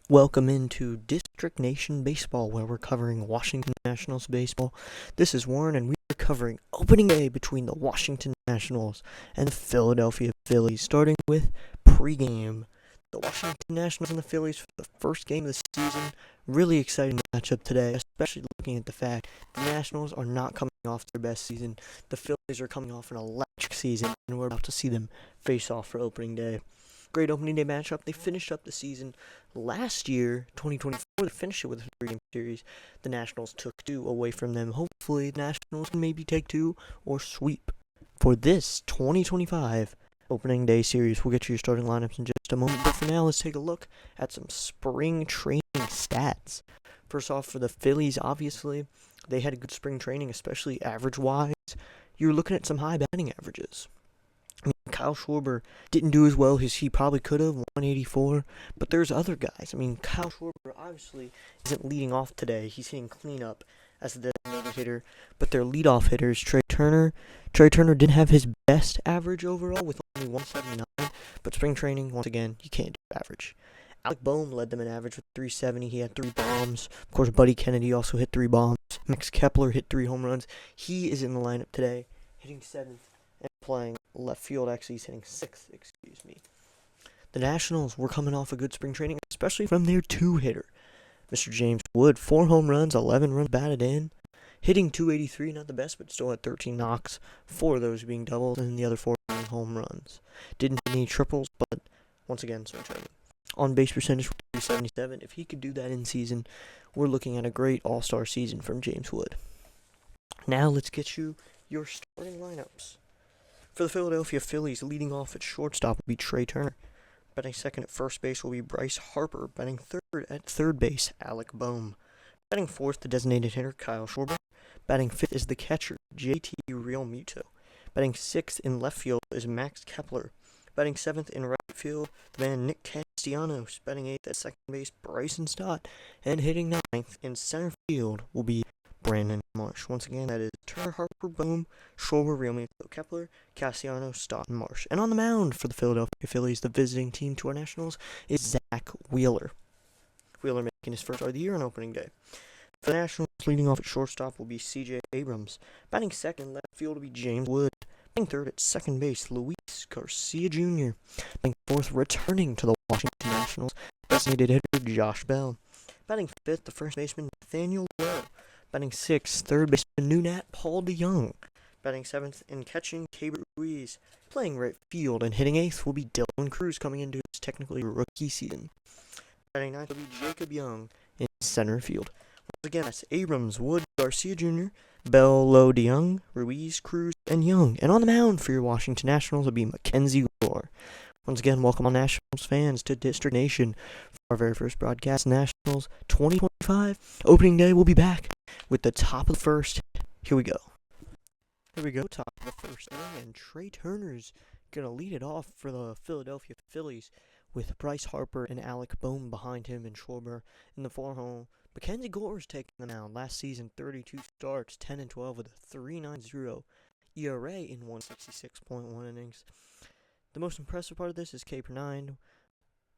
Welcome into District Nation Baseball, where we're covering Washington Nationals baseball. This is Warren, and we are covering opening day between the Washington Nationals and the Philadelphia Phillies, starting with pregame. The Washington Nationals and the Phillies for the first game of the season. Really exciting matchup today, especially looking at the fact the Nationals are not coming off their best season. The Phillies are coming off an electric season, and we're about to see them face off for opening day. Great opening day matchup. They finished up the season last year, 2024. They finished it with a 3-game series. The Nationals took 2 away from them. Hopefully, the Nationals can maybe take 2 or sweep. For this 2025 opening day series, we'll get you your starting lineups in just a moment. But for now, let's take a look at some spring training stats. First off, for the Phillies, obviously, they had a good spring training, especially average-wise. You're looking at some high batting averages. Kyle Schwarber didn't do as well as he probably could have, 184, but there's other guys. Kyle Schwarber obviously isn't leading off today. He's hitting cleanup as the designated hitter, but their leadoff hitter is Trey Turner. Trey Turner didn't have his best average overall with only 179, but spring training, once again, you can't do average. Alec Bohm led them in average with 370. He had 3 bombs. Of course, Buddy Kennedy also hit 3 bombs. Max Kepler hit 3 home runs. He is in the lineup today, hitting 7th. And playing left field. Actually, he's hitting 6th, The Nationals were coming off a good spring training, especially from their 2-hitter, Mr. James Wood. 4 home runs, 11 runs batted in, hitting 283, not the best, but still had 13 knocks, 4 of those being doubles, and the other 4 being home runs. Didn't hit any triples, but once again, spring training. On base percentage, 377. If he could do that in season, we're looking at a great all-star season from James Wood. Now let's get you your starting lineups. For the Philadelphia Phillies, leading off at shortstop will be Trey Turner. Batting second at first base will be Bryce Harper. Batting third at third base, Alec Bohm. Batting fourth, the designated hitter, Kyle Schwarber. Batting fifth is the catcher, JT Realmuto. Batting sixth in left field is Max Kepler. Batting seventh in right field, the man Nick Castellanos. Batting eighth at second base, Bryson Stott. And hitting ninth in center field will be Brandon Marsh. Once again, that is Turner, Harper, Bohm, Schwarber, Realmuto, Kepler, Castellanos, Stott, and Marsh. And on the mound for the Philadelphia Phillies, the visiting team to our Nationals, is Zach Wheeler. Wheeler making his first start of the year on opening day. For the Nationals, leading off at shortstop will be C.J. Abrams. Batting second in left field will be James Wood. Batting third at second base, Luis Garcia Jr. Batting fourth, returning to the Washington Nationals, designated hitter Josh Bell. Batting fifth, the first baseman Nathaniel Lowe. Batting sixth, third baseman new Nat Paul DeYoung. Batting seventh and catching Keibert Ruiz. Playing right field and hitting eighth will be Dylan Cruz coming into his technically rookie season. Batting ninth will be Jacob Young in center field. Once again, that's Abrams, Wood, Garcia Jr., Bell, Lowe, DeYoung, Ruiz, Cruz, and Young. And on the mound for your Washington Nationals will be Mackenzie Gore. Once again, welcome all Nationals fans to District Nation for our very first broadcast. Nationals 2025 opening day. We'll be back with the top of the first. Here we go. Top of the first inning, and Trey Turner's gonna lead it off for the Philadelphia Phillies with Bryce Harper and Alec Bohm behind him and Schwarber in the 4-hole. Mackenzie Gore is taking the mound. Last season, 32 starts, 10-12 with a 3.90 ERA in 166.1 innings. The most impressive part of this is K per 9,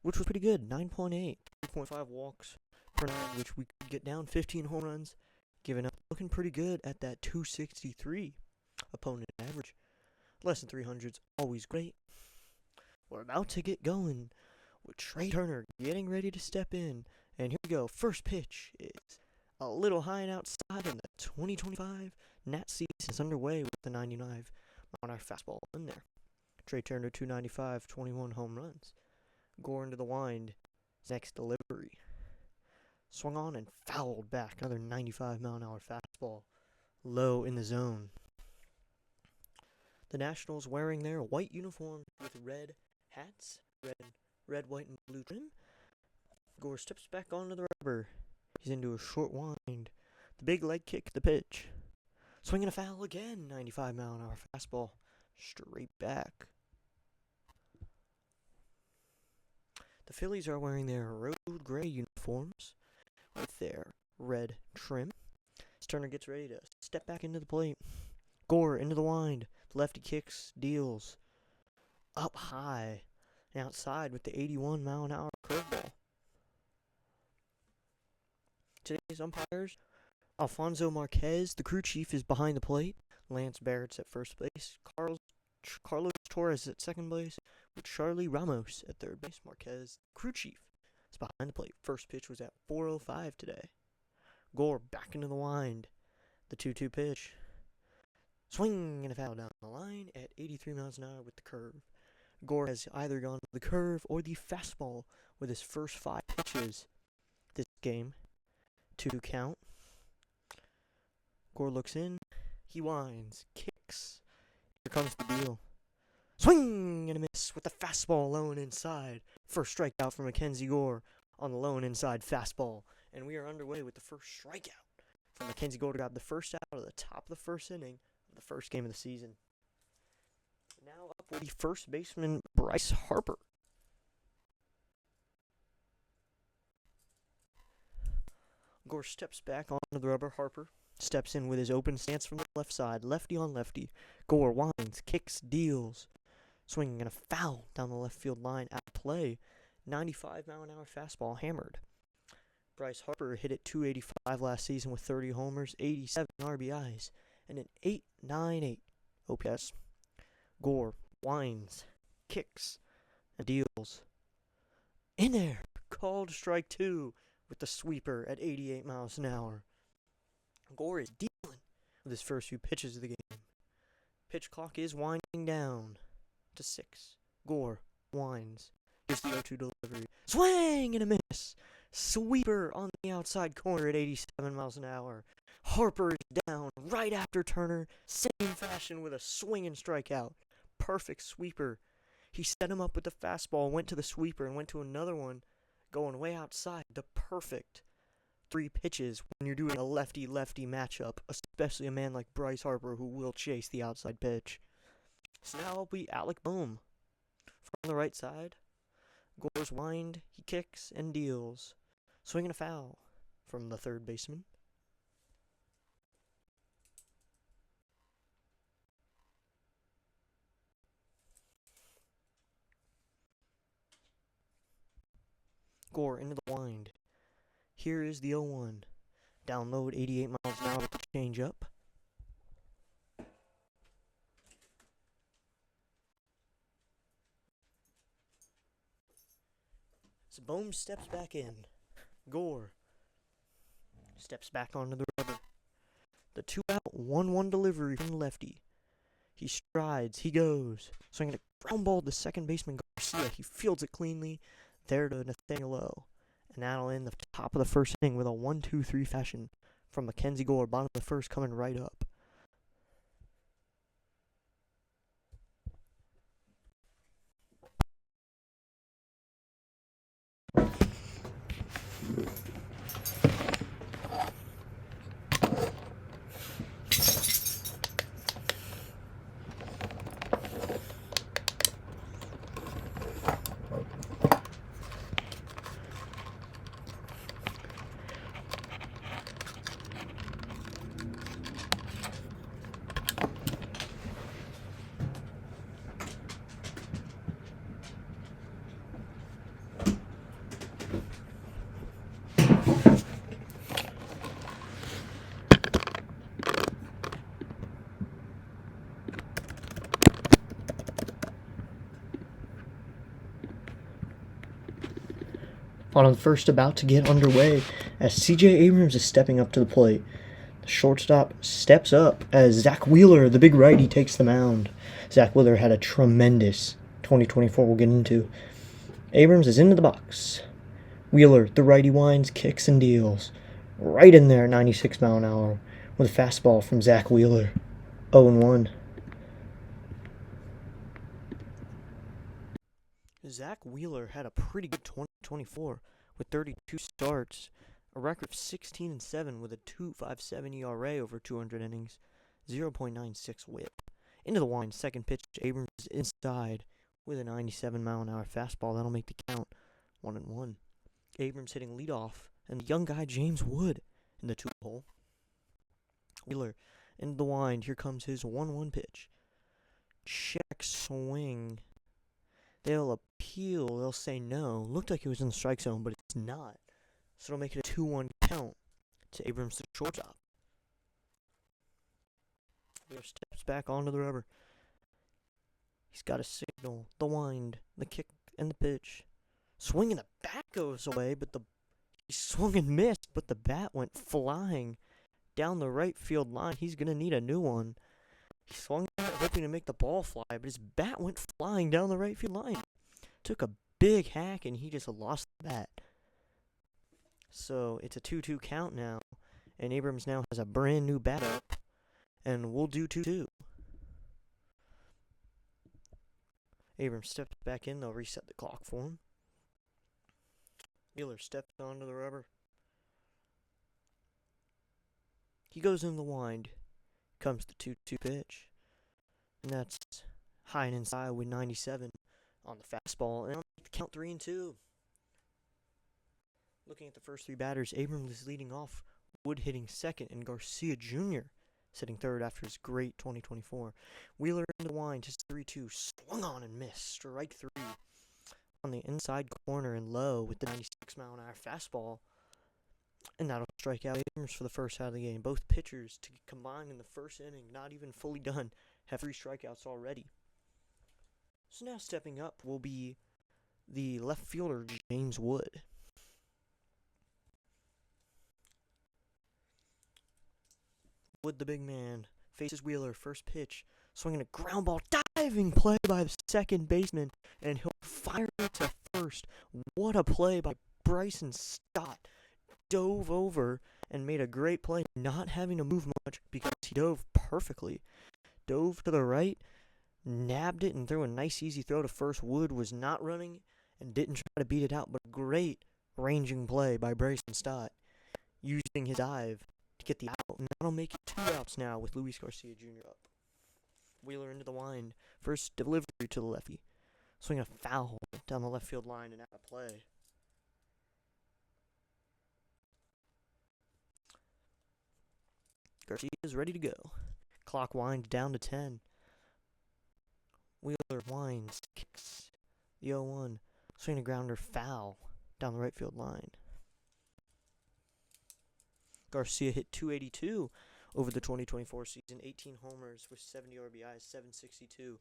which was pretty good. 9.8, 3.5 walks per 9, which we could get down 15 home runs, giving up. Looking pretty good at that 263 opponent average. Less than 300's always great. We're about to get going with Trey Turner getting ready to step in. And here we go. First pitch is a little high and outside, and the 2025 Nat season is underway with the 99 on our fastball in there. Trey Turner, 295, 21 home runs. Gore into the wind. Next delivery. Swung on and fouled back. Another 95-mile-an-hour fastball. Low in the zone. The Nationals wearing their white uniform with red hats. Red, white, and blue trim. Gore steps back onto the rubber. He's into a short wind. The big leg kick, the pitch. Swinging a foul again. 95-mile-an-hour fastball. Straight back. The Phillies are wearing their road gray uniforms with their red trim. Turner gets ready to step back into the plate. Gore into the wind. Lefty kicks, deals. Up high and outside with the 81-mile-an-hour curveball. Today's umpires: Alfonso Marquez, the crew chief, is behind the plate. Lance Barrett's at first base. Carlos Torres at second base, with Charlie Ramos at third base. Marquez, crew chief, is behind the plate. First pitch was at 4:05 today. Gore back into the wind. The 2-2 pitch. Swing and a foul down the line at 83 miles an hour with the curve. Gore has either gone to the curve or the fastball with his first 5 pitches this game. 2 count. Gore looks in. He winds. Kicks. Here comes the deal. Swing and a miss with the fastball lone inside. First strikeout for Mackenzie Gore on the lone inside fastball. And we are underway with the first strikeout for Mackenzie Gore to grab the first out of the top of the first inning of the first game of the season. Now up with the first baseman, Bryce Harper. Gore steps back onto the rubber. Harper steps in with his open stance from the left side, lefty on lefty. Gore winds, kicks, deals. Swinging and a foul down the left field line at play. 95-mile-an-hour fastball hammered. Bryce Harper hit it .285 last season with 30 homers, 87 RBIs, and an .898 OPS. Gore winds, kicks, and deals. In there, called strike 2 with the sweeper at 88 miles an hour. Gore is dealing with his first few pitches of the game. Pitch clock is winding down to 6. Gore winds. Here's the 0-2 delivery. Swing and a miss. Sweeper on the outside corner at 87 miles an hour. Harper is down right after Turner. Same fashion with a swing and strikeout. Perfect sweeper. He set him up with the fastball, went to the sweeper, and went to another one going way outside. The perfect 3 pitches when you're doing a lefty-lefty matchup, especially a man like Bryce Harper who will chase the outside pitch. So now it'll be Alec Bohm. From the right side, Gore's wind, he kicks and deals. Swinging a foul from the third baseman. Gore into the wind. Here is the 0-1. Download 88 miles an hour with the changeup. So Bohm steps back in. Gore steps back onto the rubber. The 2-out, 1-1 delivery from the lefty. He strides, he goes. Swinging a ground ball to second baseman Garcia. He fields it cleanly. There to Nathaniel Lowe. And that'll end the top of the first inning with a 1-2-3 fashion from Mackenzie Gore. Bottom of the first coming right up. Bottom first about to get underway as C.J. Abrams is stepping up to the plate. The shortstop steps up as Zach Wheeler, the big righty, takes the mound. Zach Wheeler had a tremendous 2024 we'll get into. Abrams is into the box. Wheeler, the righty, winds, kicks, and deals. Right in there, 96 mile an hour, with a fastball from Zach Wheeler. 0-1. Zach Wheeler had a pretty good 2024 with 32 starts, a record of 16-7 with a 2.57 ERA over 200 innings, 0.96 whip. Into the wind, second pitch, Abrams is inside with a 97 mile an hour fastball. That'll make the count 1-1. Abrams hitting leadoff, and the young guy James Wood in the 2-hole. Wheeler into the wind. Here comes his 1-1 pitch. Check swing. They'll appeal. They'll say no. Looked like it was in the strike zone, but it's not. So it'll make it a 2-1 count. to Abrams to shortstop. Wheeler steps back onto the rubber. He's got a signal, the wind, the kick, and the pitch. Swing and the bat goes away, but he swung and missed, but the bat went flying down the right field line. He's going to need a new one. He swung at it, hoping to make the ball fly, but his bat went flying down the right field line. Took a big hack, and he just lost the bat. So it's a 2-2 count now, and Abrams now has a brand new bat up, and we'll do 2-2. Abrams steps back in. They'll reset the clock for him. Wheeler steps onto the rubber. He goes in the wind. Comes the 2-2 pitch. And that's high and inside with 97 on the fastball. And on the count 3-2. Looking at the first three batters, Abrams is leading off. Wood hitting second, and Garcia Jr. sitting third after his great 2024. Wheeler into the wind, his 3-2, swung on and missed. Strike three on the inside corner and low with the 96-mile-an-hour fastball. And that'll strike out Abrams for the first out of the game. Both pitchers to combine in the first inning, not even fully done, have 3 strikeouts already. So now stepping up will be the left fielder, James Wood. Wood, the big man, faces Wheeler, first pitch, swinging a ground ball, diving play by the second baseman, and he'll fire it to first. What a play by Bryson Stott. Dove over and made a great play, not having to move much because he dove perfectly. Dove to the right, nabbed it, and threw a nice easy throw to first. Wood was not running and didn't try to beat it out, but a great ranging play by Bryson Stott, using his dive to get the out, and that'll make it 2 outs now with Luis Garcia Jr. up. Wheeler into the wind, first delivery to the lefty, swing a foul down the left field line and out of play. Garcia is ready to go. Clock winds down to 10. Wheeler winds, kicks the 0-1, swing a grounder foul down the right field line. Garcia hit .282 over the 2024 season, 18 homers with 70 RBIs, 762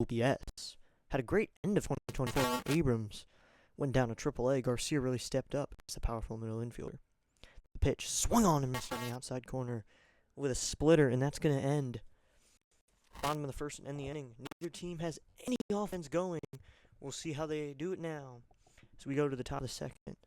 OPS. Had a great end of 2024. Abrams went down to AAA. Garcia really stepped up as a powerful middle infielder. The pitch swung on and missed on the outside corner with a splitter, and that's going to end bottom of the first and end the inning. Neither team has any offense going. We'll see how they do it now. So we go to the top of the second.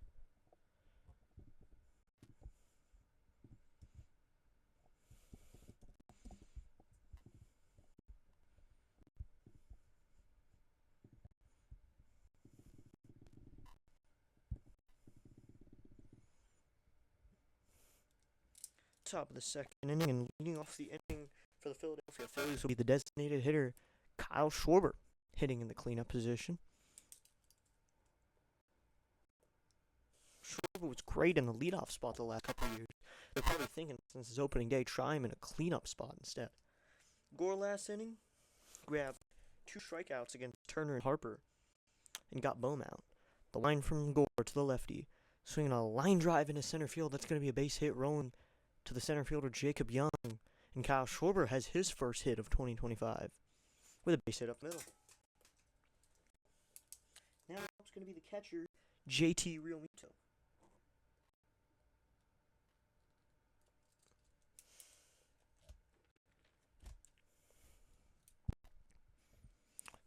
Top of the second inning, and leading off the inning for the Philadelphia Phillies will be the designated hitter, Kyle Schwarber, hitting in the cleanup position. Schwarber was great in the leadoff spot the last couple of years. They're probably thinking since his opening day, try him in a cleanup spot instead. Gore last inning grabbed 2 strikeouts against Turner and Harper and got Bohm out. The line from Gore to the lefty, swinging a line drive into center field. That's going to be a base hit rolling to the center fielder Jacob Young, and Kyle Schwarber has his first hit of 2025 with a base hit up middle. Now it's going to be the catcher, JT Realmuto.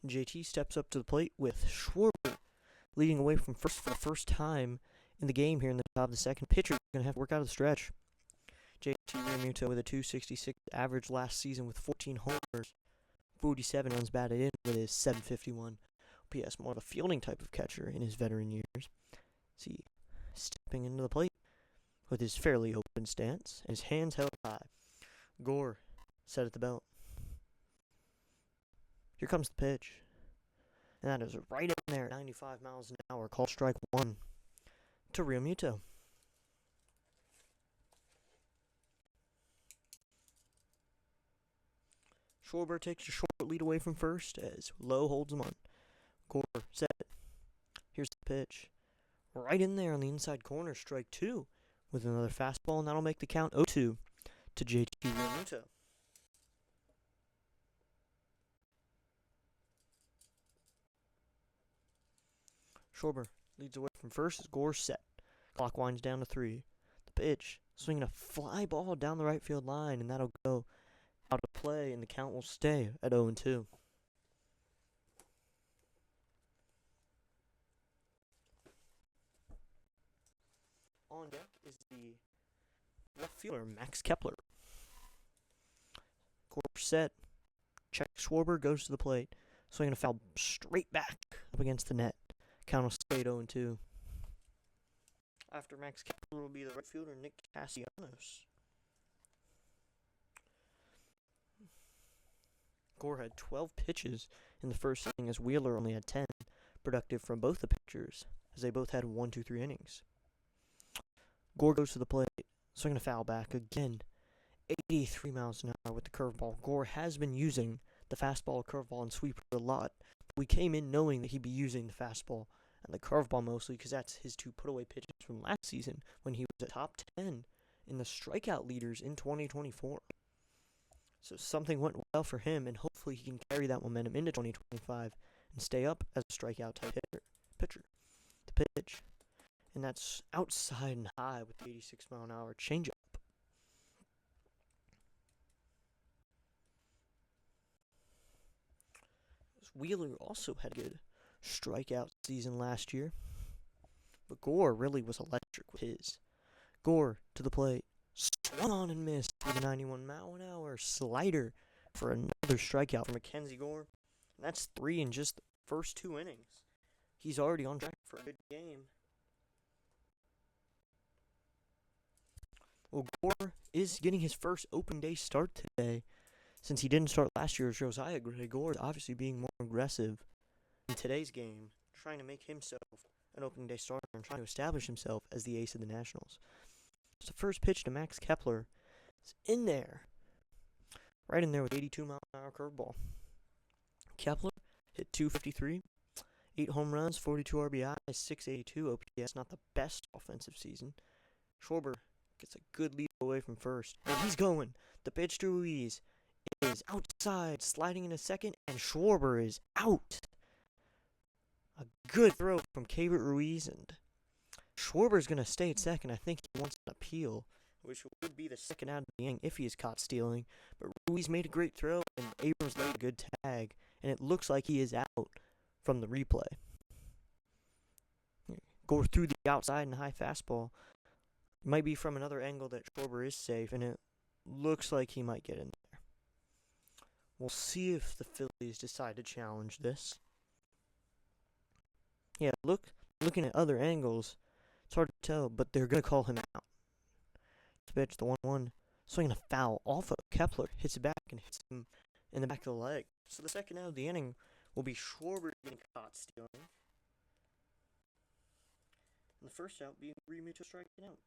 JT steps up to the plate with Schwarber leading away from first for the first time in the game here in the top of the second. Pitcher going to have to work out of the stretch. JT Realmuto with a .266 average last season with 14 homers, 47 runs batted in with his .751 OPS. More of a fielding type of catcher in his veteran years. See, stepping into the plate with his fairly open stance and his hands held high. Gore set at the belt. Here comes the pitch. And that is right in there, 95 miles an hour. Called strike 1 to Realmuto. Schwarber takes a short lead away from first as Lowe holds him on. Gore set. Here's the pitch. Right in there on the inside corner, strike 2 with another fastball, and that'll make the count 0-2 to JT Realmuto. Schwarber leads away from first as Gore set. Clock winds down to 3. The pitch, swinging a fly ball down the right field line, and that'll go out of play, and the count will stay at 0-2. On deck is the left fielder, Max Kepler. Gore set. Check Schwarber goes to the plate. Swinging a foul straight back up against the net. Count will stay at 0-2. After Max Kepler will be the right fielder, Nick Castellanos. Gore had 12 pitches in the first inning as Wheeler only had 10, productive from both the pitchers as they both had 1, 2, 3 innings. Gore goes to the plate, swinging a foul back again, 83 miles an hour with the curveball. Gore has been using the fastball, curveball, and sweeper a lot. We came in knowing that he'd be using the fastball and the curveball mostly because that's his 2 put-away pitches from last season when he was a top 10 in the strikeout leaders in 2024. So something went well for him, and hopefully he can carry that momentum into 2025 and stay up as a strikeout-type pitcher. The pitch, and that's outside and high with the 86-mile-an-hour changeup. Wheeler also had a good strikeout season last year, but Gore really was electric with his. Gore to the plate, swung on and missed with a 91-mile-an-hour slider for another strikeout for Mackenzie Gore. And that's 3 in just the first 2 innings. He's already on track for a good game. Well, Gore is getting his first open day start today. Since he didn't start last year as Josiah Gray, Gore is obviously being more aggressive in today's game, trying to make himself an opening day starter and trying to establish himself as the ace of the Nationals. So the first pitch to Max Kepler is in there. Right in there with 82-mile-an-hour curveball. Kepler hit .253, 8 home runs, 42 RBIs, 682 OPS. Not the best offensive season. Schwarber gets a good lead away from first. And he's going. The pitch to Ruiz is outside, sliding in a second, and Schwarber is out. A good throw from Keibert Ruiz, and Schwarber's going to stay at second. I think he wants an appeal, which would be the second out of the inning if he is caught stealing. But Ruiz made a great throw, and Abrams laid a good tag, and it looks like he is out from the replay. Go through the outside and high fastball. Might be from another angle that Schwarber is safe, and it looks like he might get in there. We'll see if the Phillies decide to challenge this. Yeah, looking at other angles, it's hard to tell, but they're going to call him out. The pitch, the 1-1, swinging a foul off of Kepler, hits it back and hits him in the back of the leg. So the second out of the inning will be Schwarber getting caught stealing. And the first out being Realmuto striking out.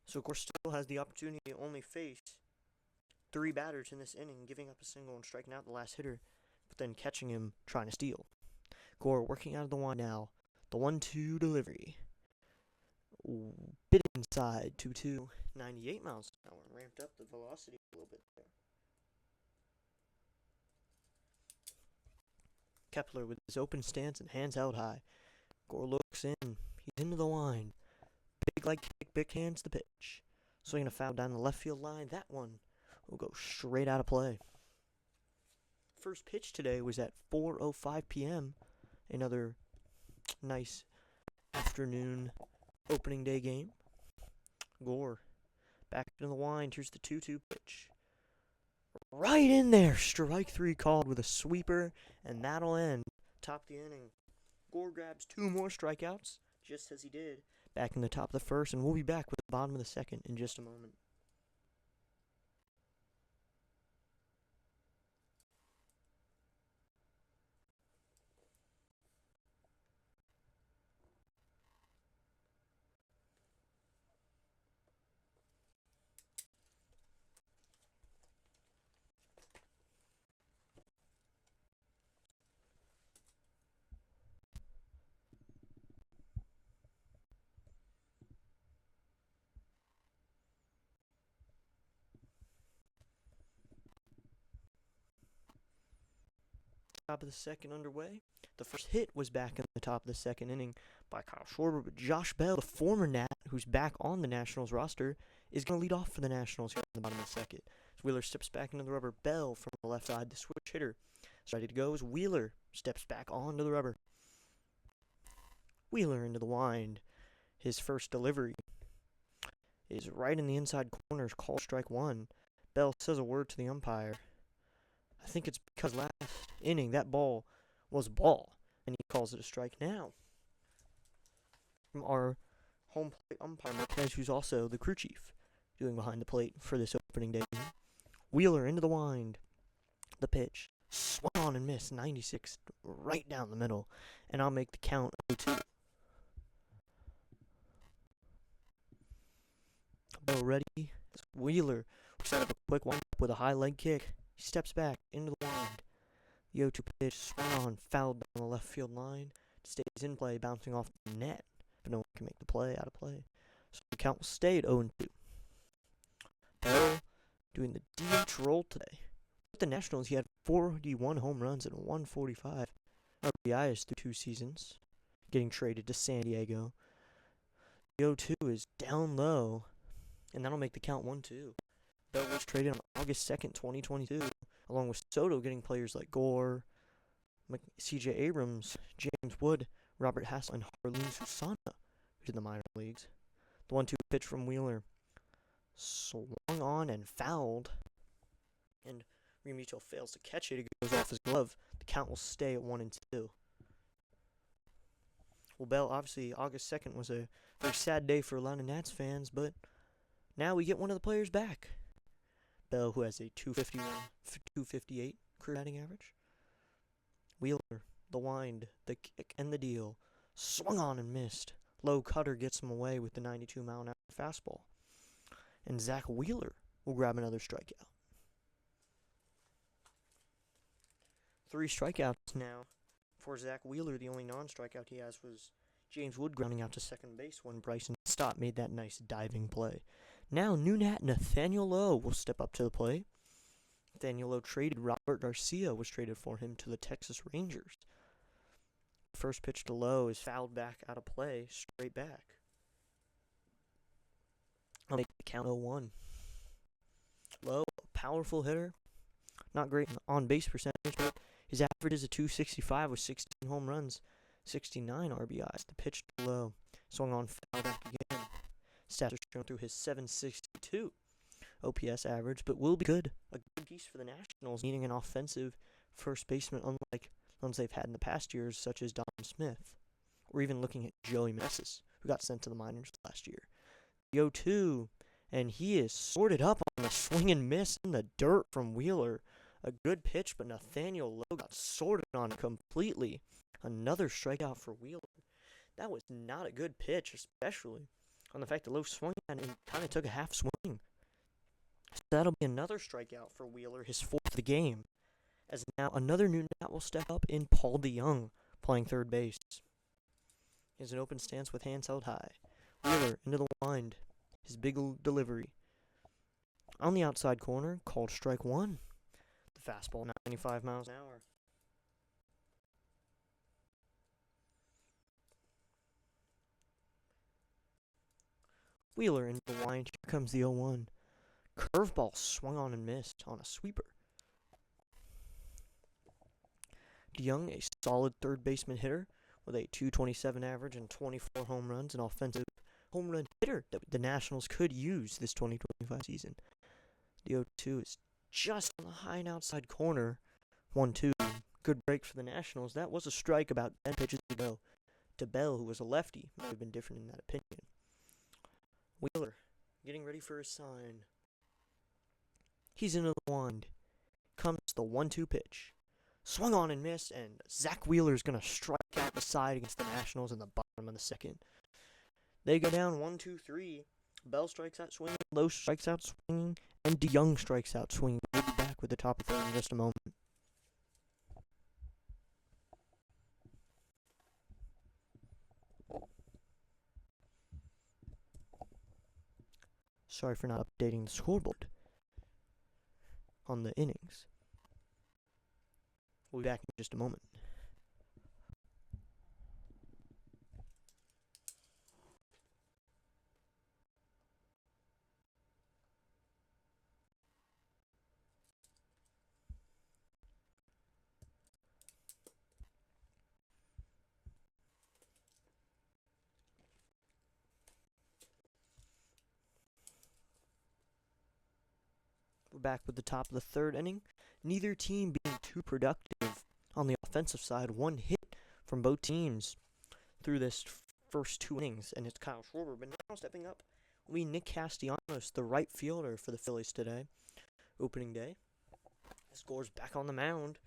So, of course, still has the opportunity to only face 3 batters in this inning, giving up a single and striking out the last hitter, but then catching him trying to steal. Gore working out of the wind now. The 1-2 delivery. Bit inside, 2-2, 98 miles an hour, and ramped up the velocity a little bit there. Kepler with his open stance and hands out high. Gore looks in. He's into the line. Big leg kick, big hands the pitch. Swinging a foul down the left field line. That one will go straight out of play. First pitch today was at 4:05 p.m. Another nice afternoon opening day game. Gore back into the wind. Here's the 2-2 pitch. Right in there. Strike 3 called with a sweeper, and that'll end. Top of the inning. Gore grabs 2 more strikeouts, just as he did back in the top of the first, and we'll be back with the bottom of the second in just a moment. top of the second underway. The first hit was back in the top of the second inning by Kyle Schwarber, but Josh Bell, the former Nat, who's back on the Nationals roster, is going to lead off for the Nationals here in the bottom of the second. As Wheeler steps back into the rubber, Bell from the left side, the switch hitter, is ready to go as Wheeler steps back onto the rubber. Wheeler into the wind. His first delivery is right in the inside corner, called strike one. Bell says a word to the umpire. I think it's because last inning that ball was ball, and he calls it a strike now. From our home plate umpire, Marquez, who's also the crew chief, doing behind the plate for this opening day. Wheeler into the wind. The pitch swung on and missed, 96 right down the middle, and I'll make the count 0-2. Bell ready. Wheeler set up a quick wind-up with a high leg kick. He steps back into the wind. The 0-2 pitch swung on, fouled down the left field line. Stays in play, bouncing off the net, but no one can make the play out of play. So the count will stay at 0-2. Bell doing the DH role today. With the Nationals, he had 41 home runs and 145 RBIs through 2 seasons, getting traded to San Diego. The 0-2 is down low, and that'll make the count 1-2. Bell was traded on August 2nd, 2022, along with Soto getting players like Gore, C.J. Abrams, James Wood, Robert Hassel, and Harleen Susana to the minor leagues. The 1-2 pitch from Wheeler swung on and fouled, and Realmuto fails to catch it. It goes off his glove. The count will stay at 1-2. Well, Bell, obviously, August 2nd was a very sad day for a lot of Nats fans, but now we get one of the players back. Bell, who has a 258 career batting average. Wheeler, the wind, the kick, and the deal. Swung on and missed. Low cutter gets him away with the 92-mile-an-hour fastball. And Zach Wheeler will grab another strikeout. 3 strikeouts now for Zach Wheeler. The only non-strikeout he has was James Wood grounding out to second base when Bryson Stott made that nice diving play. Now, new Nat Nathaniel Lowe will step up to the plate. Nathaniel Lowe traded. Robert Garcia was traded for him to the Texas Rangers. First pitch to Lowe is fouled back out of play, straight back. I'll make the count 0-1. Lowe, powerful hitter. Not great on base percentage, but his average is a .265 with 16 home runs, 69 RBIs. The pitch to Lowe, swung on, foul back again. Stats are shown through his .762 OPS average, but will be good. A good piece for the Nationals, needing an offensive first baseman, unlike ones they've had in the past years, such as Don Smith, or even looking at Joey Meneses, who got sent to the minors last year. The 0-2, and he is sorted up on a swing and miss in the dirt from Wheeler. A good pitch, but Nathaniel Lowe got sorted on completely. Another strikeout for Wheeler. That was not a good pitch, especially on the fact that Lowe swung at it and kind of took a half swing. So that'll be another strikeout for Wheeler, his 4th of the game. As now another new Nat will step up in Paul DeYoung, playing third base. He has an open stance with hands held high. Wheeler into the wind. His big delivery. On the outside corner, called strike 1. The fastball, 95 miles an hour. Wheeler into the wind. Here comes the 0-1. Curveball swung on and missed on a sweeper. DeYoung, a solid third baseman hitter with a .227 average and 24 home runs, an offensive home run hitter that the Nationals could use this 2025 season. The 0-2 is just on the high and outside corner. 1-2. Good break for the Nationals. That was a strike about 10 pitches ago to Bell, who was a lefty. Might have been different in that opinion. Wheeler getting ready for his sign. He's into the wind. Comes the 1-2 pitch. Swung on and missed, and Zach Wheeler's going to strike out the side against the Nationals in the bottom of the second. They go down 1-2-3. Bell strikes out swinging, Lowe strikes out swinging, and DeYoung strikes out swinging. We'll be back with the top of the third in just a moment. Sorry for not updating the scoreboard on the innings. We'll be back in just a moment. We're back with the top of the third inning. Neither team being too productive on the offensive side. One hit from both teams through this first 2 innings, and it's Kyle Schwarber. But now stepping up will be Nick Castellanos, the right fielder for the Phillies today, opening day. Scores back on the mound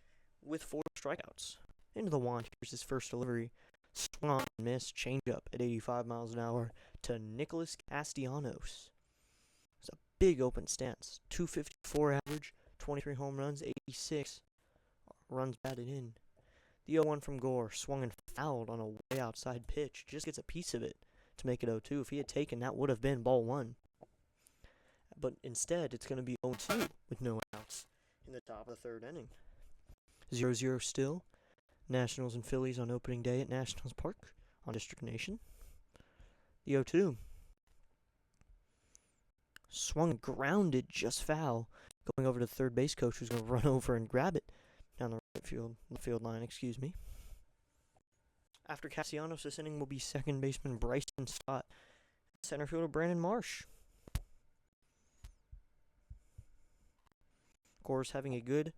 with 4 strikeouts. Into the wand. Here's his first delivery. Swung on and missed. Changeup at 85 miles an hour to Nicholas Castellanos. It's a big open stance. 254 average, 23 home runs, 86 runs batted in. The 0-1 from Gore, swung and fouled on a way outside pitch. Just gets a piece of it to make it 0-2. If he had taken, that would have been ball 1. But instead, it's going to be 0-2 with no outs in the top of the third inning. 0-0 still. Nationals and Phillies on opening day at Nationals Park on District Nation. The 0-2. Swung and grounded just foul. Going over to the third base coach who's going to run over and grab it down the field line, excuse me. After Castellanos, this inning will be second baseman Bryson Stott. Center fielder Brandon Marsh. Gore's having a good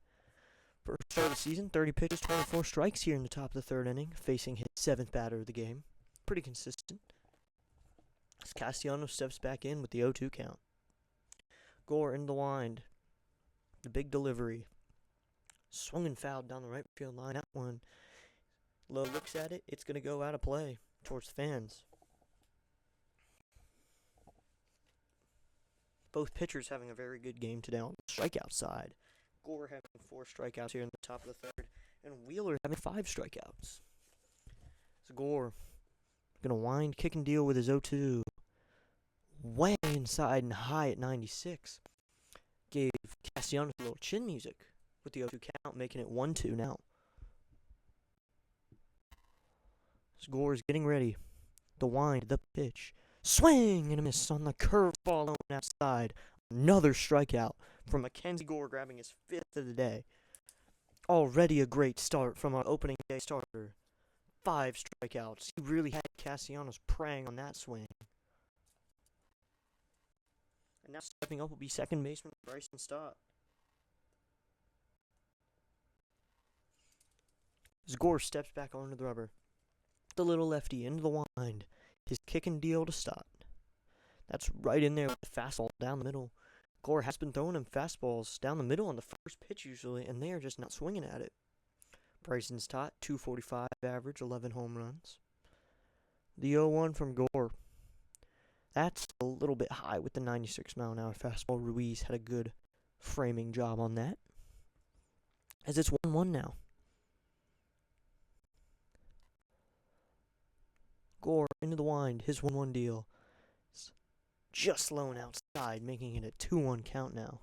first start of the season. 30 pitches, 24 strikes here in the top of the third inning, facing his 7th batter of the game. Pretty consistent. As Castellanos steps back in with the 0-2 count. Gore in the wind. The big delivery. Swung and fouled down the right field line. That one, Lowe looks at it. It's going to go out of play towards the fans. Both pitchers having a very good game today on the strikeout side. Gore having 4 strikeouts here in the top of the third, and Wheeler having 5 strikeouts. So Gore going to wind, kick, and deal with his 0-2. Way inside and high at 96. Gave Castellanos a little chin music with the 0-2 count, making it 1-2 now. So Gore is getting ready. The wind, the pitch. Swing and a miss on the curveball on outside. Another strikeout from Mackenzie Gore, grabbing his 5th of the day. Already a great start from our opening day starter. 5 strikeouts. He really had Castellanos preying on that swing. And now stepping up will be second baseman Bryson Stott. As Gore steps back onto the rubber. The little lefty into the wind. His kick and deal to Stott. That's right in there with the fastball down the middle. Gore has been throwing him fastballs down the middle on the first pitch usually, and they are just not swinging at it. Bryson Stott, 245 average, 11 home runs. The 0-1 from Gore. That's a little bit high with the 96 mile an hour fastball. Ruiz had a good framing job on that. As it's 1-1 now. Gore into the wind, his 1-1 deal. Just low outside, making it a 2-1 count now.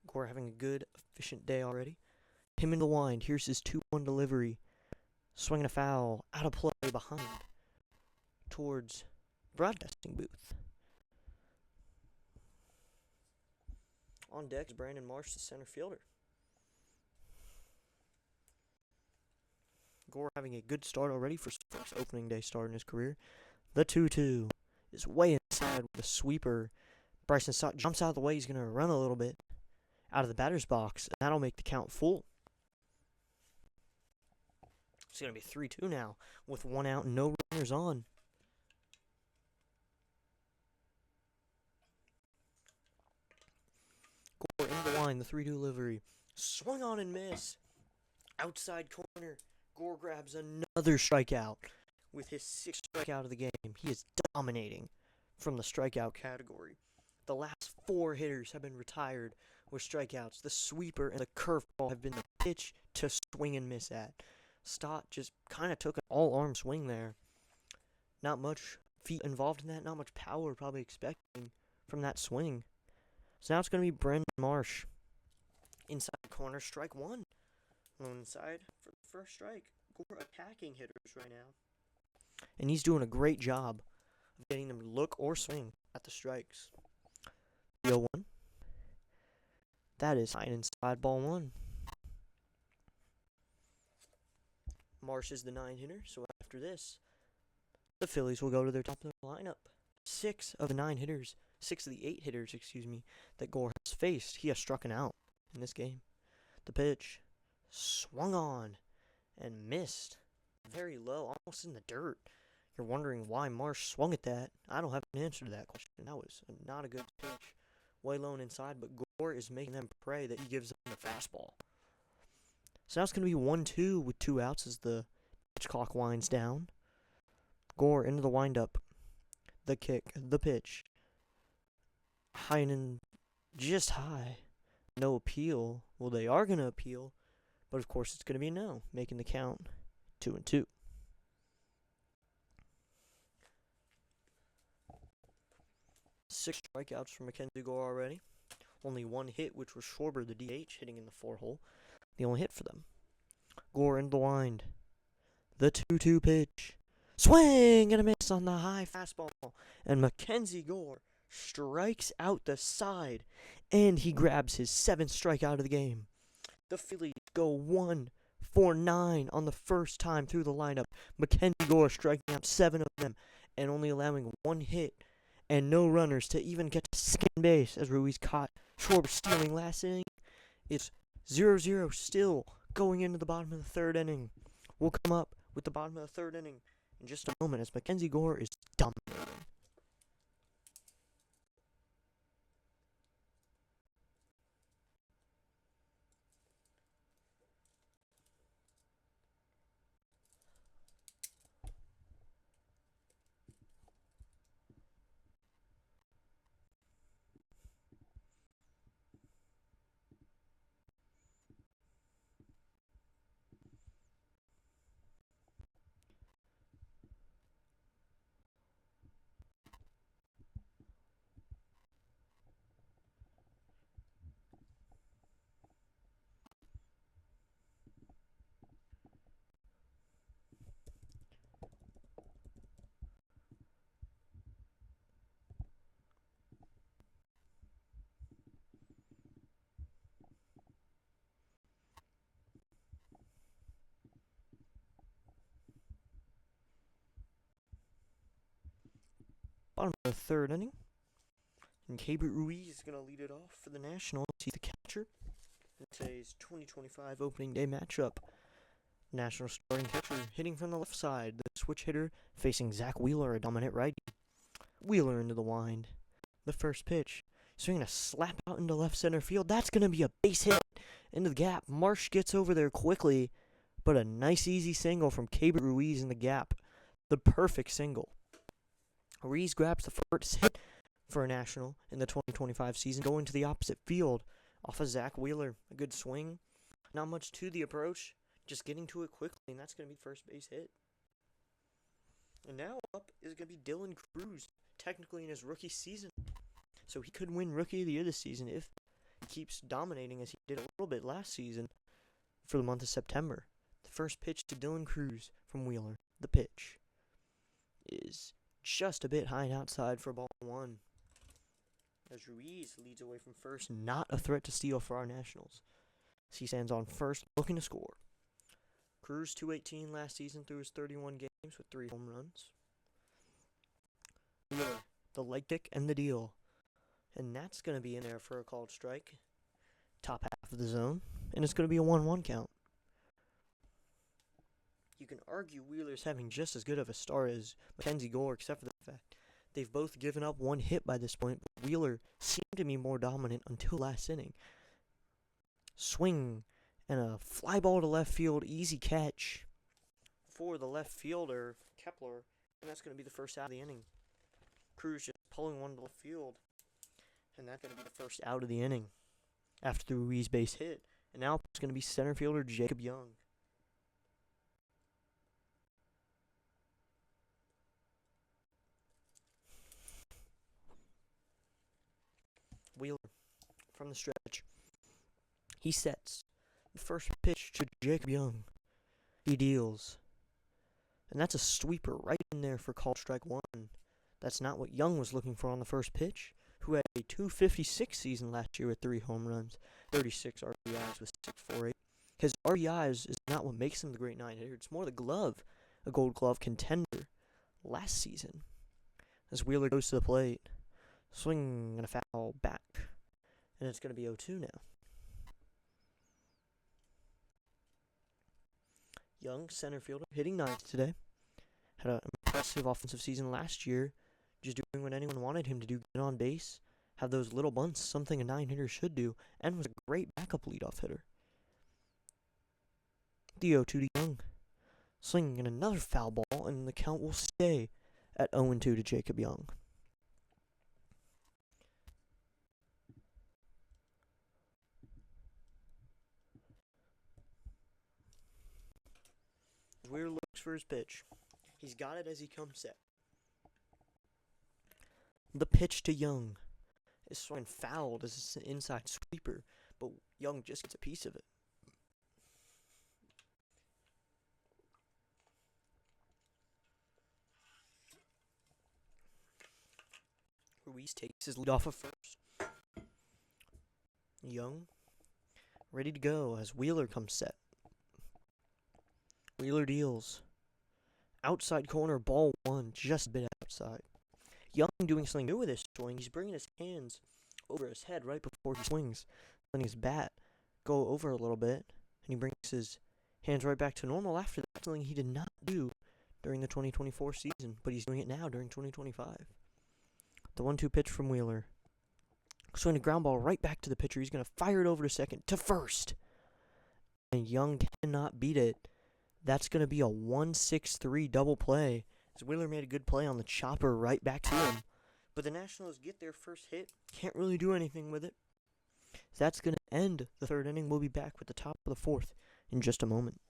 Gore having a good, efficient day already. Him in the wind. Here's his 2-1 delivery. Swinging a foul. Out of play behind. Towards broadcasting booth. On deck is Brandon Marsh, the center fielder. Gore having a good start already for his first opening day start in his career. The 2-2 is way inside with a sweeper. Bryson Stott jumps out of the way. He's going to run a little bit out of the batter's box, and that'll make the count full. It's going to be 3-2 now with 1 out and no runners on. Gore in the line, the 3-2 delivery. Swung on and miss. Outside corner. Gore grabs another strikeout with his 6th strikeout of the game. He is dominating from the strikeout category. The last 4 hitters have been retired with strikeouts. The sweeper and the curveball have been the pitch to swing and miss at. Stott just kind of took an all-arm swing there. Not much feet involved in that, not much power probably expecting from that swing. So now it's going to be Brandon Marsh. Inside the corner, strike one. Low inside for the first strike. Gore attacking hitters right now. And he's doing a great job of getting them to look or swing at the strikes. 0-1. That is high inside, ball one. Marsh is the 9-hitter, so after this, the Phillies will go to their top of the lineup. 6 of the 8 hitters, that Gore has faced, he has struck out in this game. The pitch swung on and missed very low, almost in the dirt. You're wondering why Marsh swung at that. I don't have an answer to that question. That was not a good pitch. Way low and inside, but Gore is making them pray that he gives them the fastball. So now it's going to be 1-2 with 2 outs as the pitch clock winds down. Gore into the windup. The kick, the pitch. High and just high. No appeal. Well, they are going to appeal, but of course it's going to be a no, making the count 2-2. Six strikeouts for Mackenzie Gore already. Only one hit, which was Schwarber, the DH, hitting in the 4-hole. The only hit for them. Gore into the wind. The 2-2 pitch. Swing and a miss on the high fastball. And Mackenzie Gore strikes out the side. And he grabs his 7th strikeout of the game. The Phillies go 1-for-9 on the first time through the lineup. Mackenzie Gore striking out 7 of them and only allowing 1 hit and no runners to even get to second base as Ruiz caught Schwarber stealing last inning. It's 0-0 still going into the bottom of the 3rd inning. We'll come up with the bottom of the 3rd inning in just a moment as Mackenzie Gore is dominating. Bottom of the 3rd inning. And Keibert Ruiz is going to lead it off for the Nationals. He's the catcher in today's 2025 opening day matchup. National starting catcher hitting from the left side. The switch hitter facing Zach Wheeler, a dominant righty. Wheeler into the wind. The first pitch. Swinging a slap out into left center field. That's going to be a base hit into the gap. Marsh gets over there quickly, but a nice easy single from Keibert Ruiz in the gap. The perfect single. Ruiz grabs the first hit for a National in the 2025 season, going to the opposite field off of Zach Wheeler. A good swing. Not much to the approach, just getting to it quickly, and that's going to be the first base hit. And now up is going to be Dylan Cruz, technically in his rookie season. So he could win Rookie of the Year this season if he keeps dominating as he did a little bit last season for the month of September. The first pitch to Dylan Cruz from Wheeler. The pitch is just a bit high and outside for ball 1. As Ruiz leads away from first, not a threat to steal for our Nationals. As he stands on first, looking to score. Cruz 218 last season through his 31 games with 3 home runs. Wheeler, the leg kick and the deal. And that's going to be in there for a called strike. Top half of the zone. And it's going to be a 1-1 count. You can argue Wheeler's having just as good of a start as Mackenzie Gore, except for the fact they've both given up 1 hit by this point. But Wheeler seemed to be more dominant until last inning. Swing and a fly ball to left field, easy catch for the left fielder, Kepler. And that's going to be the first out of the inning. Cruz just pulling one to left field. And that's going to be the first out of the inning after the Ruiz base hit. And now it's going to be center fielder Jacob Young. Wheeler from the stretch. He sets the first pitch to Jacob Young. He deals. And that's a sweeper right in there for called strike one. That's not what Young was looking for on the first pitch, who had a .256 season last year with 3 home runs, 36 RBIs with 6.48. His RBIs is not what makes him the great 9-hitter. It's more the glove, a Gold Glove contender last season. As Wheeler goes to the plate, swing and a foul back. And it's going to be 0-2 now. Young, center fielder, hitting ninth today. Had an impressive offensive season last year, just doing what anyone wanted him to do, get on base, have those little bunts, something a 9-hitter should do, and was a great backup leadoff hitter. The 0-2 to Young. Swing and another foul ball, and the count will stay at 0-2 to Jacob Young. Wheeler looks for his pitch. He's got it as he comes set. The pitch to Young is swung fouled as it's an inside sweeper, but Young just gets a piece of it. Ruiz takes his lead off of first. Young ready to go as Wheeler comes set. Wheeler deals. Outside corner, ball one, just a bit outside. Young doing something new with his swing. He's bringing his hands over his head right before he swings, letting his bat go over a little bit, and he brings his hands right back to normal after that, something he did not do during the 2024 season, but he's doing it now during 2025. The 1-2 pitch from Wheeler. Swing a ground ball right back to the pitcher. He's going to fire it over to second, to first. And Young cannot beat it. That's going to be a 1-6-3 double play, as Wheeler made a good play on the chopper right back to him. But the Nationals get their first hit. Can't really do anything with it. That's going to end the third inning. We'll be back with the top of the fourth in just a moment.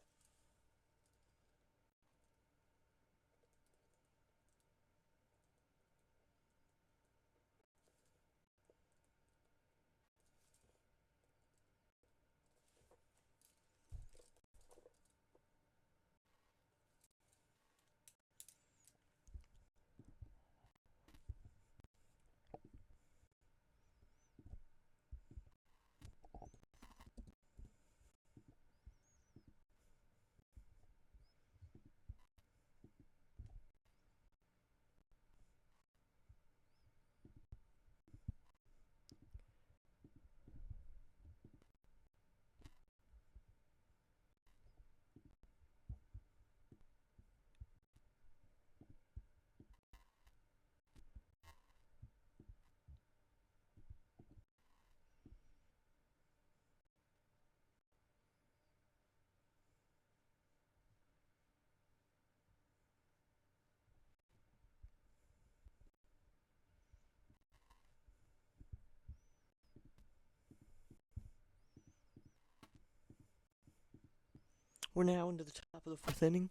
We're now into the top of the fourth inning.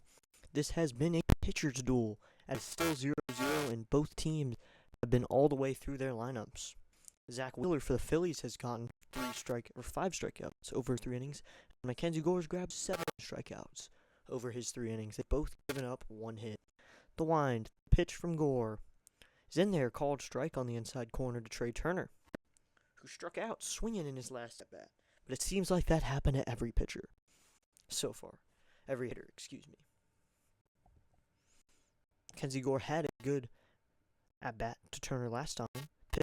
This has been a pitcher's duel, as it's still 0-0, and both teams have been all the way through their lineups. Zach Wheeler for the Phillies has gotten 5 strikeouts over 3 innings, and Mackenzie Gore's grabbed 7 strikeouts over his 3 innings. They've both given up 1 hit. The wind, pitch from Gore, is in there, called strike on the inside corner to Trey Turner, who struck out swinging in his last at-bat. But it seems like that happened to every pitcher so far. Every hitter, excuse me. Mackenzie Gore had a good at-bat to Turner last time.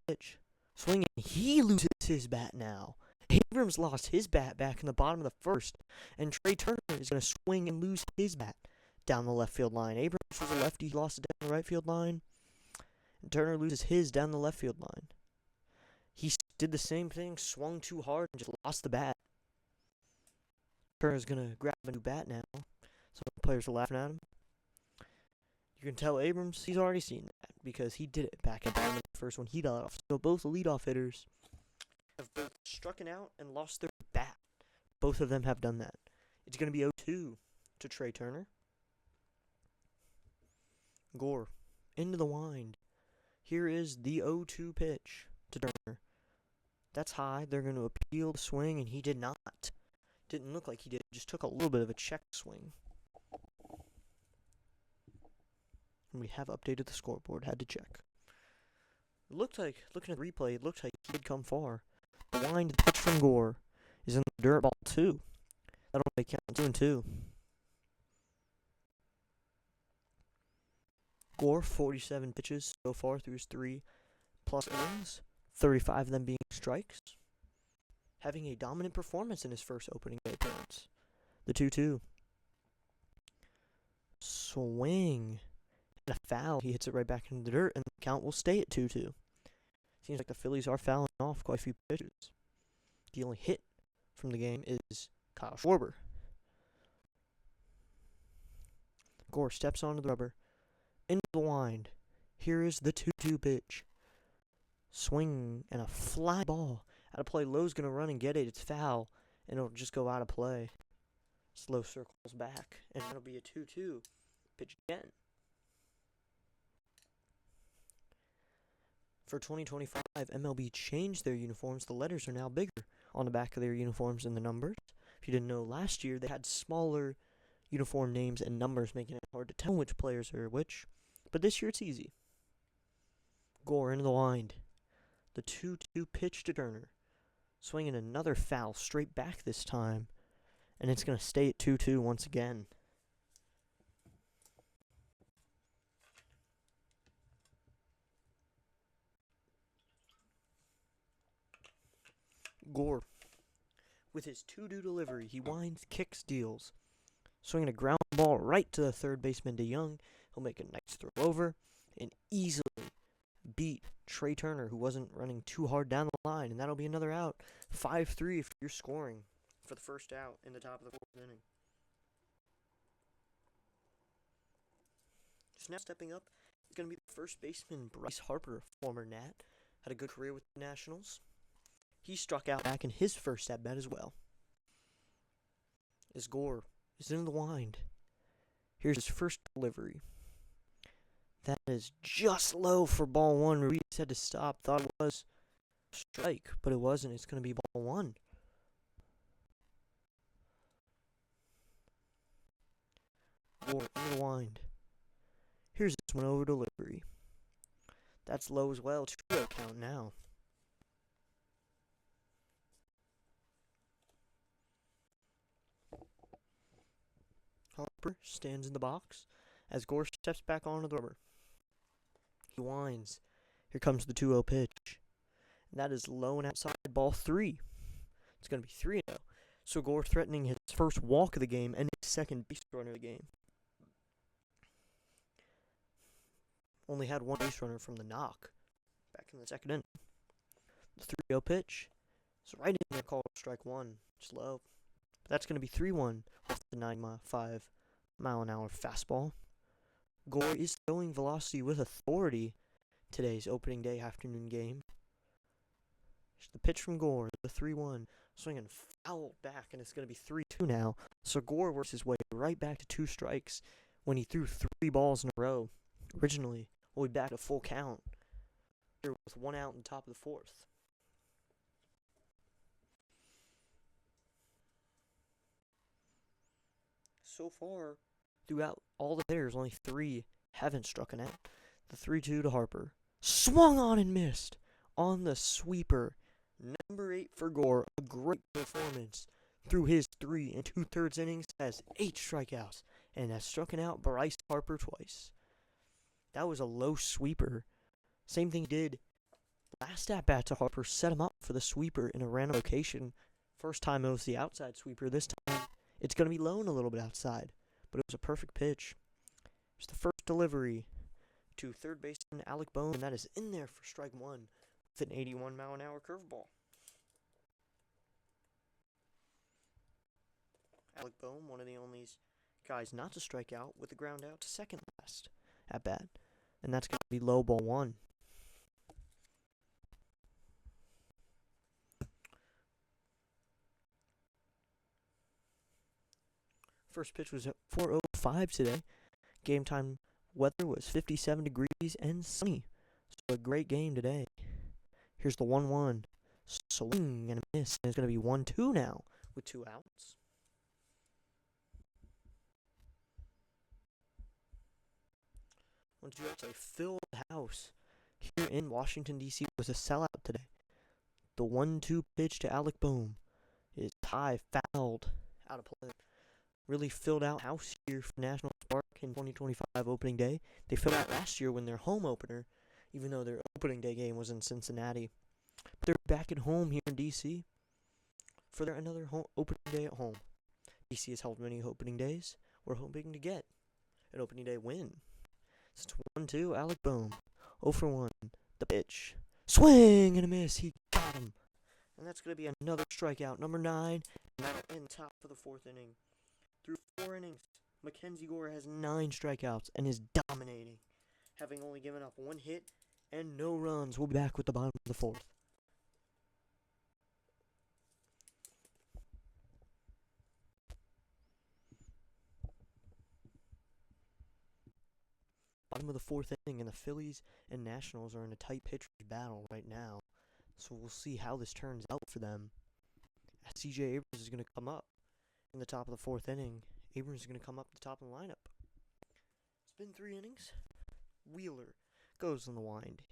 Pitch. Swinging. He loses his bat now. Abrams lost his bat back in the bottom of the first, and Trey Turner is going to swing and lose his bat down the left field line. Abrams was a lefty. He lost it down the right field line, and Turner loses his down the left field line. He did the same thing, swung too hard, and just lost the bat. Turner's going to grab a new bat now. Some players are laughing at him. You can tell Abrams, he's already seen that, because he did it back in the first when he got off. So both leadoff hitters have both struck out and lost their bat. Both of them have done that. It's going to be 0-2 to Trey Turner. Gore into the wind. Here is the 0-2 pitch to Turner. That's high. They're going to appeal the swing, and he did not. Didn't look like he did. Just took a little bit of a check swing. And we have updated the scoreboard. Had to check. It looked like, looking at the replay, it looked like he did come far. The line to pitch from Gore is in the dirt, ball 2. That'll make count 2-2. Gore, 47 pitches so far through his 3+ innings, 35 of them being strikes. Having a dominant performance in his first opening day appearance. The 2-2. Swing. And a foul. He hits it right back into the dirt, and the count will stay at 2-2. Seems like the Phillies are fouling off quite a few pitches. The only hit from the game is Kyle Schwarber. Gore steps onto the rubber. Into the wind. Here is the 2-2 pitch. Swing and a fly ball. Out of play. Lowe's going to run and get it. It's foul. And it'll just go out of play. Slow circles back. And it'll be a 2-2 pitch again. For 2025, MLB changed their uniforms. The letters are now bigger on the back of their uniforms than the numbers. If you didn't know, last year they had smaller uniform names and numbers, making it hard to tell which players are which. But this year it's easy. Gore into the wind. The 2-2 pitch to Turner. Swinging another foul straight back this time. And it's going to stay at 2-2 once again. Gore, with his 2-2 delivery, he winds, kicks, deals. Swinging a ground ball right to the third baseman DeYoung. He'll make a nice throw over and easily beat Trey Turner, who wasn't running too hard down the line, and that'll be another out. 5-3 if you're scoring for the first out in the top of the 4th inning. So now stepping up is going to be the first baseman Bryce Harper, former Nat. Had a good career with the Nationals. He struck out back in his first at-bat as well. As Gore is in the wind. Here's his first delivery. That is just low for ball 1. Ruiz had to stop. Thought it was a strike, but it wasn't. It's going to be ball 1. Gore in the wind. Here's this one over delivery. That's low as well. 2-0 count now. Harper stands in the box as Gore steps back onto the rubber. He winds. Here comes the 2-0 pitch. And that is low and outside, ball 3. It's going to be 3-0. So Gore threatening his first walk of the game and his second base runner of the game. Only had one base runner from the knock back in the second inning. The 3-0 pitch is right in there, called strike 1. Just low. But that's going to be 3-1 off the 95-mile-an-hour fastball. Gore is throwing velocity with authority today's opening day afternoon game. Here's the pitch from Gore, the 3-1, swinging foul back, and it's going to be 3-2 now. So Gore works his way right back to 2 strikes when he threw 3 balls in a row. Originally, we'll be back to full count here with 1 out in the top of the 4th. So far, throughout all the hitters, only 3 haven't struck an out. The 3-2 to Harper. Swung on and missed on the sweeper. Number 8 for Gore. A great performance through his 3 2/3 innings. Has 8 strikeouts and has struck out Bryce Harper twice. That was a low sweeper. Same thing he did last at bat to Harper. Set him up for the sweeper in a random location. First time it was the outside sweeper. This time it's going to be low and a little bit outside. But it was a perfect pitch. It's the first delivery to third baseman Alec Bohm, and that is in there for strike 1 with an 81-mile-an-hour curveball. Alec Bohm, one of the only guys not to strike out, with the ground out to second last at bat. And that's going to be low, ball 1. First pitch was at 4:05 today. Game time weather was 57 degrees and sunny. So a great game today. Here's the 1-1. Swing and a miss. And it's going to be 1-2 now with 2 outs. Once you have a filled house here in Washington, D.C. was a sellout today. The 1-2 pitch to Alec Bohm is high, fouled, out of play. Really filled out house here for National Park in 2025 opening day. They filled out last year when their home opener, even though their opening day game was in Cincinnati. But they're back at home here in D.C. for their another opening day at home. D.C. has held many opening days. We're hoping to get an opening day win. It's 1-2, Alec Bohm. 0 for 1. The pitch. Swing and a miss. He got him. And that's going to be another strikeout. Number 9. Now in top of the 4th inning. Through 4 innings, Mackenzie Gore has 9 strikeouts and is dominating, having only given up 1 hit and no runs. We'll be back with the bottom of the 4th. Bottom of the 4th inning, and the Phillies and Nationals are in a tight pitcher's battle right now. So we'll see how this turns out for them. C.J. Abrams is going to come up in the top of the 4th inning. Abrams is going to come up the top of the lineup. It's been 3 innings. Wheeler goes on the wind.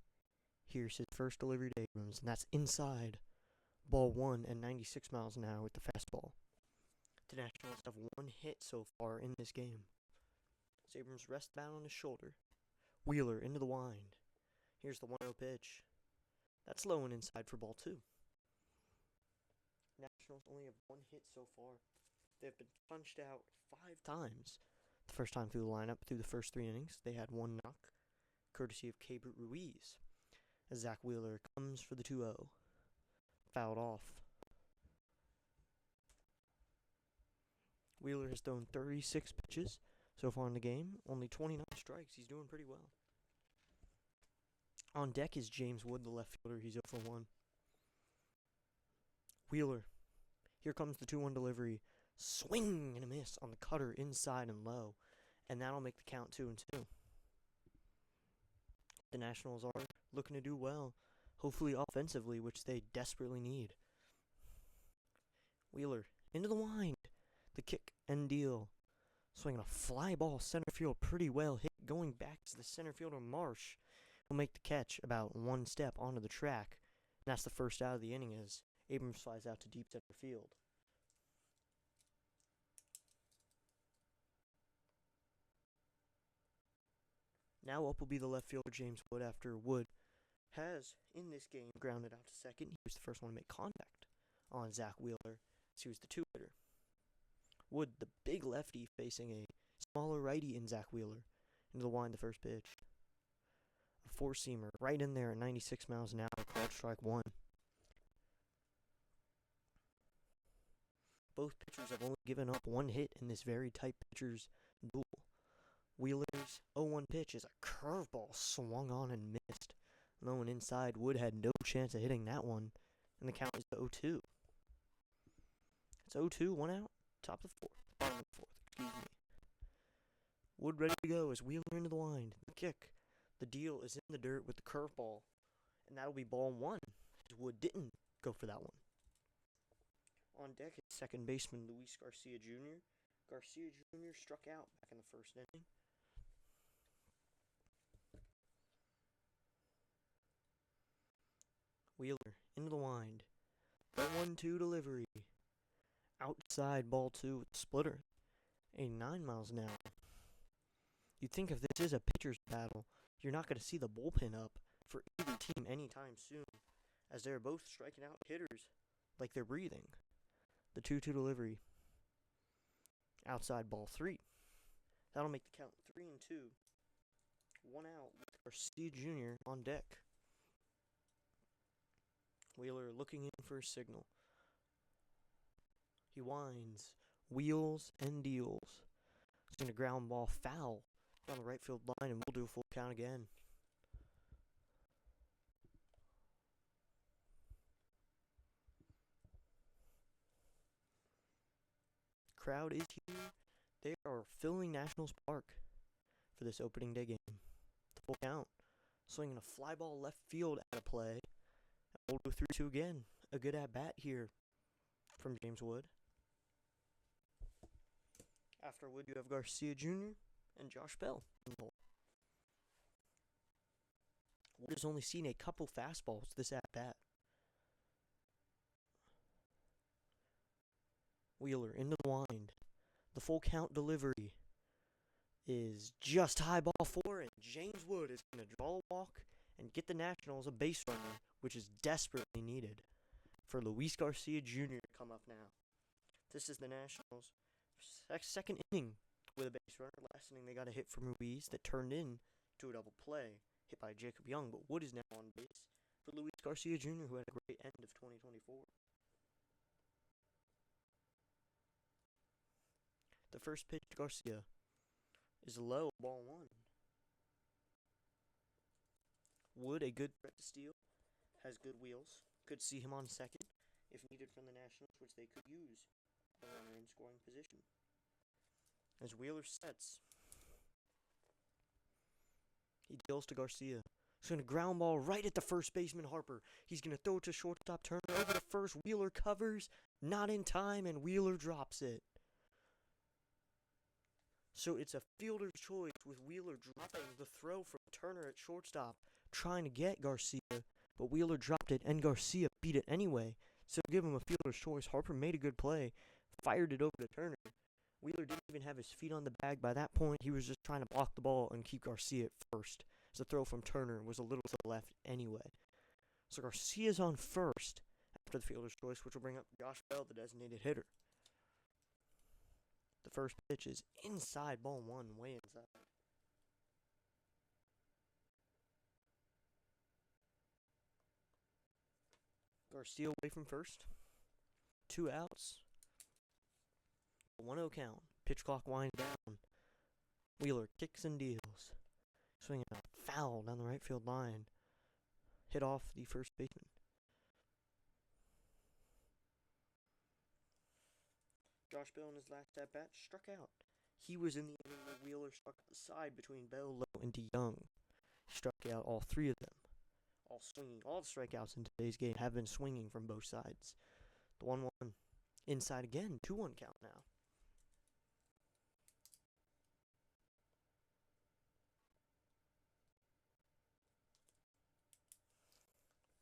Here's his first delivery to Abrams, and that's inside. Ball 1 and 96 miles an hour with the fastball. The Nationals have 1 hit so far in this game. As Abrams rests down on his shoulder. Wheeler into the wind. Here's the 1-0 pitch. That's low and inside for ball 2. Nationals only have 1 hit so far. They've been punched out 5 times. The first time through the lineup, through the first 3 innings, they had 1 knock, courtesy of Keibert Ruiz. As Zach Wheeler comes for the 2-0. Fouled off. Wheeler has thrown 36 pitches so far in the game. Only 29 strikes. He's doing pretty well. On deck is James Wood, the left fielder. He's 0 for 1. Wheeler. Here comes the 2-1 delivery. Swing and a miss on the cutter inside and low. And that'll make the count 2-2. The Nationals are looking to do well. Hopefully offensively, which they desperately need. Wheeler into the wind. The kick and deal. Swinging a fly ball center field, pretty well hit. Going back to the center fielder Marsh. Will make the catch about 1 step onto the track. And that's the first out of the inning as Abrams flies out to deep center field. Now up will be the left fielder James Wood after Wood has, in this game, grounded out to second. He was the first one to make contact on Zach Wheeler, as he was the 2-hitter. Wood, the big lefty, facing a smaller righty in Zach Wheeler. Into the wind, the first pitch. A 4-seamer right in there at 96 miles an hour, called strike 1. Both pitchers have only given up 1 hit in this very tight pitcher's duel. Wheeler's 0-1 pitch is a curveball swung on and missed. Low and inside, Wood had no chance of hitting that one, and the count is 0-2. It's 0-2, 1 out, top of the 4th, bottom of the 4th, excuse me. Wood ready to go as Wheeler into the wind. The kick. The deal is in the dirt with the curveball, and that'll be ball 1, as Wood didn't go for that one. On deck is second baseman Luis Garcia Jr. Garcia Jr. struck out back in the 1st inning. Wheeler into the wind. 1-2 delivery. Outside ball 2 with the splitter. 89 miles an hour. You'd think if this is a pitcher's battle, you're not going to see the bullpen up for either team anytime soon, as they're both striking out hitters like they're breathing. The 2-2 delivery. Outside ball 3. That'll make the count 3-2. 1 out with Garcia Jr. on deck. Wheeler looking in for a signal. He winds, wheels, and deals. He's going to ground ball foul down the right field line, and we'll do a full count again. Crowd is here. They are filling Nationals Park for this opening day game. The full count. Swinging a fly ball left field out of play. We'll go 3-2 again. A good at-bat here from James Wood. After Wood, you have Garcia Jr. and Josh Bell. Wood has only seen a couple fastballs this at-bat. Wheeler into the wind. The full count delivery is just high ball four, and James Wood is going to draw a walk and get the Nationals a base runner, which is desperately needed for Luis Garcia Jr. to come up now. This is the Nationals' second inning with a base runner. Last inning they got a hit from Ruiz that turned into a double play, hit by Jacob Young, but Wood is now on base for Luis Garcia Jr., who had a great end of 2024. The first pitch to Garcia is low, ball one. Wood, a good threat to steal, has good wheels. Could see him on second if needed from the Nationals, which they could use a runner in scoring position. As Wheeler sets, he deals to Garcia. He's going to ground ball right at the first baseman, Harper. He's going to throw it to shortstop Turner over to first. Wheeler covers, not in time, and Wheeler drops it. So it's a fielder's choice with Wheeler dropping the throw from Turner at shortstop, trying to get Garcia, but Wheeler dropped it, and Garcia beat it anyway. So give him a fielder's choice. Harper made a good play, fired it over to Turner. Wheeler didn't even have his feet on the bag by that point. He was just trying to block the ball and keep Garcia at first. So the throw from Turner was a little to the left anyway. So Garcia's on first after the fielder's choice, which will bring up Josh Bell, the designated hitter. The first pitch is inside, ball one, way inside. Garcia away from first. 2 outs. 1-0 count. Pitch clock winds down. Wheeler kicks and deals. Swinging a foul down the right field line. Hit off the first baseman. Josh Bell in his last at-bat struck out. He was in the inning where Wheeler struck at the side between Bell, Lowe, and DeYoung. Struck out all 3 of them. All swinging. All the strikeouts in today's game have been swinging from both sides. The 1-1 inside again. 2-1 count now.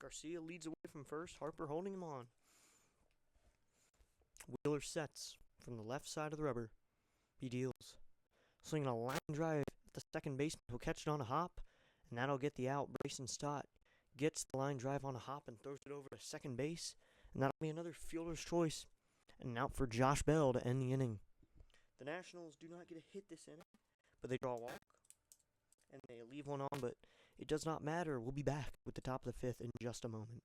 Garcia leads away from first. Harper holding him on. Wheeler sets from the left side of the rubber. He deals. Swinging a line drive at the second baseman. He'll catch it on a hop, and that'll get the out. Brayson Stott gets the line drive on a hop and throws it over to second base, and that'll be another fielder's choice. And an out for Josh Bell to end the inning. The Nationals do not get a hit this inning, but they draw a walk, and they leave one on, but it does not matter. We'll be back with the top of the 5th in just a moment.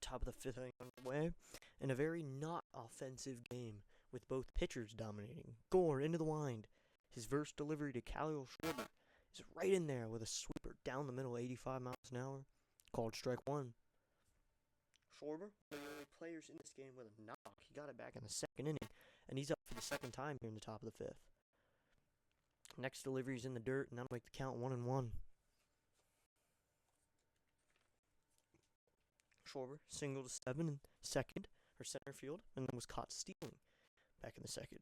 Top of the 5th inning underway, and a very not offensive game with both pitchers dominating. Gore into the wind. His verse delivery to Khalil Schwarber is right in there with a sweeper down the middle, 85 miles an hour. Called strike one. Schwarber, one of the only players in this game with a knock. He got it back in the second inning, and he's up for the second time here in the top of the 5th. Next delivery's in the dirt, and that'll make the count 1-1. Schwarber singled to 7 in second, or center field, and then was caught stealing back in the second.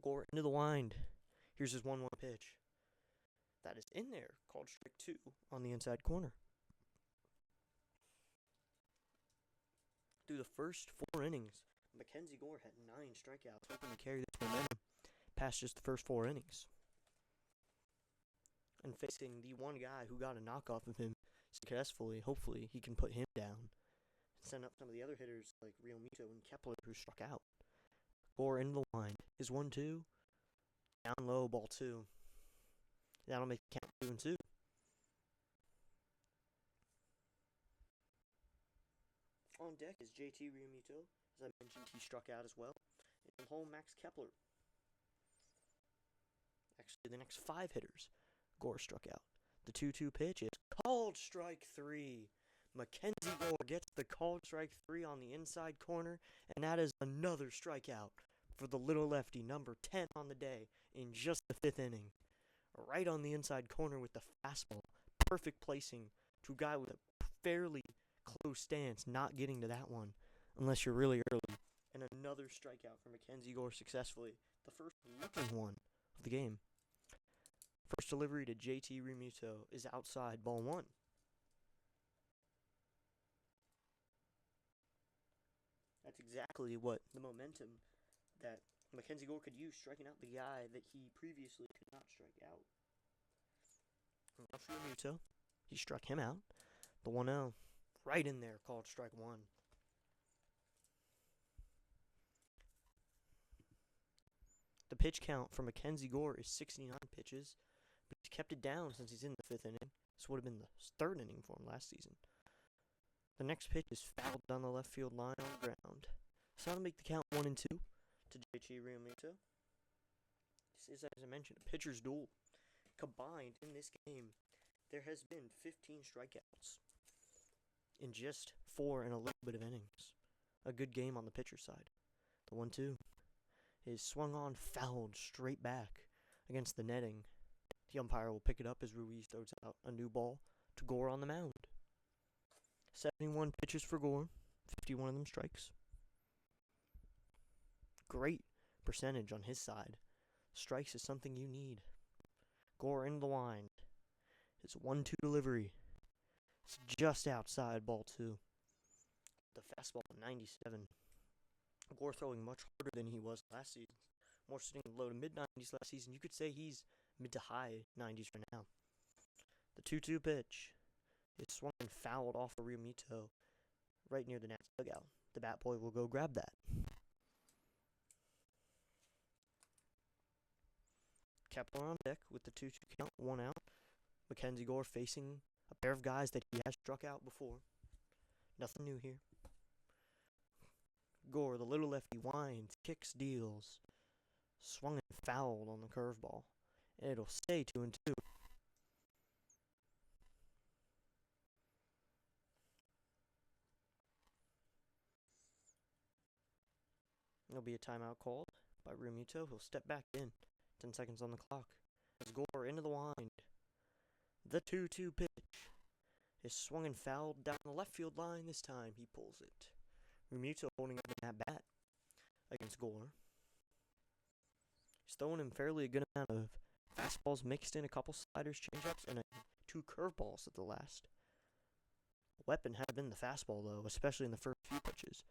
Gore into the wind. Here's his 1-1 pitch. That is in there, called strike 2 on the inside corner. Through the first 4 innings, Mackenzie Gore had 9 strikeouts, hoping to carry this momentum past just the first 4 innings. And facing the one guy who got a knockoff of him successfully, hopefully he can put him down and send up some of the other hitters like Real Mito and Kepler who struck out. Gore into the line. His 1-2. Down low, ball 2. That'll make the count 2-2. On deck is JT Realmuto. As I mentioned, he struck out as well. And home Max Kepler. Actually, the next 5 hitters, Gore struck out. The 2-2 pitch is called strike 3. Mackenzie Gore gets the called strike 3 on the inside corner, and that is another strikeout for the little lefty, number 10 on the day, in just the 5th inning. Right on the inside corner with the fastball. Perfect placing to a guy with a fairly close stance, not getting to that one unless you're really early. And another strikeout for Mackenzie Gore successfully. The first looking one of the game. First delivery to JT Realmuto is outside, ball 1. That's exactly what the momentum that Mackenzie Gore could use, striking out the guy that he previously could not strike out. Now for Realmuto, he struck him out. The 1-0, right in there, called strike 1. The pitch count for Mackenzie Gore is 69 pitches, but he's kept it down since he's in the 5th inning. This would have been the 3rd inning for him last season. The next pitch is fouled down the left field line on the ground. So that'll make the count 1-2 to JT Realmuto. This is, as I mentioned, a pitcher's duel. Combined in this game, there has been 15 strikeouts in just 4 and a little bit of innings. A good game on the pitcher side. The 1-2 is swung on, fouled straight back against the netting. The umpire will pick it up as Ruiz throws out a new ball to Gore on the mound. 71 pitches for Gore, 51 of them strikes. Great percentage on his side. Strikes is something you need. Gore into the wind. His 1-2 delivery. It's just outside, ball 2. The fastball 97. Gore throwing much harder than he was last season. More sitting low to mid-90s last season. You could say he's mid to high 90s right now. The 2-2 pitch is swung and fouled off of Realmuto right near the Nats dugout. The bat boy will go grab that. Kepler on deck with the 2-2 count, 1 out. Mackenzie Gore facing a pair of guys that he has struck out before. Nothing new here. Gore, the little lefty, winds, kicks, deals. Swung and fouled on the curveball. And it'll stay 2-2. There'll be a timeout called by Realmuto. He'll step back in. 10 seconds on the clock. As Gore into the wind. The 2-2 pitch is swung and fouled down the left field line. This time he pulls it. Realmuto holding up in that bat against Gore. He's throwing him fairly a good amount of fastballs mixed in, a couple sliders, changeups, and 2 curveballs at the last. The weapon had been the fastball, though, especially in the first few pitches.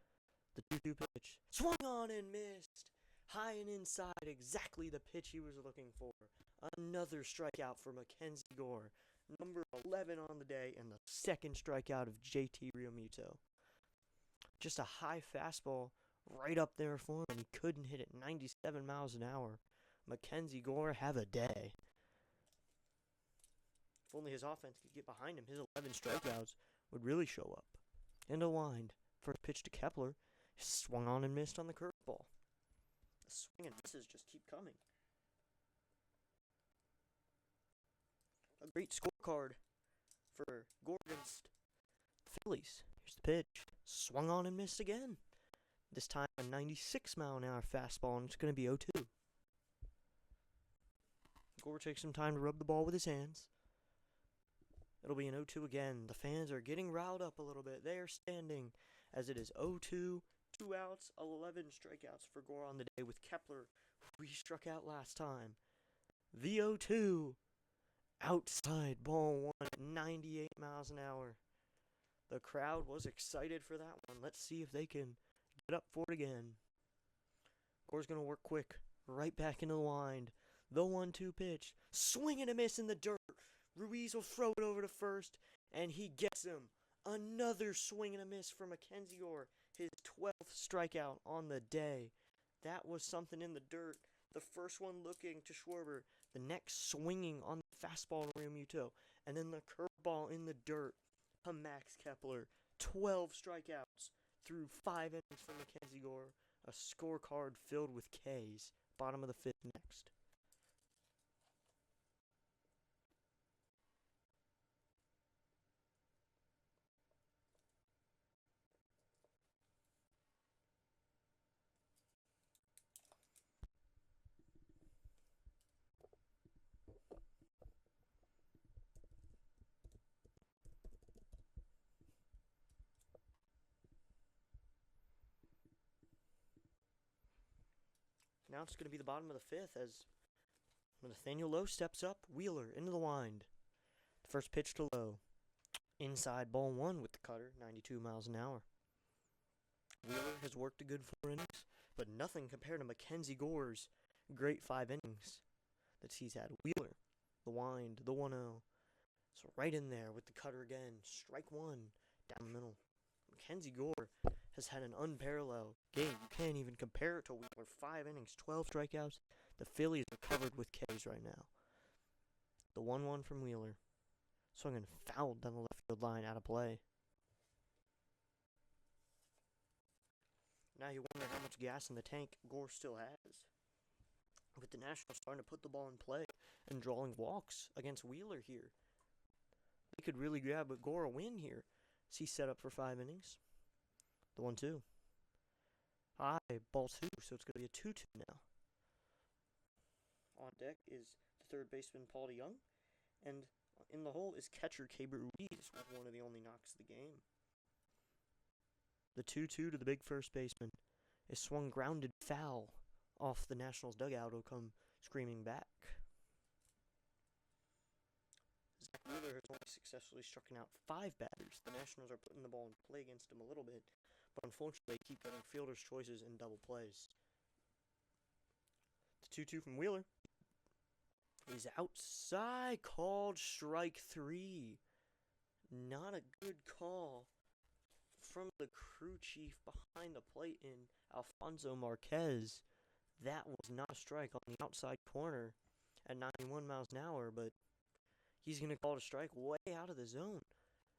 The 2-2 pitch. Swung on and missed. High and inside, exactly the pitch he was looking for. Another strikeout for Mackenzie Gore. Number 11 on the day, and the second strikeout of JT Realmuto. Just a high fastball right up there for him, and he couldn't hit it 97 miles an hour. Mackenzie Gore, have a day. If only his offense could get behind him, his 11 strikeouts would really show up. And a wind. First pitch to Kepler. Swung on and missed on the curveball. The swing and misses just keep coming. A great scorecard for Gore against the Phillies. Here's the pitch. Swung on and missed again. This time a 96 mile an hour fastball, and it's going to be 0-2. Gore takes some time to rub the ball with his hands. It'll be an 0-2 again. The fans are getting riled up a little bit. They are standing as it is 0-2. 2 outs, 11 strikeouts for Gore on the day with Kepler, who he struck out last time. The 0-2. Outside, ball 1 at 98 miles an hour. The crowd was excited for that one. Let's see if they can get up for it again. Gore's going to work quick. Right back into the wind. The 1-2 pitch. Swing and a miss in the dirt. Ruiz will throw it over to first, and he gets him. Another swing and a miss for Mackenzie Gore, his 12th strikeout on the day. That was something in the dirt. The first one looking to Schwarber, the next swinging on the fastball to Realmuto, and then the curveball in the dirt to Max Kepler. 12 strikeouts through 5 innings for Mackenzie Gore. A scorecard filled with Ks. Bottom of the fifth next. Now it's going to be the bottom of the fifth as Nathaniel Lowe steps up. Wheeler into the wind. The first pitch to Lowe. Inside ball one with the cutter, 92 miles an hour. Wheeler has worked a good 4 innings, but nothing compared to Mackenzie Gore's great 5 innings that he's had. Wheeler, the wind, the 1-0. So right in there with the cutter again. Strike one down the middle. Mackenzie Gore has had an unparalleled game. You can't even compare it to Wheeler. 5 innings, 12 strikeouts. The Phillies are covered with Ks right now. The 1-1 from Wheeler. Swung and fouled down the left field line, out of play. Now you wonder how much gas in the tank Gore still has. With the Nationals starting to put the ball in play and drawing walks against Wheeler here. They could really grab Gore a win here. Is he set up for 5 innings? The 1-2. High, ball 2, so it's going to be a 2-2 now. On deck is the third baseman, Paul DeYoung, and in the hole is catcher Keibert Ruiz with one of the only knocks of the game. The 2-2 to the big first baseman is swung grounded foul off the Nationals dugout. Will come screaming back. Zach Wheeler has only successfully struck out 5 batters. The Nationals are putting the ball in play against him a little bit, but unfortunately they keep getting fielder's choices and double plays. The 2-2 from Wheeler is outside, called strike 3. Not a good call from the crew chief behind the plate in Alfonso Marquez. That was not a strike on the outside corner at 91 miles an hour, but he's going to call it a strike way out of the zone.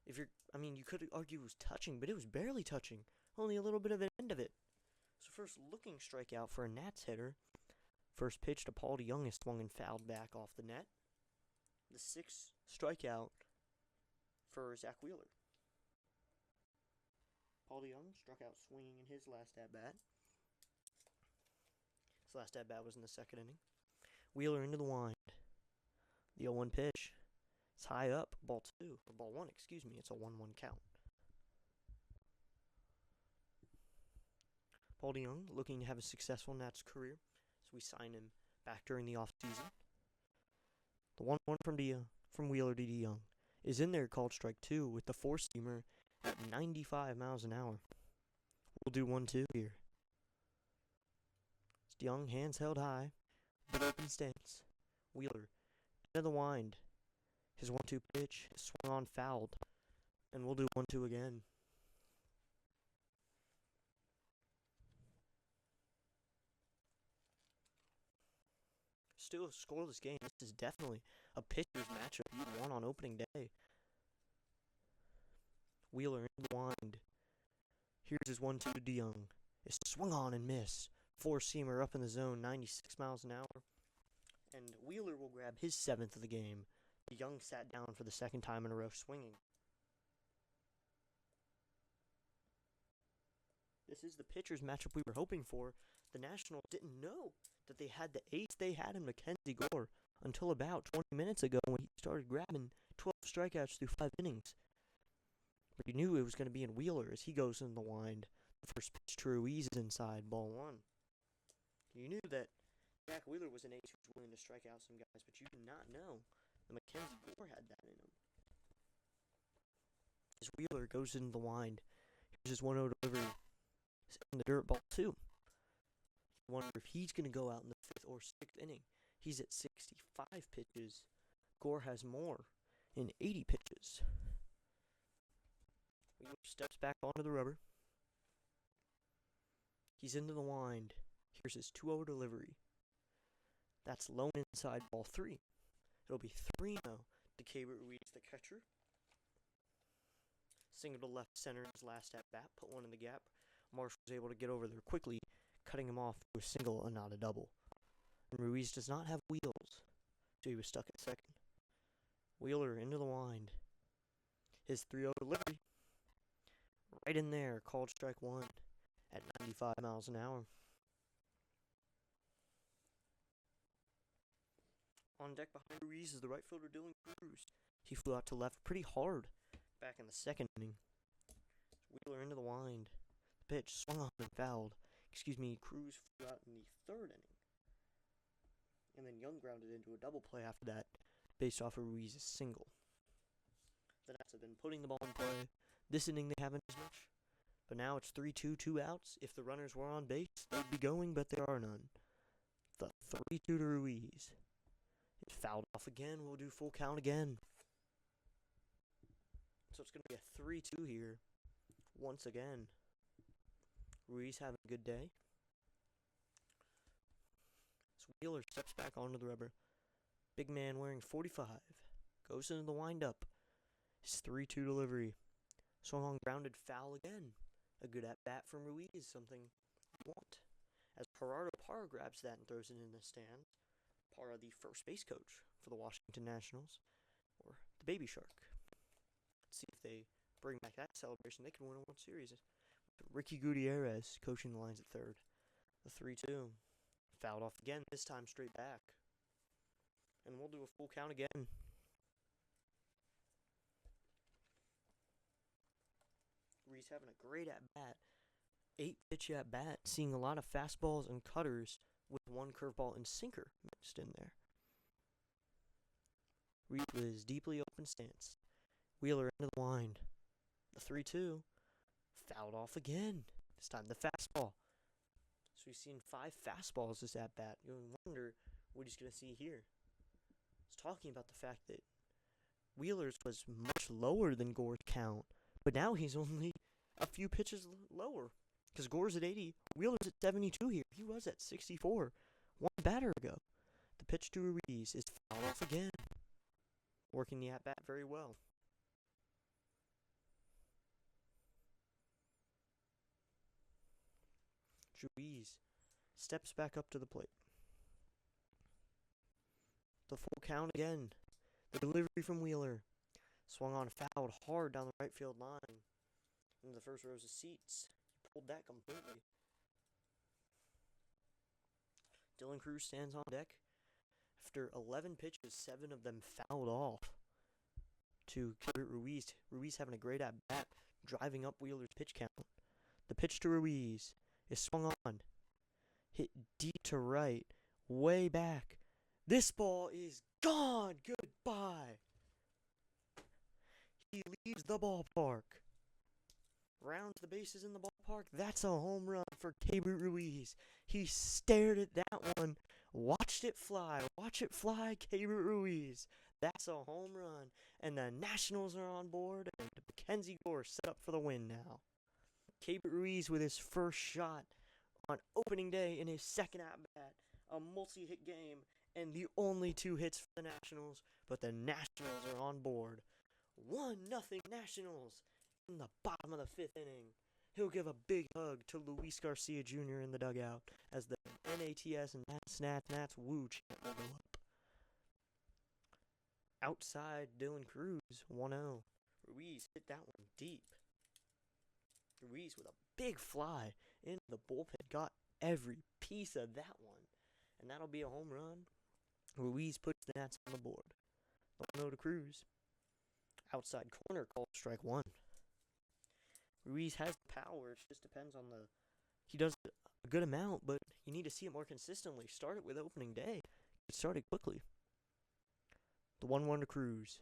You could argue it was touching, but it was barely touching. Only a little bit of an end of it. So first looking strikeout for a Nats hitter. First pitch to Paul DeYoung is swung and fouled back off the net. The 6th strikeout for Zach Wheeler. Paul DeYoung struck out swinging in his last at-bat. His last at-bat was in the 2nd inning. Wheeler into the wind. The 0-1 pitch. It's high up, ball 1, It's a 1-1 count. Paul DeYoung looking to have a successful Nats career, so we signed him back during the offseason. The 1-1 from Wheeler to DeYoung is in there, called strike 2 with the 4-seamer at 95 miles an hour. We'll do 1-2 here. It's DeYoung, hands held high, but open stance. Wheeler into the wind. His 1-2 pitch is swung on, fouled, and we'll do 1-2 again. Still a scoreless game. This is definitely a pitcher's matchup you'd want on opening day. Wheeler in the wind. Here's his 1-2 to DeYoung. It's swung on and missed. 4-seamer up in the zone, 96 miles an hour. And Wheeler will grab his 7th of the game. DeYoung sat down for the 2nd time in a row swinging. This is the pitcher's matchup we were hoping for. The Nationals didn't know that they had the ace they had in Mackenzie Gore until about 20 minutes ago when he started grabbing 12 strikeouts through 5 innings. But you knew it was going to be in Wheeler as he goes in the wind. The first pitch to Ruiz is inside, ball 1. You knew that Zach Wheeler was an ace who was willing to strike out some guys, but you did not know that Mackenzie Gore had that in him. As Wheeler goes in the wind, here's his 1-0 delivery in the dirt, ball 2. You wonder if he's going to go out in the 5th or 6th inning. He's at 65 pitches. Gore has more in 80 pitches. Wheeler steps back onto the rubber. He's into the wind. Here's his 2-0 delivery. That's low inside ball 3. It'll be 3-0 to Keibert Ruiz, the catcher. Single to left center in his last at bat, put one in the gap. Marsh was able to get over there quickly, cutting him off to a single and not a double. And Ruiz does not have wheels, so he was stuck at second. Wheeler into the wind. His 3-0 delivery. Right in there, called strike 1 at 95 miles an hour. On deck behind Ruiz is the right fielder Dylan Cruz. He flew out to left pretty hard back in the second inning. Wheeler into the wind. The pitch swung on and fouled. Cruz flew out in the third inning. And then Young grounded into a double play after that, based off of Ruiz's single. The Nats have been putting the ball in play. This inning they haven't as much. But now it's 3-2, 2 outs. If the runners were on base, they'd be going, but there are none. The 3-2 to Ruiz. It's fouled off again. We'll do full count again. So it's going to be a 3-2 here. Once again. Ruiz having a good day. So Wheeler steps back onto the rubber. Big man wearing 45. Goes into the windup. His 3-2 delivery. Swung on, grounded, foul again. A good at-bat from Ruiz, something you want. As Gerardo Parra grabs that and throws it in the stands. Parra, the first base coach for the Washington Nationals, or the Baby Shark. Let's see if they bring back that celebration. They can win a World Series. Ricky Gutierrez coaching the lines at third. The 3-2. Fouled off again, this time straight back. And we'll do a full count again. Ruiz having a great at-bat. 8-pitch at-bat, seeing a lot of fastballs and cutters with one curveball and sinker mixed in there. Ruiz with his deeply open stance. Wheeler into the wind. The 3-2. Fouled off again. This time the fastball. So we've seen 5 fastballs this at-bat. You wonder what he's going to see here. He's talking about the fact that Wheeler's was much lower than Gore's count. But now he's only a few pitches lower. Because Gore's at 80, Wheeler's at 72 here. He was at 64 one batter ago. The pitch to Ruiz is fouled off again. Working the at-bat very well. Ruiz steps back up to the plate. The full count again. The delivery from Wheeler. Swung on, fouled hard down the right field line. Into the first rows of seats. He pulled that completely. Dylan Cruz stands on deck. After 11 pitches, 7 of them fouled off to Keibert Ruiz. Ruiz having a great at-bat, driving up Wheeler's pitch count. The pitch to Ruiz is swung on. Hit deep to right. Way back. This ball is gone. Goodbye. He leaves the ballpark. Rounds the bases in the ballpark. That's a home run for Keibert Ruiz. He stared at that one. Watched it fly. Watch it fly, Keibert Ruiz. That's a home run. And the Nationals are on board. And Mackenzie Gore set up for the win now. Keibert Ruiz with his first shot on opening day in his second at-bat. A multi-hit game. And the only 2 hits for the Nationals. But the Nationals are on board. 1-0 Nationals in the bottom of the 5th inning. He'll give a big hug to Luis Garcia Jr. in the dugout as the NATS and Nats woo chant will go up. Outside Dylan Cruz, 1-0. Ruiz hit that one deep. Ruiz with a big fly into the bullpen. Got every piece of that one. And that'll be a home run. Ruiz puts the Nats on the board. 1-0 to Cruz. Outside corner called strike 1. Ruiz has power. It just depends on the... He does a good amount, but you need to see it more consistently. Start it with opening day. Get started quickly. The 1-1 to Cruz.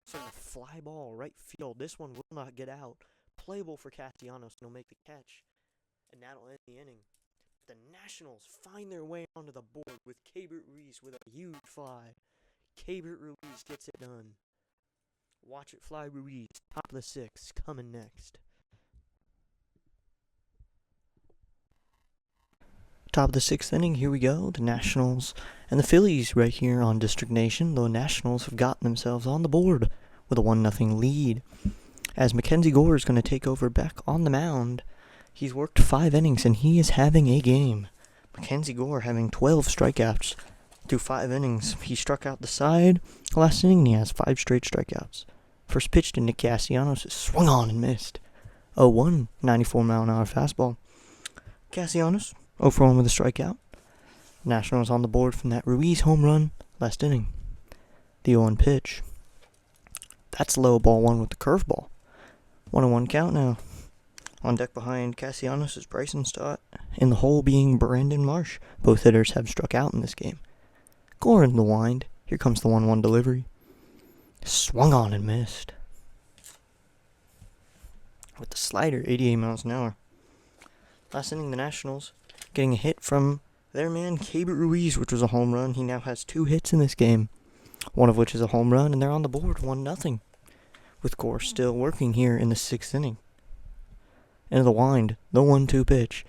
So a fly ball, right field. This one will not get out. Playable for Castellanos, and he'll make the catch. And that'll end the inning. The Nationals find their way onto the board with Keibert Ruiz with a huge fly. Keibert Ruiz gets it done. Watch it fly, Ruiz. Top of the sixth, coming next. Top of the sixth inning, here we go. The Nationals and the Phillies right here on District Nation. The Nationals have gotten themselves on the board with a 1-0 lead. As Mackenzie Gore is going to take over back on the mound. He's worked 5 innings and he is having a game. Mackenzie Gore having 12 strikeouts through 5 innings. He struck out the side last inning and he has 5 straight strikeouts. First pitch to Nick Castellanos is swung on and missed. 0-1, 94-mile-an-hour fastball. Castellanos 0-for-1 with a strikeout. Nationals on the board from that Ruiz home run last inning. The 0-1 pitch. That's low, ball 1 with the curveball. 1-1 count now. On deck behind Castellanos is Bryson Stott. In the hole being Brandon Marsh. Both hitters have struck out in this game. Gore in the wind. Here comes the 1-1 delivery. Swung on and missed. With the slider, 88 miles an hour. Last inning, the Nationals getting a hit from their man, Keibert Ruiz, which was a home run. He now has 2 hits in this game. One of which is a home run, and they're on the board 1-0. With Gore still working here in the 6th inning. Into the wind, the 1-2 pitch.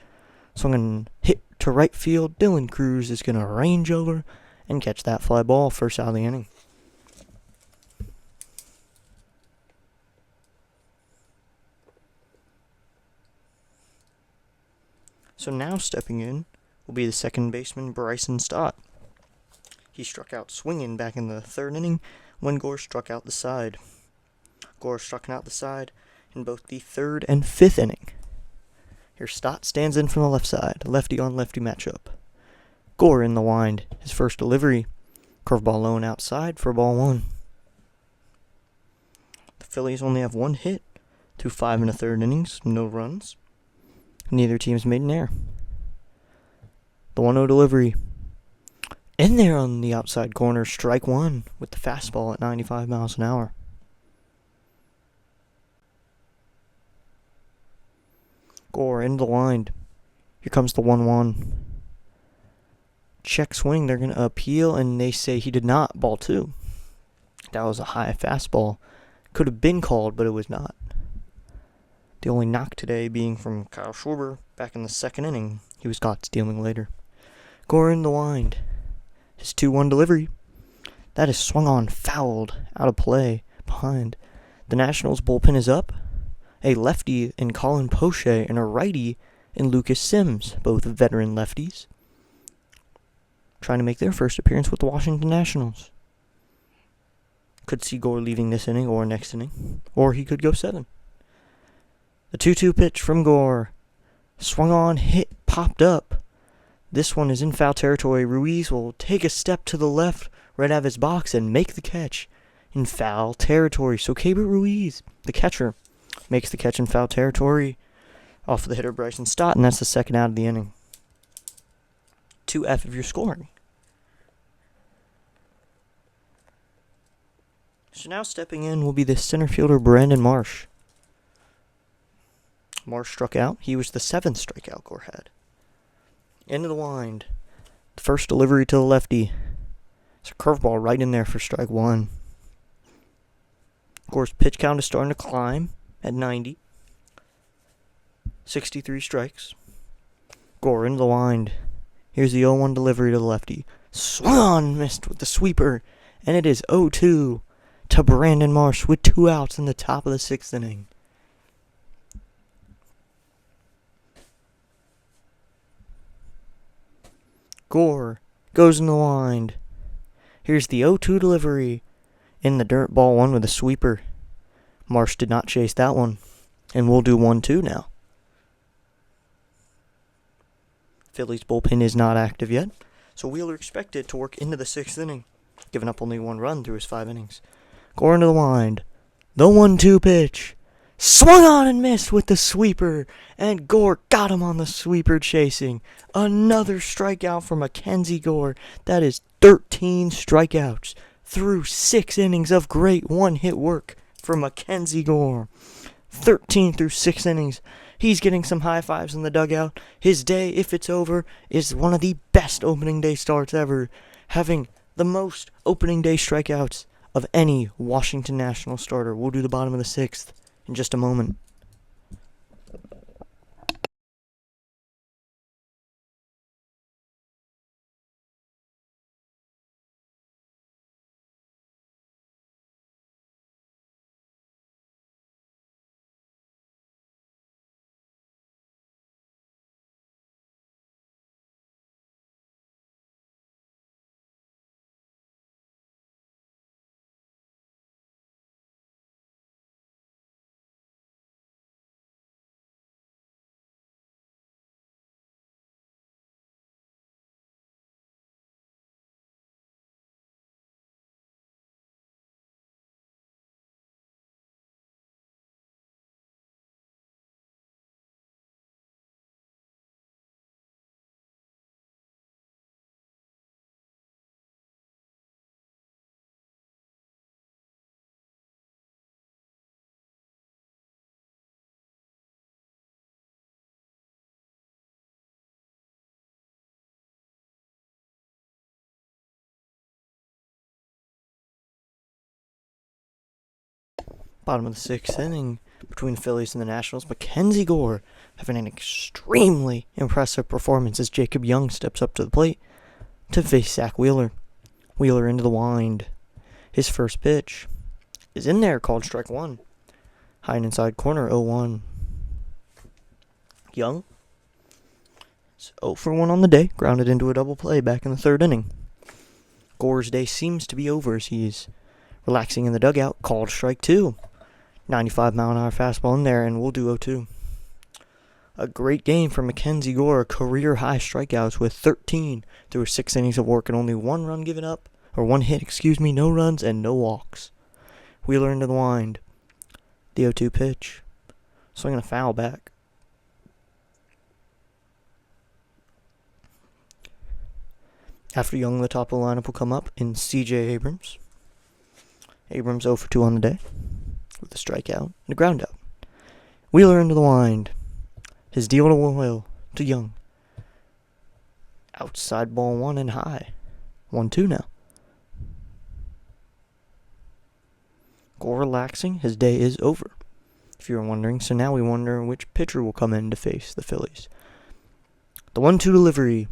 Swung and hit to right field. Dylan Cruz is going to range over and catch that fly ball first out of the inning. So now stepping in will be the second baseman, Bryson Stott. He struck out swinging back in the 3rd inning when Gore struck out the side. Gore struck out the side in both the 3rd and 5th inning. Here Stott stands in from the left side, lefty on lefty matchup. Gore in the wind, his first delivery. Curveball low and outside for ball 1. The Phillies only have 1 hit through 5 1/3 innings, no runs. Neither team's made an error. The 1-0 delivery. In there on the outside corner, strike 1 with the fastball at 95 miles an hour. Gore into the wind. Here comes the 1-1. Check swing. They're going to appeal, and they say he did not. Ball 2. That was a high fastball. Could have been called, but it was not. The only knock today being from Kyle Schwarber back in the 2nd inning. He was caught stealing later. Gore in the wind. His 2-1 delivery. That is swung on, fouled, out of play, behind. The Nationals bullpen is up. A lefty in Colin Poche and a righty in Lucas Sims, both veteran lefties, trying to make their first appearance with the Washington Nationals. Could see Gore leaving this inning or next inning, or he could go 7. The 2-2 pitch from Gore. Swung on, hit, popped up. This one is in foul territory. Ruiz will take a step to the left right out of his box and make the catch in foul territory. So Keibert Ruiz, the catcher, makes the catch in foul territory off of the hitter Bryson Stott, and that's the 2nd out of the inning. 2F if you're scoring. So now stepping in will be the center fielder Brandon Marsh. Marsh struck out. He was the 7th strikeout Gore had. Into the wind. The first delivery to the lefty. It's a curveball right in there for strike 1. Gore's pitch count is starting to climb at 90. 63 strikes. Gore into the wind. Here's the 0-1 delivery to the lefty. Swung on, missed with the sweeper. And it is 0-2 to Brandon Marsh with 2 outs in the top of the 6th inning. Gore goes in the wind. Here's the 0-2 delivery in the dirt, ball 1 with a sweeper. Marsh did not chase that one, and we'll do 1-2 now. Phillies bullpen is not active yet, so Wheeler expected to work into the 6th inning, giving up only 1 run through his 5 innings. Gore into the wind. The 1-2 pitch. Swung on and missed with the sweeper, and Gore got him on the sweeper chasing. Another strikeout for Mackenzie Gore. That is 13 strikeouts through 6 innings of great one-hit work for Mackenzie Gore. 13 through 6 innings. He's getting some high fives in the dugout. His day, if it's over, is one of the best opening day starts ever, having the most opening day strikeouts of any Washington Nationals starter. We'll do the bottom of the sixth in just a moment. Bottom of the sixth inning between the Phillies and the Nationals. Mackenzie Gore having an extremely impressive performance as Jacob Young steps up to the plate to face Zach Wheeler. Wheeler into the wind. His first pitch is in there, called strike one. High and inside corner, 0-1. Young is 0 for 1 on the day, grounded into a double play back in the third inning. Gore's day seems to be over as he's relaxing in the dugout, called strike two. 95-mile-an-hour fastball in there, and we'll do 0-2. A great game for Mackenzie Gore, career-high strikeouts with 13 through 6 innings of work and only 1 run given up, or 1 hit, no runs and no walks. Wheeler into the wind. The 0-2 pitch. Swinging a foul back. After Young, the top of the lineup will come up in C.J. Abrams. Abrams 0 for 2 on the day, with a strikeout and a ground out. Wheeler into the wind. His deal to Will to Young. Outside ball 1 and high. 1-2 now. Gore relaxing. His day is over, if you were wondering. So now we wonder which pitcher will come in to face the Phillies. The 1-2 delivery.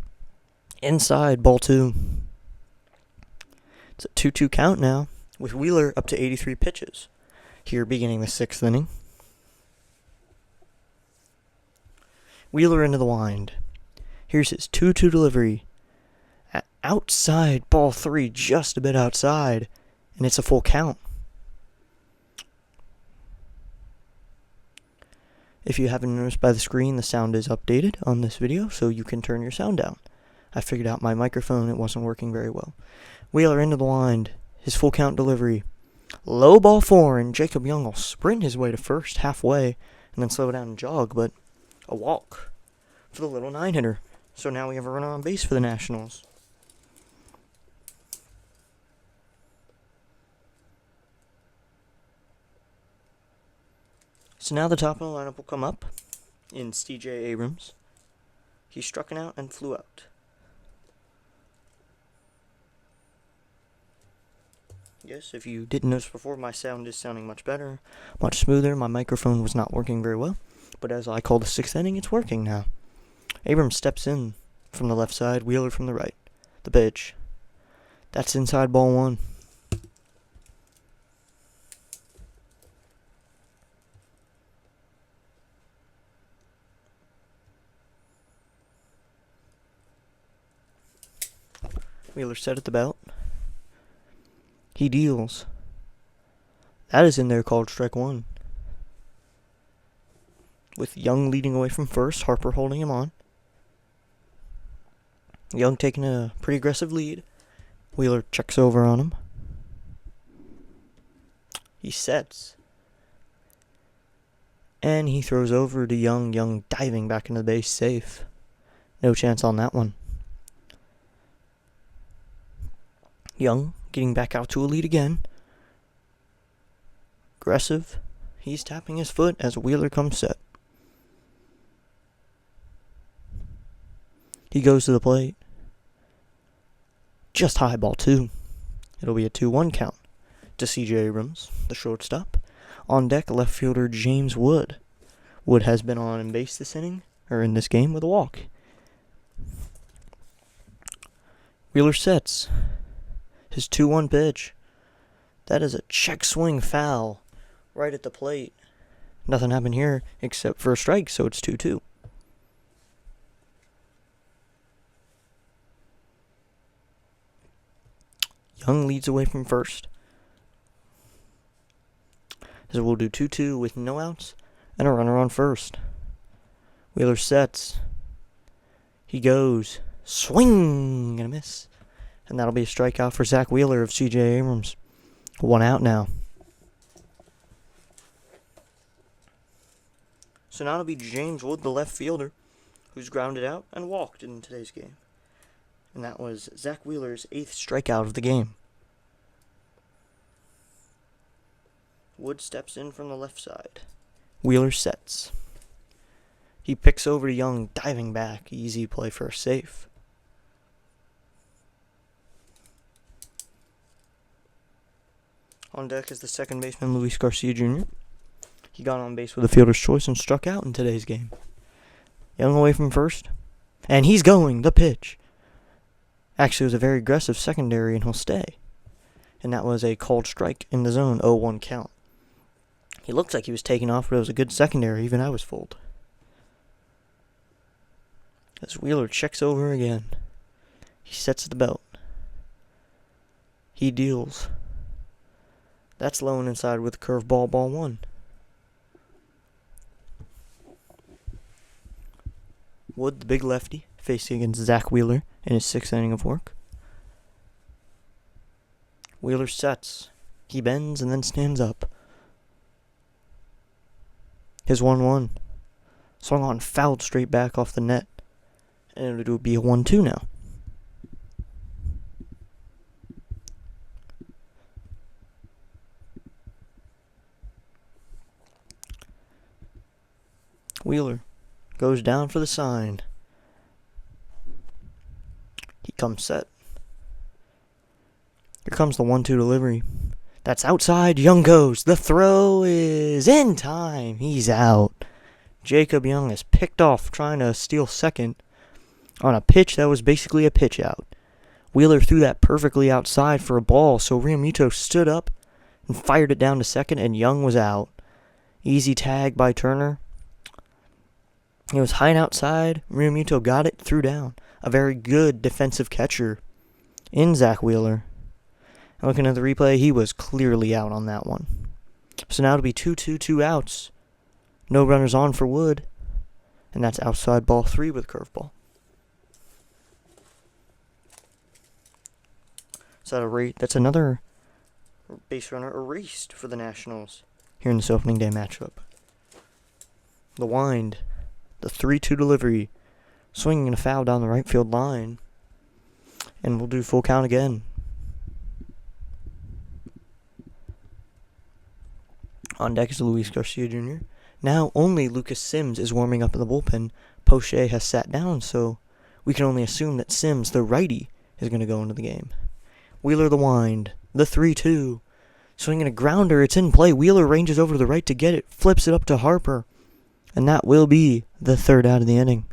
Inside ball 2. It's a 2-2 count now, with Wheeler up to 83 pitches. Here beginning the 6th inning. Wheeler into the wind. Here's his 2-2 delivery. Outside ball 3, just a bit outside, and it's a full count. If you haven't noticed by the screen, the sound is updated on this video, so you can turn your sound down. I figured out my microphone, it wasn't working very well. Wheeler into the wind. His full count delivery. Low ball 4, and Jacob Young will sprint his way to first halfway and then slow down and jog, but a walk for the little 9-hitter. So now we have a runner on base for the Nationals. So now the top of the lineup will come up in C.J. Abrams. He struck out and flew out. Yes, if you didn't notice before, my sound is sounding much better, much smoother. My microphone was not working very well, but as I call the 6th inning, it's working now. Abrams steps in from the left side, Wheeler from the right. The pitch. That's inside ball 1. Wheeler set at the belt. He deals. That is in there, called strike 1. With Young leading away from first, Harper holding him on. Young taking a pretty aggressive lead. Wheeler checks over on him. He sets. And he throws over to Young. Young diving back into the base, safe. No chance on that one. Young getting back out to a lead again. Aggressive. He's tapping his foot as Wheeler comes set. He goes to the plate. Just high ball 2. It'll be a 2-1 count. to C.J. Abrams, the shortstop. On deck, left fielder James Wood. Wood has been on base this inning, or in this game, with a walk. Wheeler sets his 2-1 pitch. That is a check swing foul right at the plate. Nothing happened here except for a strike, so it's 2-2. Young leads away from first. So we'll do 2-2 with no outs and a runner on first. Wheeler sets. He goes. Swing and a miss. And that'll be a strikeout for Zach Wheeler of C.J. Abrams. 1 out now. So now it'll be James Wood, the left fielder, who's grounded out and walked in today's game. And that was Zach Wheeler's 8th strikeout of the game. Wood steps in from the left side. Wheeler sets. He picks over to Young, diving back. Easy play for a safe. On deck is the second baseman, Luis Garcia Jr. He got on base with a fielder's choice and struck out in today's game. Young away from first. And he's going. The pitch. Actually, it was a very aggressive secondary, and he'll stay. And that was a called strike in the zone, 0-1 count. He looked like he was taking off, but it was a good secondary. Even I was fooled. As Wheeler checks over again. He sets the belt. He deals. That's low and inside with curveball, ball 1. Wood, the big lefty, facing against Zach Wheeler in his 6th inning of work. Wheeler sets. He bends and then stands up. His 1-1. Swung on, fouled straight back off the net. And it would be a 1-2 now. Wheeler goes down for the sign. He comes set. Here comes the 1-2 delivery. That's outside. Young goes. The throw is in time. He's out. Jacob Young is picked off trying to steal second on a pitch that was basically a pitch out. Wheeler threw that perfectly outside for a ball, so Realmuto stood up and fired it down to second, and Young was out. Easy tag by Turner. He was high and outside. Realmuto got it, threw down. A very good defensive catcher in Zach Wheeler. And looking at the replay, he was clearly out on that one. So now it'll be 2-2, 2 outs. No runners on for Wood. And that's outside ball 3 with curveball. So that's another base runner erased for the Nationals here in this opening day matchup. The wind. The 3-2 delivery. Swinging and a foul down the right field line. And we'll do full count again. On deck is Luis Garcia Jr. Now only Lucas Sims is warming up in the bullpen. Poche has sat down, so we can only assume that Sims, the righty, is going to go into the game. Wheeler the wind. The 3-2. Swinging a grounder. It's in play. Wheeler ranges over to the right to get it. Flips it up to Harper. And that will be the 3rd out of the inning.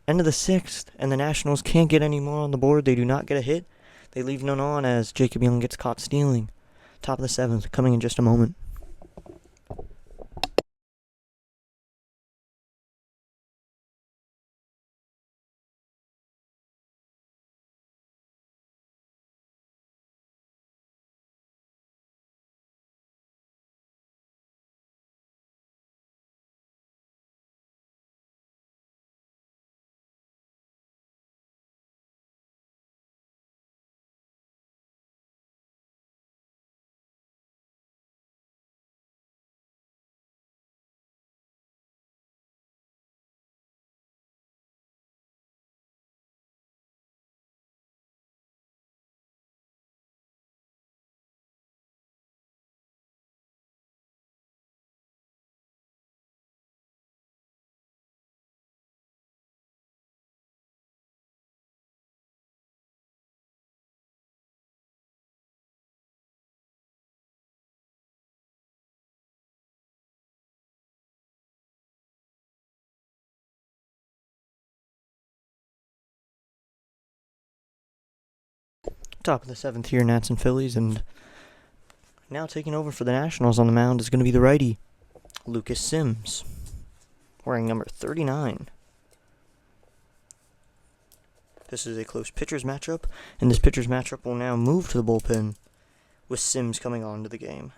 End of the 6th, and the Nationals can't get any more on the board. They do not get a hit. They leave none on as Jacob Young gets caught stealing. Top of the 7th, coming in just a moment. Top of the 7th here, Nats and Phillies, and now taking over for the Nationals on the mound is going to be the righty, Lucas Sims, wearing number 39. This is a close pitchers matchup, and this pitchers matchup will now move to the bullpen, with Sims coming on to the game.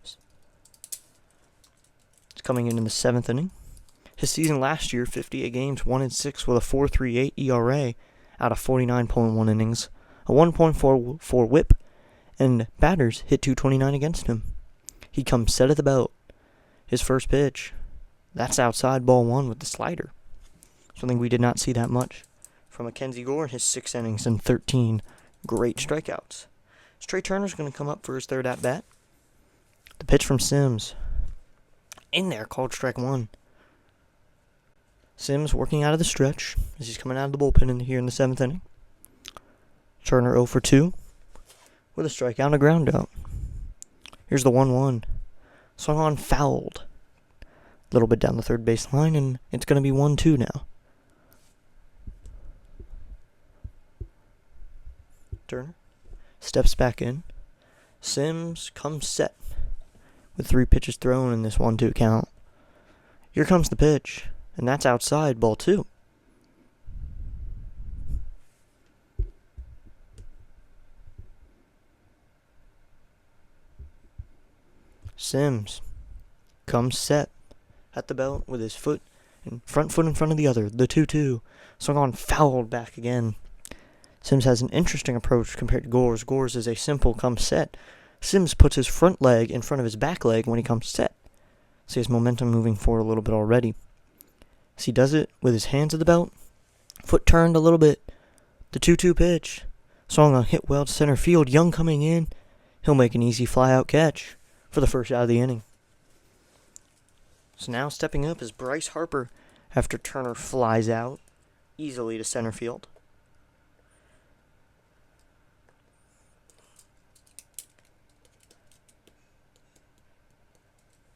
It's coming in the 7th inning. His season last year, 58 games, 1-6 with a 4.38 ERA out of 49.1 innings, a 1.44 whip, and batters hit .229 against him. He comes set at the belt. His first pitch, that's outside ball one with the slider. Something we did not see that much from Mackenzie Gore in his 6 innings and 13 great strikeouts. Trey Turner's going to come up for his third at-bat. The pitch from Sims. In there, called strike one. Sims working out of the stretch as he's coming out of the bullpen here in the 7th inning. Turner 0 for 2 with a strikeout and a ground out. Here's the 1-1. Swung on, fouled. A little bit down the third base line, and it's going to be 1-2 now. Turner steps back in. Sims comes set with 3 pitches thrown in this 1-2 count. Here comes the pitch, and that's outside ball 2. Sims comes set at the belt with his foot in front of the other. The 2-2. Swung on, fouled back again. Sims has an interesting approach compared to Gore's. Gore's is a simple come set. Sims puts his front leg in front of his back leg when he comes set. So he has momentum moving forward a little bit already. So he does it with his hands at the belt. Foot turned a little bit. The 2-2 pitch. Swung on, hit well to center field. Young coming in. He'll make an easy fly-out catch for the first out of the inning. So now stepping up is Bryce Harper after Turner flies out easily to center field.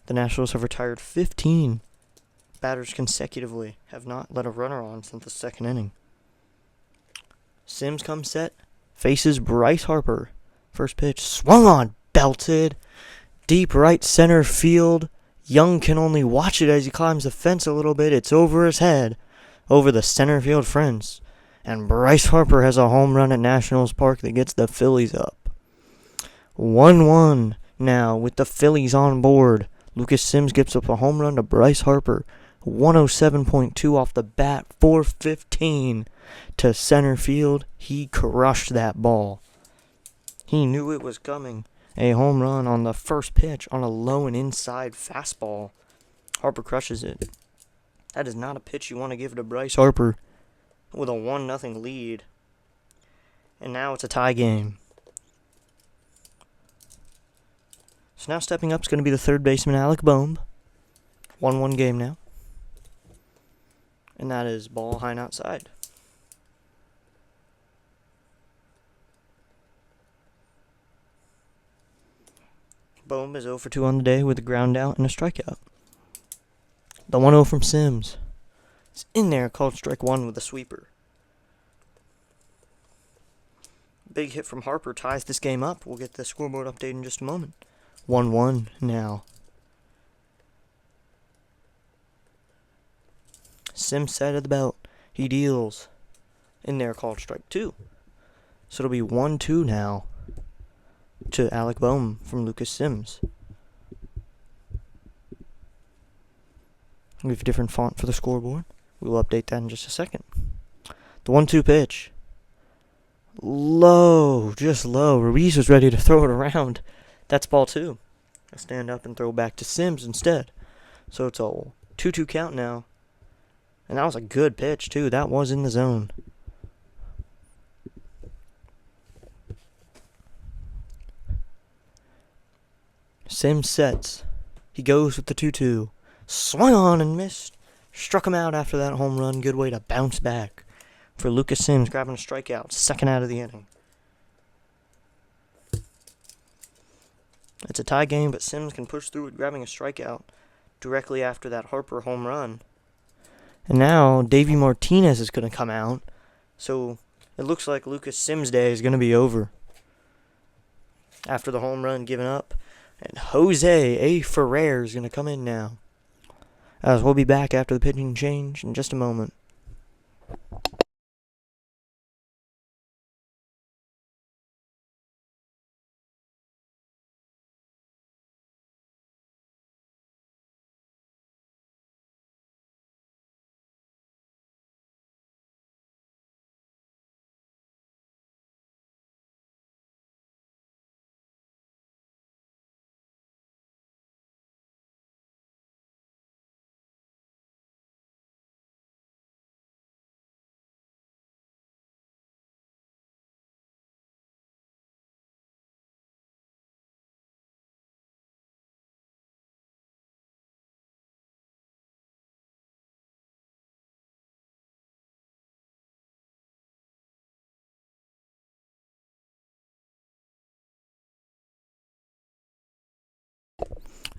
The Nationals have retired 15 batters consecutively, have not let a runner on since the 2nd inning. Sims comes set, faces Bryce Harper. First pitch, swung on, belted. Deep right center field. Young can only watch it as he climbs the fence a little bit. It's over his head, over the center field fence. And Bryce Harper has a home run at Nationals Park that gets the Phillies up. 1-1 now with the Phillies on board. Lucas Sims gives up a home run to Bryce Harper. 107.2 off the bat, 415 to center field. He crushed that ball. He knew it was coming. A home run on the first pitch on a low and inside fastball. Harper crushes it. That is not a pitch you want to give to Bryce Harper with a 1-0 lead. And now it's a tie game. So now stepping up is going to be the third baseman, Alec Boehm. 1-1 game now. And that is ball high and outside. Boehm is 0 for 2 on the day with a ground out and a strikeout. The 1-0 from Sims. It's in there, called strike one with a sweeper. Big hit from Harper ties this game up. We'll get the scoreboard update in just a moment. 1-1 now. Sims side of the belt. He deals. In there, called strike 2. So it'll be 1-2 now to Alec Boehm from Lucas Sims. We have a different font for the scoreboard. We will update that in just a second. The 1-2 pitch. Low, just low. Ruiz was ready to throw it around. That's ball 2. I stand up and throw back to Sims instead. So it's a 2-2 count now. And that was a good pitch, too. That was in the zone. Sims sets. He goes with the 2-2. Swung on and missed. Struck him out after that home run. Good way to bounce back for Lucas Sims, grabbing a strikeout. Second out of the inning. It's a tie game, but Sims can push through it, grabbing a strikeout directly after that Harper home run. And now Davey Martinez is going to come out. So It looks like Lucas Sims' day is going to be over after the home run given up. And Jose A. Ferrer is going to come in now. As we'll be back after the pitching change in just a moment.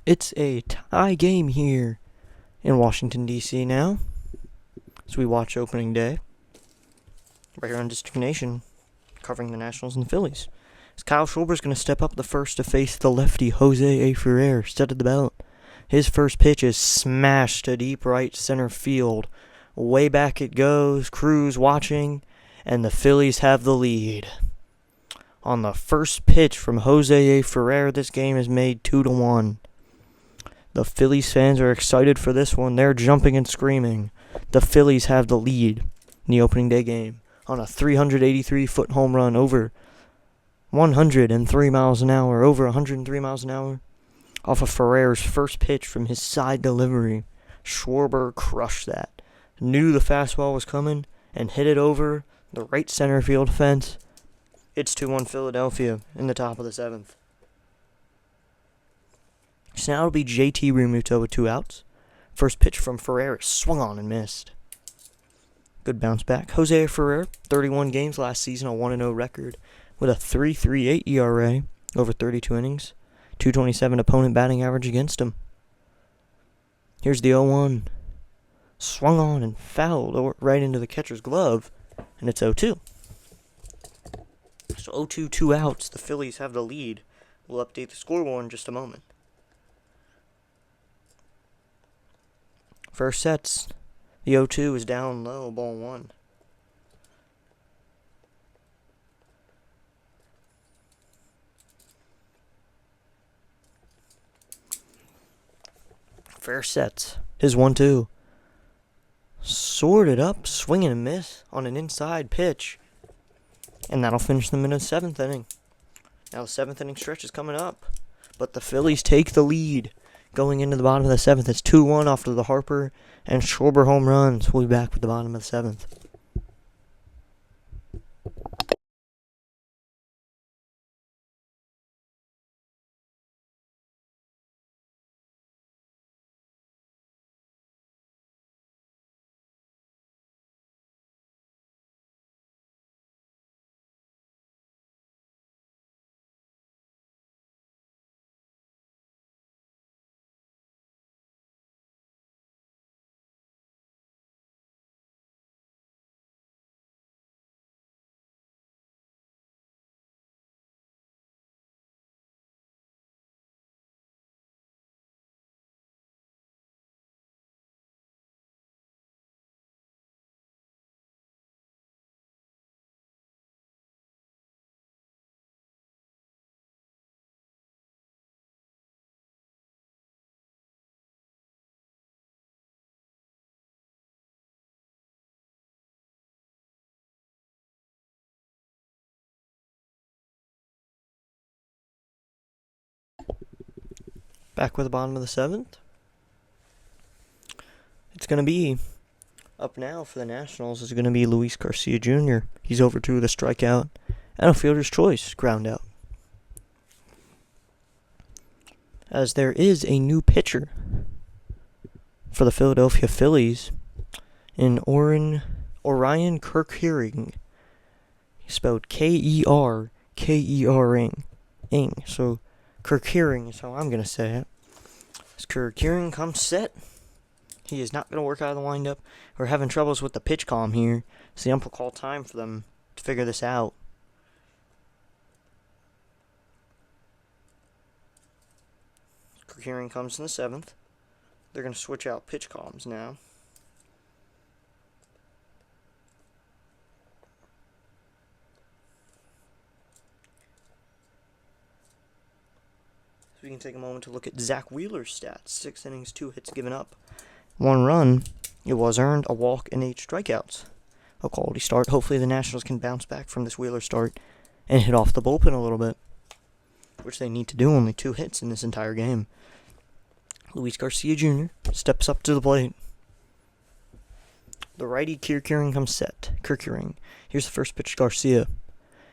It's a tie game here in Washington, D.C. now, as we watch opening day, right here on District Nation, covering the Nationals and the Phillies. As Kyle Schwarber's going to step up the first to face the lefty Jose A. Ferrer, instead of the belt. His first pitch is smashed to deep right center field. Way back it goes, Cruz watching, and the Phillies have the lead. On the first pitch from Jose A. Ferrer, this game is made 2-1. The Phillies fans are excited for this one. They're jumping and screaming. The Phillies have the lead in the opening day game on a 383-foot home run over 103 miles an hour, over 103 miles an hour, off of Ferrer's first pitch from his side delivery. Schwarber crushed that. Knew the fastball was coming and hit it over the right center field fence. It's 2-1 Philadelphia in the top of the seventh. So now it'll be JT Realmuto with 2 outs. First pitch from Ferrer swung on and missed. Good bounce back. Jose Ferrer, 31 games last season, a 1-0 record with a 3.38 ERA over 32 innings. 227 opponent batting average against him. Here's the 0-1. Swung on and fouled right into the catcher's glove, and it's 0-2. So 0-2, 2 outs. The Phillies have the lead. We'll update the scoreboard in just a moment. First sets, the 0-2 is down low, ball 1. First sets, his 1-2. Sorted up, swing and a miss on an inside pitch. And that'll finish them in the 7th inning. Now the 7th inning stretch is coming up, but the Phillies take the lead. Going into the bottom of the 7th, it's 2-1 off of the Harper and Schwarber home runs. We'll be back with the bottom of the 7th. Back with the bottom of the 7th. It's going to be up now for the Nationals is going to be Luis Garcia Jr. He's over 2 with a strikeout and a fielder's choice ground out. As there is a new pitcher for the Philadelphia Phillies in Orion Kerkering. He's spelled Kerkering. So Kerkering is how I'm going to say it. As Kerkering comes set, he is not going to work out of the windup. We're having troubles with the pitch calm here. So the umpire called time for them to figure this out. Hearing comes in the 7th. They're going to switch out pitch columns now. So we can take a moment to look at Zach Wheeler's stats. 6 innings, 2 hits given up. 1 run. It was earned, a walk, and 8 strikeouts. A quality start. Hopefully the Nationals can bounce back from this Wheeler start and hit off the bullpen a little bit, which they need to do. Only 2 hits in this entire game. Luis Garcia Jr. steps up to the plate. The righty Keuchel comes set. Keuchel. Here's the first pitch to Garcia.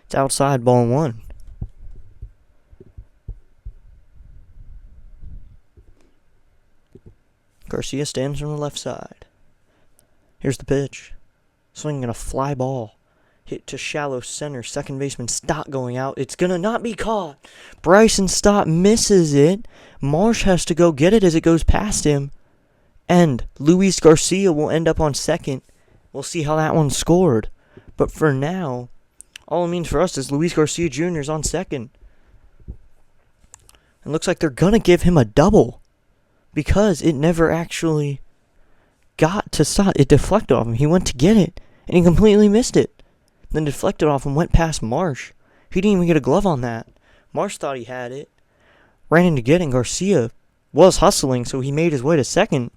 It's outside, ball 1. Garcia stands on the left side. Here's the pitch. Swinging a fly ball. Hit to shallow center. Second baseman Stott going out. It's going to not be caught. Bryson Stott misses it. Marsh has to go get it as it goes past him. And Luis Garcia will end up on second. We'll see how that one's scored. But for now, all it means for us is Luis Garcia Jr. is on second. It looks like they're going to give him a double, because it never actually got to Stott. It deflected off him. He went to get it, and he completely missed it. Then deflected off and went past Marsh. He didn't even get a glove on that. Marsh thought he had it. Ran in to get it, and Garcia was hustling, so he made his way to second.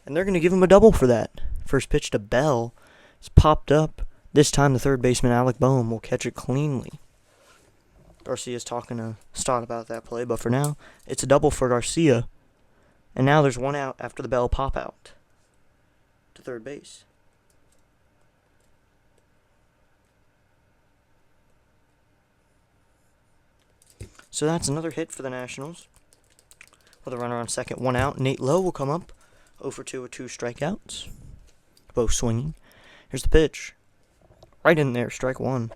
And they're going to give him a double for that. First pitch to Bell. It's popped up. This time the third baseman, Alec Boehm, will catch it cleanly. Garcia's talking to Stott about that play, but for now, it's a double for Garcia. And now there's 1 out after the Bell pop out to third base. So that's another hit for the Nationals. With a runner on second, 1 out. Nate Lowe will come up. 0-for-2 with 2 strikeouts. Both swinging. Here's the pitch. Right in there, strike 1.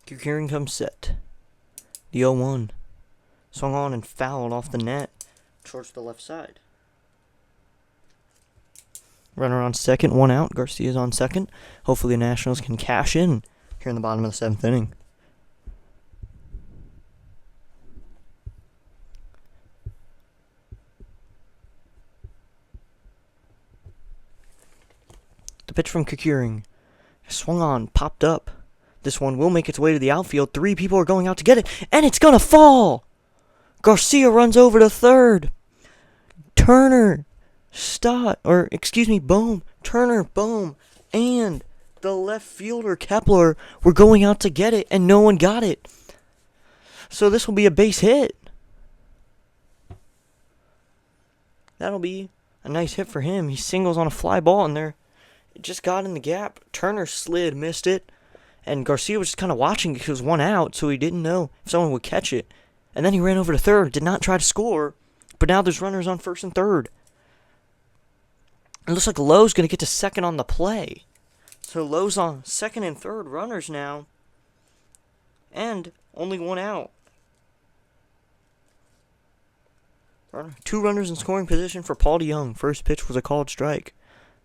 Keuchel comes set. The 0-1. Swung on and fouled off the net towards the left side. Runner on second, 1 out. Garcia's on second. Hopefully the Nationals can cash in here in the bottom of the 7th inning. The pitch from Keuchel. Swung on, popped up. This one will make its way to the outfield. 3 people are going out to get it, and it's going to fall! Garcia runs over to third. Turner, Boehm, Turner, Boehm, and the left fielder, Kepler, were going out to get it, and no one got it. So this will be a base hit. That'll be a nice hit for him. He singles on a fly ball, and there it just got in the gap. Turner slid, missed it, and Garcia was just kind of watching because it was 1 out, so he didn't know if someone would catch it. And then he ran over to third, did not try to score, but now there's runners on first and third. It looks like Lowe's going to get to second on the play. So Lowe's on second and third runners now. And only 1 out. 2 runners in scoring position for Paul DeYoung. First pitch was a called strike.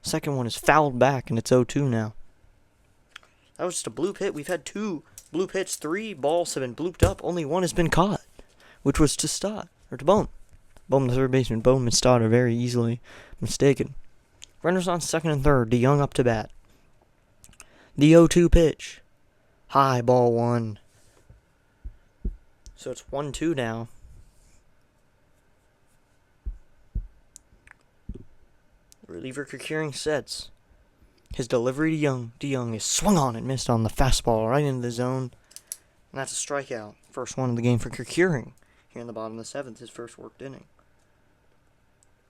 Second one is fouled back, and it's 0-2 now. That was just a bloop hit. We've had 2 bloop hits. 3 balls have been blooped up. Only 1 has been caught, which was to Stott, or to Boehm. Boehm, the third baseman. Boehm and Stott are very easily mistaken. Runners on second and third. DeYoung up to bat. The 0-2 pitch. High, ball 1. So it's 1-2 now. Reliever Keuchel sets. His delivery to DeYoung is swung on and missed on the fastball right into the zone. And that's a strikeout. First one of the game for Keuchel here in the bottom of the 7th, his first worked inning.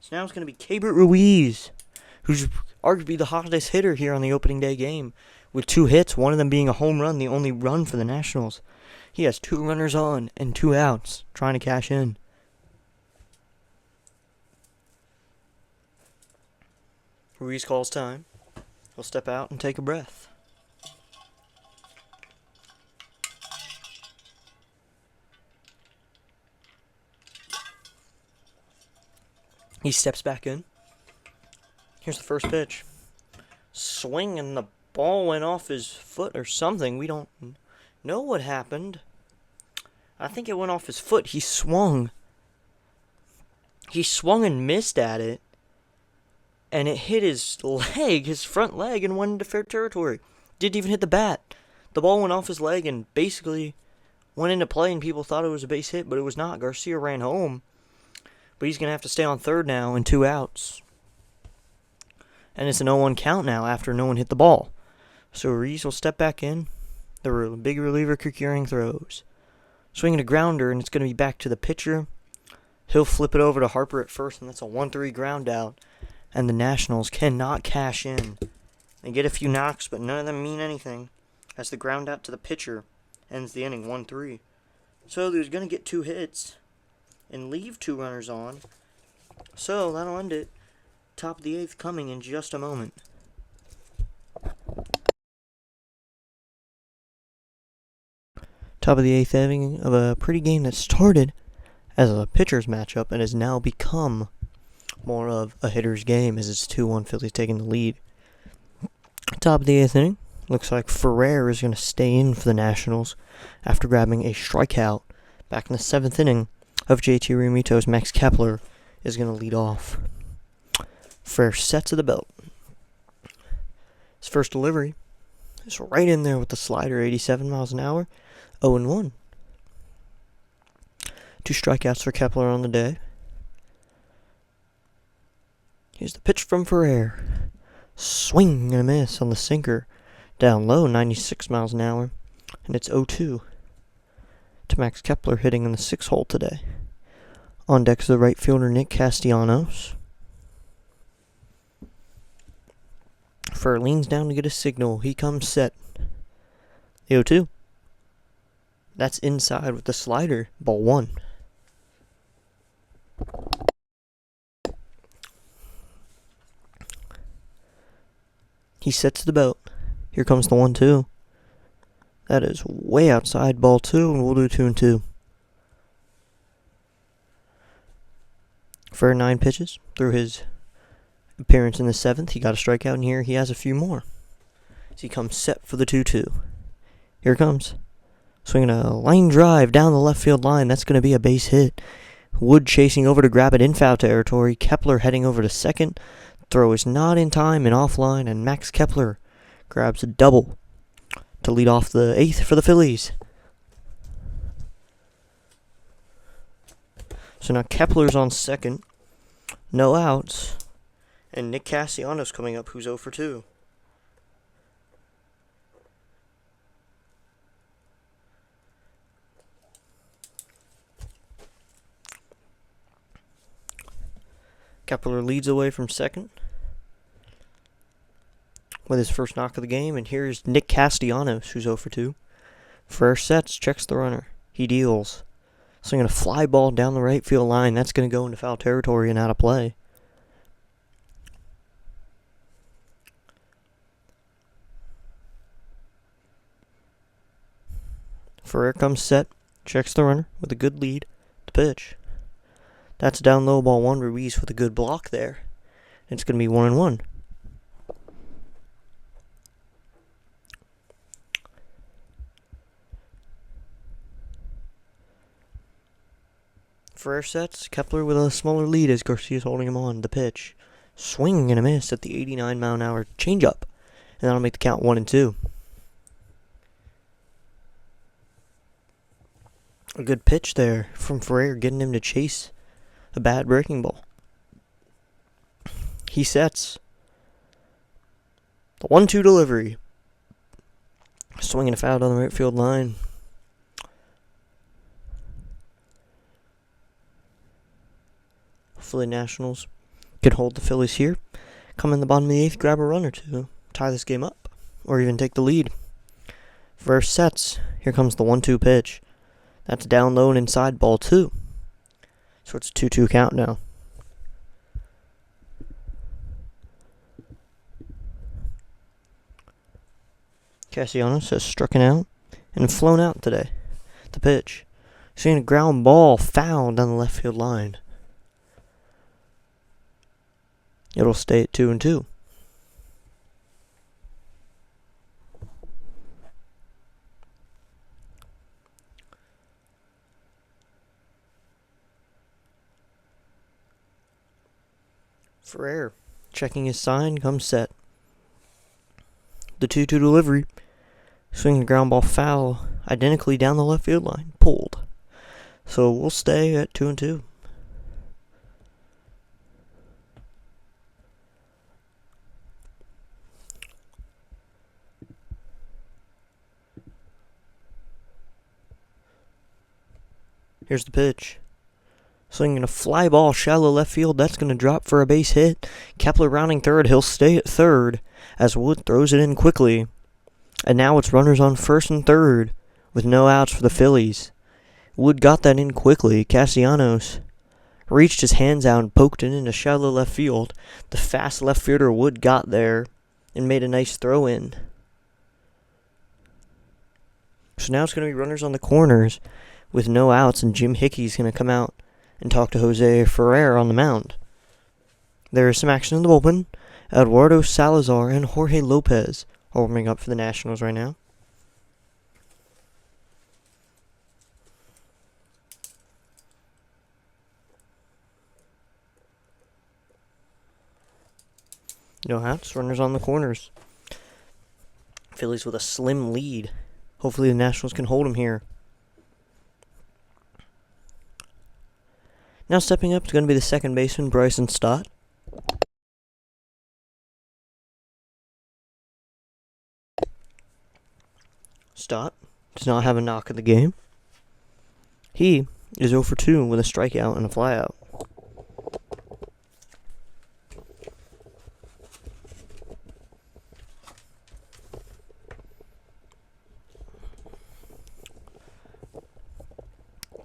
So now it's going to be Keibert Ruiz, who's arguably the hottest hitter here on the opening day game, with 2 hits, one of them being a home run, the only run for the Nationals. He has 2 runners on and 2 outs, trying to cash in. Ruiz calls time. He'll step out and take a breath. He steps back in. Here's the first pitch. Swing, and the ball went off his foot or something. We don't know what happened. I think it went off his foot. He swung. He swung and missed at it. And it hit his leg, his front leg, and went into fair territory. Didn't even hit the bat. The ball went off his leg and basically went into play, and people thought it was a base hit, but it was not. Garcia ran home. But he's going to have to stay on third now and 2 outs. And it's an 0-1 count now after no one hit the ball. So Reese will step back in. The big reliever Kikuring throws. Swinging a grounder, and it's going to be back to the pitcher. He'll flip it over to Harper at first, and that's a 1-3 ground out. And the Nationals cannot cash in. They get a few knocks, but none of them mean anything. As the ground out to the pitcher ends the inning 1-3. So there's going to get 2 hits and leave 2 runners on. So that'll end it. Top of the 8th coming in just a moment. Top of the 8th inning of a pretty game that started as a pitcher's matchup and has now become more of a hitter's game as it's 2-1 Phillies taking the lead. Top of the 8th inning. Looks like Ferrer is going to stay in for the Nationals after grabbing a strikeout back in the 7th inning of JT Realmuto's. Max Kepler is going to lead off. Ferrer sets of the belt. His first delivery is right in there with the slider, 87 miles an hour, 0-1. 2 strikeouts for Kepler on the day. Here's the pitch from Ferrer. Swing and a miss on the sinker. Down low, 96 miles an hour. And it's 0-2 to Max Kepler hitting in the 6th hole today. On deck is the right fielder Nick Castellanos. Ferrer leans down to get a signal. He comes set. The 0-2. That's inside with the slider. Ball 1. He sets the belt. Here comes the 1-2. That is way outside. Ball 2, and we'll do 2-2. For 9 pitches through his appearance in the 7th, he got a strikeout, and here he has a few more. So he comes set for the 2-2. Here it comes. Swinging a line drive down the left field line. That's going to be a base hit. Wood chasing over to grab it in foul territory. Kepler heading over to second. Throw is not in time and offline, and Max Kepler grabs a double to lead off the 8th for the Phillies. So now Kepler's on second. No outs. And Nick Castellanos coming up, who's 0-2. Kepler leads away from second with his first knock of the game, and here's Nick Castellanos, who's 0-2. First sets, checks the runner. He deals. Swinging a fly ball down the right field line. That's going to go into foul territory and out of play. Ferrer comes set, checks the runner with a good lead. The pitch. That's down low, ball 1. Ruiz with a good block there. It's going to be 1-1. Ferrer sets, Kepler with a smaller lead as Garcia's holding him on. The pitch. Swing and a miss at the 89 mile an hour changeup. And that'll make the count 1-2. A good pitch there from Ferrer, getting him to chase a bad breaking ball. He sets. The 1-2 delivery. Swinging a foul down the right field line. Hopefully Nationals can hold the Phillies here. Come in the bottom of the 8th, grab a run or two. Tie this game up. Or even take the lead. First sets. Here comes the 1-2 pitch. That's down low and inside, ball 2. So it's a 2-2 count now. Castellanos has struck out and flown out today. The pitch. Seeing a ground ball foul down the left field line. It'll stay at 2-2. Ferrer, checking his sign, comes set. The 2-2 delivery. Swinging the ground ball foul, identically down the left field line. Pulled. So we'll stay at 2-2. Here's the pitch. Swinging a fly ball, shallow left field. That's going to drop for a base hit. Kepler rounding third. He'll stay at third as Wood throws it in quickly. And now it's runners on first and third with no outs for the Phillies. Wood got that in quickly. Castellanos reached his hands out and poked it into shallow left field. The fast left fielder Wood got there and made a nice throw in. So now it's going to be runners on the corners with no outs, and Jim Hickey's going to come out and talk to Jose Ferrer on the mound. There is some action in the bullpen. Eduardo Salazar and Jorge Lopez are warming up for the Nationals right now. No outs, runners on the corners. Phillies with a slim lead. Hopefully the Nationals can hold them here. Now stepping up is going to be the second baseman, Bryson Stott. Stott does not have a knock of the game. He is 0 for 2 with a strikeout and a flyout.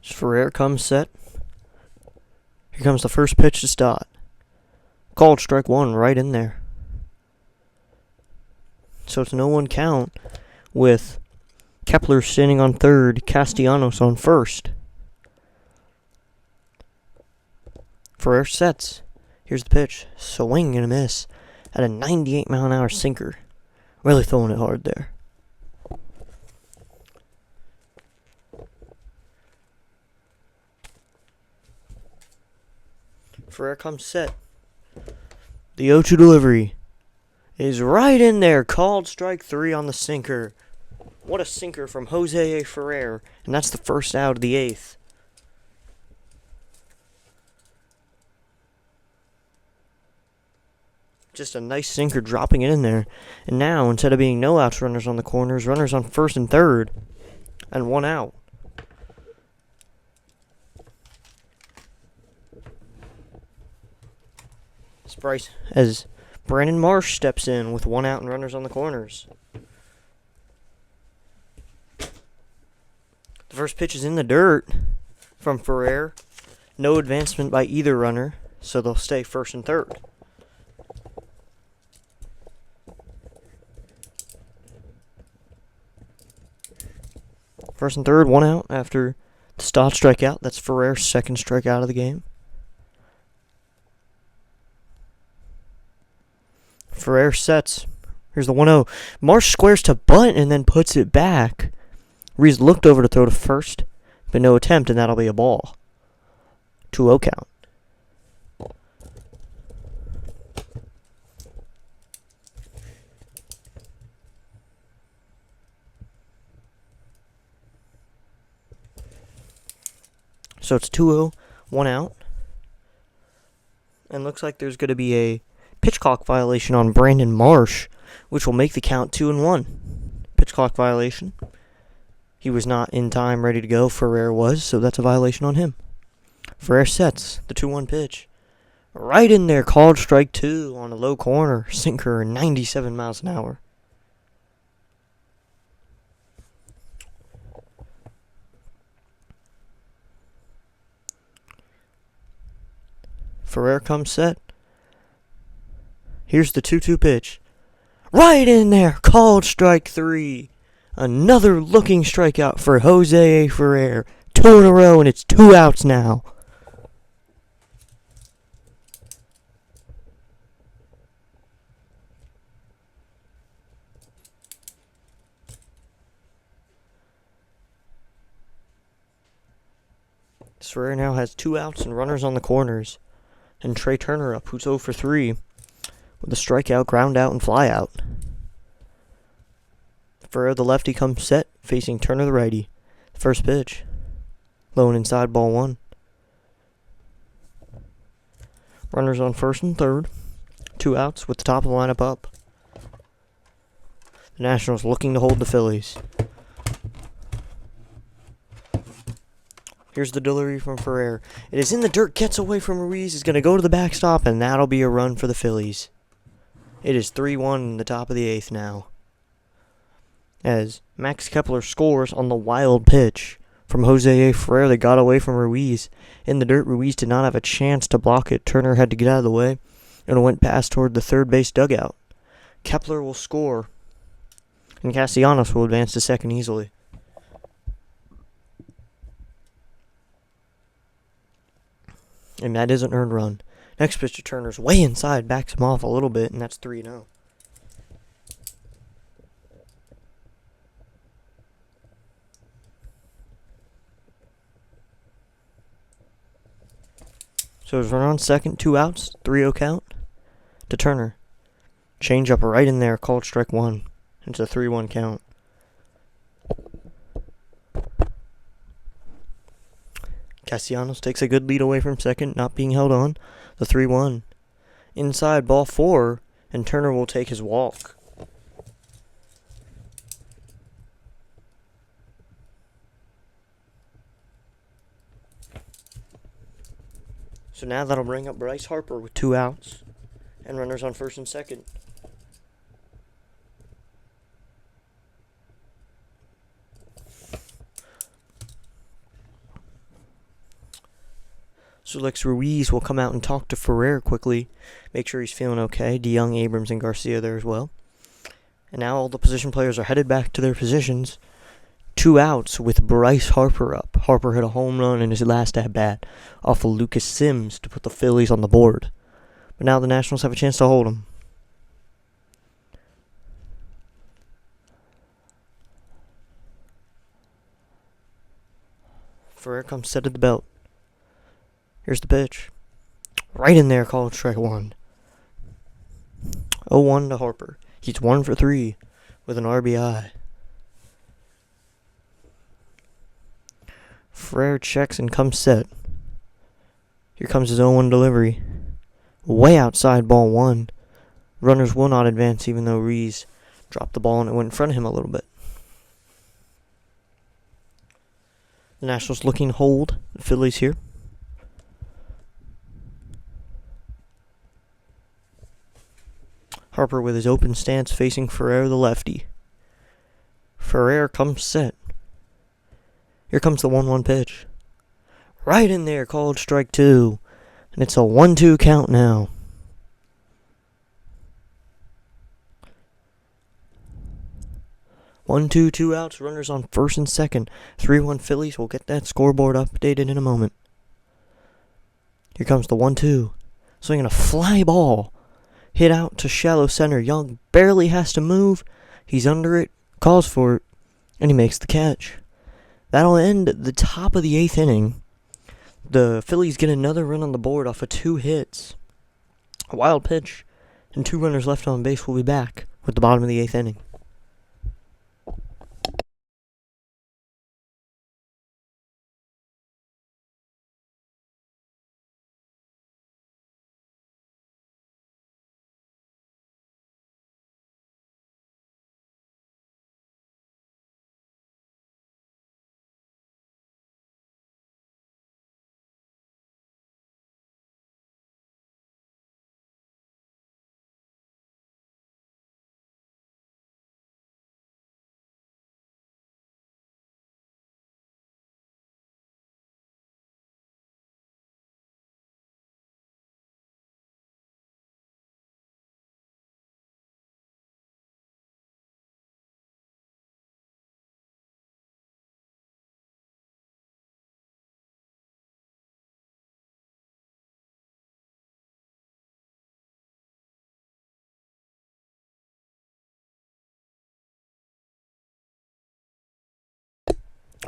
Ferrer comes set. Here comes the first pitch to Stott. Called strike one right in there. So it's no one count with Kepler standing on third, Castellanos on first. Ferrer sets. Here's the pitch. Swing and a miss at a 98-mile-an-hour sinker. Really throwing it hard there. Ferrer comes set. The 0-2 delivery is right in there. Called strike three on the sinker. What a sinker from Jose Ferrer. And that's the first out of the eighth. Just a nice sinker dropping it in there. And now, instead of being no outs runners on the corners, runners on first and third. And one out. As Brandon Marsh steps in with one out and runners on the corners. The first pitch is in the dirt from Ferrer. No advancement by either runner, so they'll stay first and third. First and third, one out after the Stott strikeout. That's Ferrer's second strikeout of the game. Ferrer sets. Here's the 1-0. Marsh squares to bunt and then puts it back. Reese looked over to throw to first, but no attempt, and that'll be a ball. 2-0 count. So it's 2-0, one out. And looks like there's going to be a pitch clock violation on Brandon Marsh, which will make the count 2-1. Pitch clock violation. He was not in time ready to go. Ferrer was, so that's a violation on him. Ferrer sets the 2-1 pitch. Right in there, called strike two on a low corner. Sinker, 97 miles an hour. Ferrer comes set. Here's the 2-2 pitch. Right in there, called strike three. Another looking strikeout for Jose Ferrer. 2 in a row, and it's 2 outs now. Ferrer now has 2 outs and runners on the corners. And Trey Turner up, who's 0 for 3 with a strikeout, ground out, and fly out. Ferrer, the lefty, comes set, facing Turner, the righty. First pitch. Low and inside, ball 1. Runners on first and third. 2 outs with the top of the lineup up. The Nationals looking to hold the Phillies. Here's the delivery from Ferrer. It is in the dirt, gets away from Ruiz, is going to go to the backstop, and that'll be a run for the Phillies. It is 3-1 in the top of the 8th now, as Max Kepler scores on the wild pitch from Jose A. Ferrer that got away from Ruiz. In the dirt, Ruiz did not have a chance to block it. Turner had to get out of the way, and it went past toward the third base dugout. Kepler will score, and Castellanos will advance to second easily. And that is an earned run. Next pitch to Turner's way inside, backs him off a little bit, and that's 3-0. So it's run on second, 2 outs, 3-0 count to Turner. Change up right in there, called strike 1. It's a 3-1 count. Castellanos takes a good lead away from second, not being held on. The 3-1. Inside, ball 4, and Turner will take his walk. So now that'll bring up Bryce Harper with 2 outs and runners on first and second. So Lex Ruiz will come out and talk to Ferrer quickly, make sure he's feeling okay. DeYoung, Abrams, and Garcia there as well. And now all the position players are headed back to their positions. 2 outs with Bryce Harper up. Harper hit a home run in his last at-bat off of Lucas Sims to put the Phillies on the board. But now the Nationals have a chance to hold him. Ferrer comes set at the belt. Here's the pitch. Right in there, called strike 1. 0-1 to Harper. He's 1 for 3 with an RBI. Ferrer checks and comes set. Here comes his 0-1 delivery. Way outside, ball 1. Runners will not advance even though Ruiz dropped the ball and it went in front of him a little bit. The Nationals looking to hold the Phillies here. Harper with his open stance facing Ferrer, the lefty. Ferrer comes set. Here comes the 1-1 pitch. Right in there, called strike 2. And it's a 1-2 count now. One, two, 2 outs, runners on first and second. 3-1 Phillies. We'll get that scoreboard updated in a moment. Here comes the 1-2. Swinging a fly ball. Hit out to shallow center. Young barely has to move. He's under it, calls for it, and he makes the catch. That'll end the top of the 8th inning. The Phillies get another run on the board off of 2 hits. A wild pitch, and 2 runners left on base. Will be back with the bottom of the 8th inning.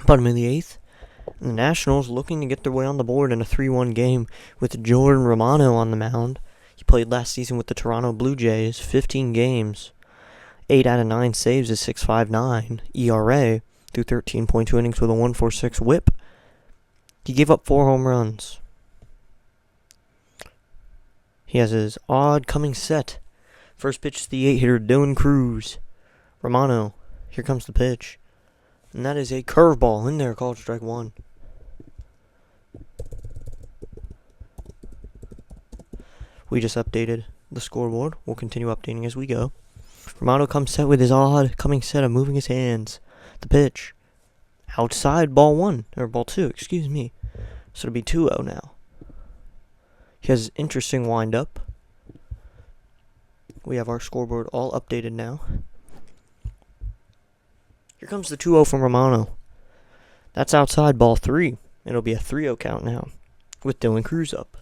Bottom of the 8th. And the Nationals looking to get their way on the board in a 3-1 game with Jordan Romano on the mound. He played last season with the Toronto Blue Jays, 15 games. 8 out of 9 saves is 6.59 ERA through 13.2 innings with a 1.46 whip. He gave up 4 home runs. He has his odd coming set. First pitch to the 8-hitter, Dylan Cruz. Romano, here comes the pitch. And that is a curveball in there, called strike 1. We just updated the scoreboard. We'll continue updating as we go. Romano comes set with his odd coming set of moving his hands. The pitch. Outside ball 2, excuse me. So it'll be 2-0 now. He has an interesting windup. We have our scoreboard all updated now. Here comes the 2-0 from Romano. That's outside ball 3. It'll be a 3-0 count now with Dylan Cruz up.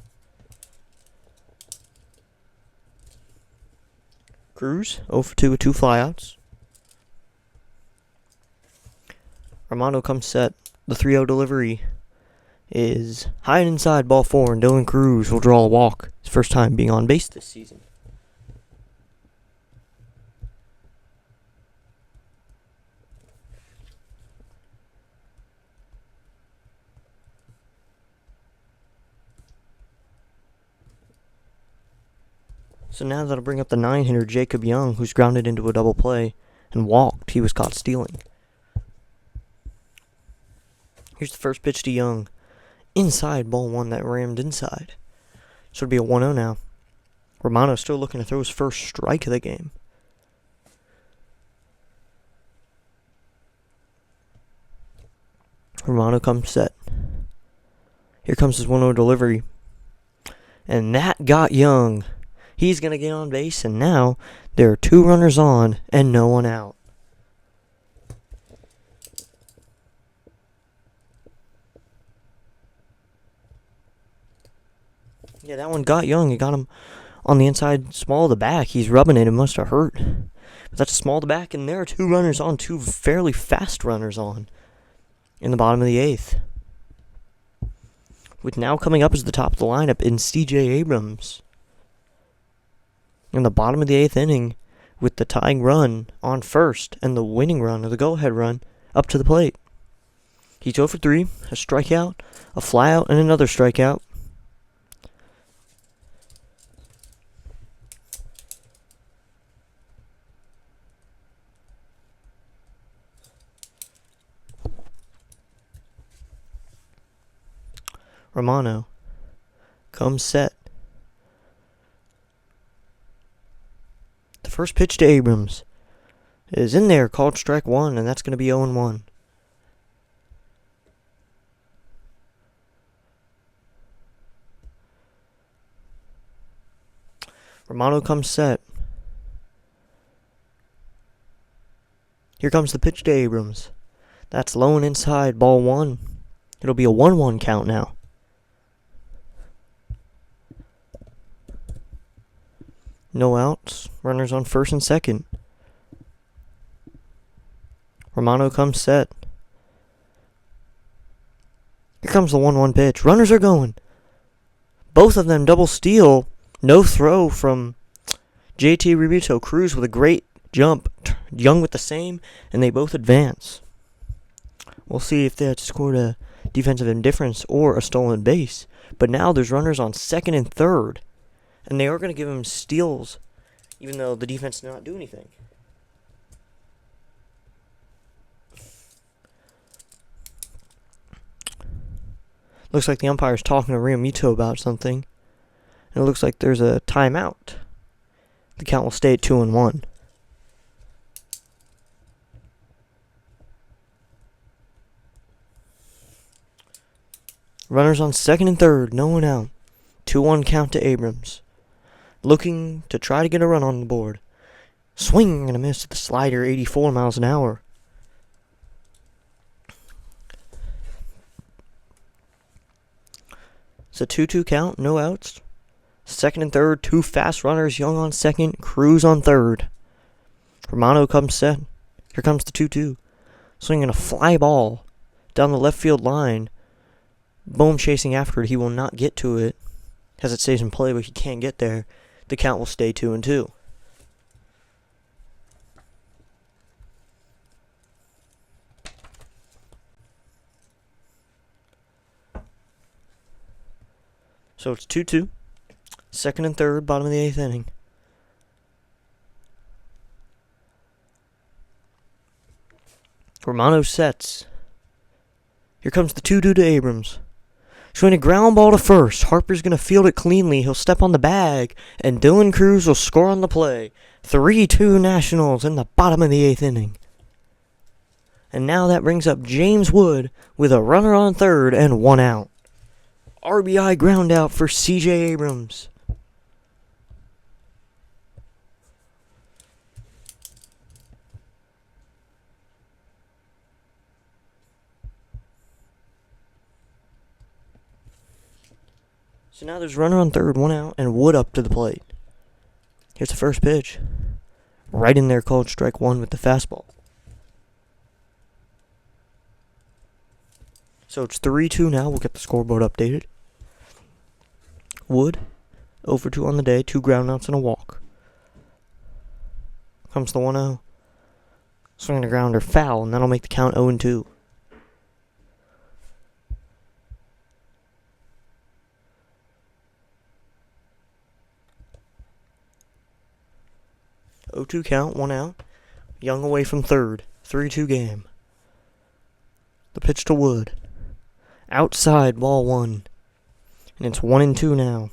Cruz 0 for 2 with 2 flyouts. Romano comes set. The 3-0 delivery is high and inside ball 4, and Dylan Cruz will draw a walk. His first time being on base this season. So now that'll bring up the 9-hitter Jacob Young, who's grounded into a double play and walked. He was caught stealing. Here's the first pitch to Young. Inside ball 1 that rammed inside. So it'll be a 1-0 now. Romano still looking to throw his first strike of the game. Romano comes set. Here comes his 1-0 delivery. And that got Young. He's going to get on base, and now there are 2 runners on and no one out. Yeah, that one got Young. It got him on the inside small of the back. He's rubbing it. It must have hurt. But that's a small of the back, and there are 2 runners on, 2 fairly fast runners on in the bottom of the 8th. With now coming up as the top of the lineup in C.J. Abrams. In the bottom of the 8th inning, with the tying run on first and the winning run, or the go-ahead run, up to the plate. He's 0 for 3, a strikeout, a flyout, and another strikeout. Romano comes set. The first pitch to Abrams is in there, called strike 1, and that's going to be 0-1. Romano comes set. Here comes the pitch to Abrams. That's low and inside, ball 1. It'll be a 1-1 count now. No outs. Runners on first and second. Romano comes set. Here comes the 1-1 pitch. Runners are going. Both of them double steal. No throw from JT Realmuto. Cruz with a great jump. Young with the same. And they both advance. We'll see if they had scored a defensive indifference or a stolen base. But now there's runners on second and third. And they are going to give him steals, even though the defense did not do anything. Looks like the umpire's talking to Realmuto about something. And it looks like there's a timeout. The count will stay at 2-1. Runners on second and third, no one out. 2-1 count to Abrams. Looking to try to get a run on the board. Swing and a miss at the slider, 84 miles an hour. It's a 2-2 count, no outs. Second and third, 2 fast runners, Young on second, Cruz on third. Romano comes set. Here comes the 2-2. Swinging a fly ball down the left field line. Bohm chasing after it. He will not get to it as it stays in play, but he can't get there. The count will stay 2-2. So it's 2-2. Second and third, bottom of the 8th inning. Romano sets. Here comes the 2-2 to Abrams. Swinging a ground ball to first. Harper's going to field it cleanly. He'll step on the bag, and Dylan Cruz will score on the play. 3-2 Nationals in the bottom of the 8th inning. And now that brings up James Wood with a runner on third and 1 out. RBI ground out for C.J. Abrams. So now there's runner on third, 1 out, and Wood up to the plate. Here's the first pitch. Right in there, called strike one with the fastball. So it's 3-2 now. We'll get the scoreboard updated. Wood, 0 for 2 on the day, 2 groundouts and a walk. Comes the 1-0. Swinging a grounder foul, and that'll make the count 0-2. (0-2) count, 1 out. Young away from third. 3-2 game. The pitch to Wood. Outside, ball 1. And it's 1-2 now.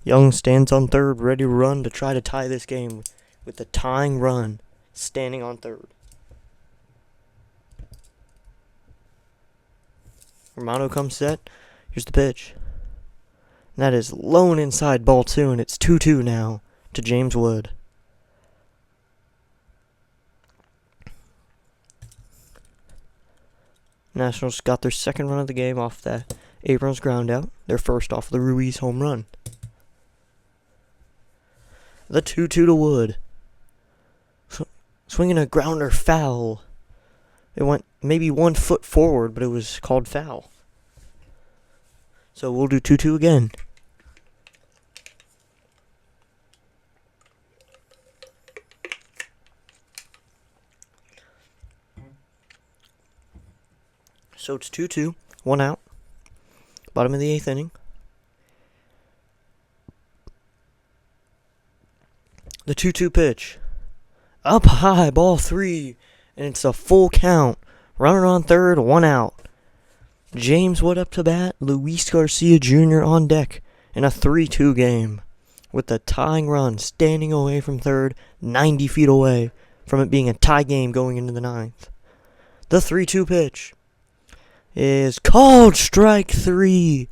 Young stands on third, ready to run to try to tie this game with the tying run, standing on third. Romano comes set. Here's the pitch. And that is low and inside, ball 2, and it's 2-2 now to James Wood. Nationals got their second run of the game off that Abrams ground out. Their first off the Ruiz home run. The 2-2 to Wood. Swinging a grounder foul. It went maybe 1 foot forward, but it was called foul. So we'll do 2-2 again. So it's 2-2, 1 out. Bottom of the 8th inning. The 2-2 pitch. Up high, ball 3. And it's a full count. Runner on third, 1 out. James Wood up to bat. Luis Garcia Jr. on deck in a 3-2 game. With the tying run standing away from third, 90 feet away from it being a tie game going into the 9th. The 3-2 pitch is called strike 3.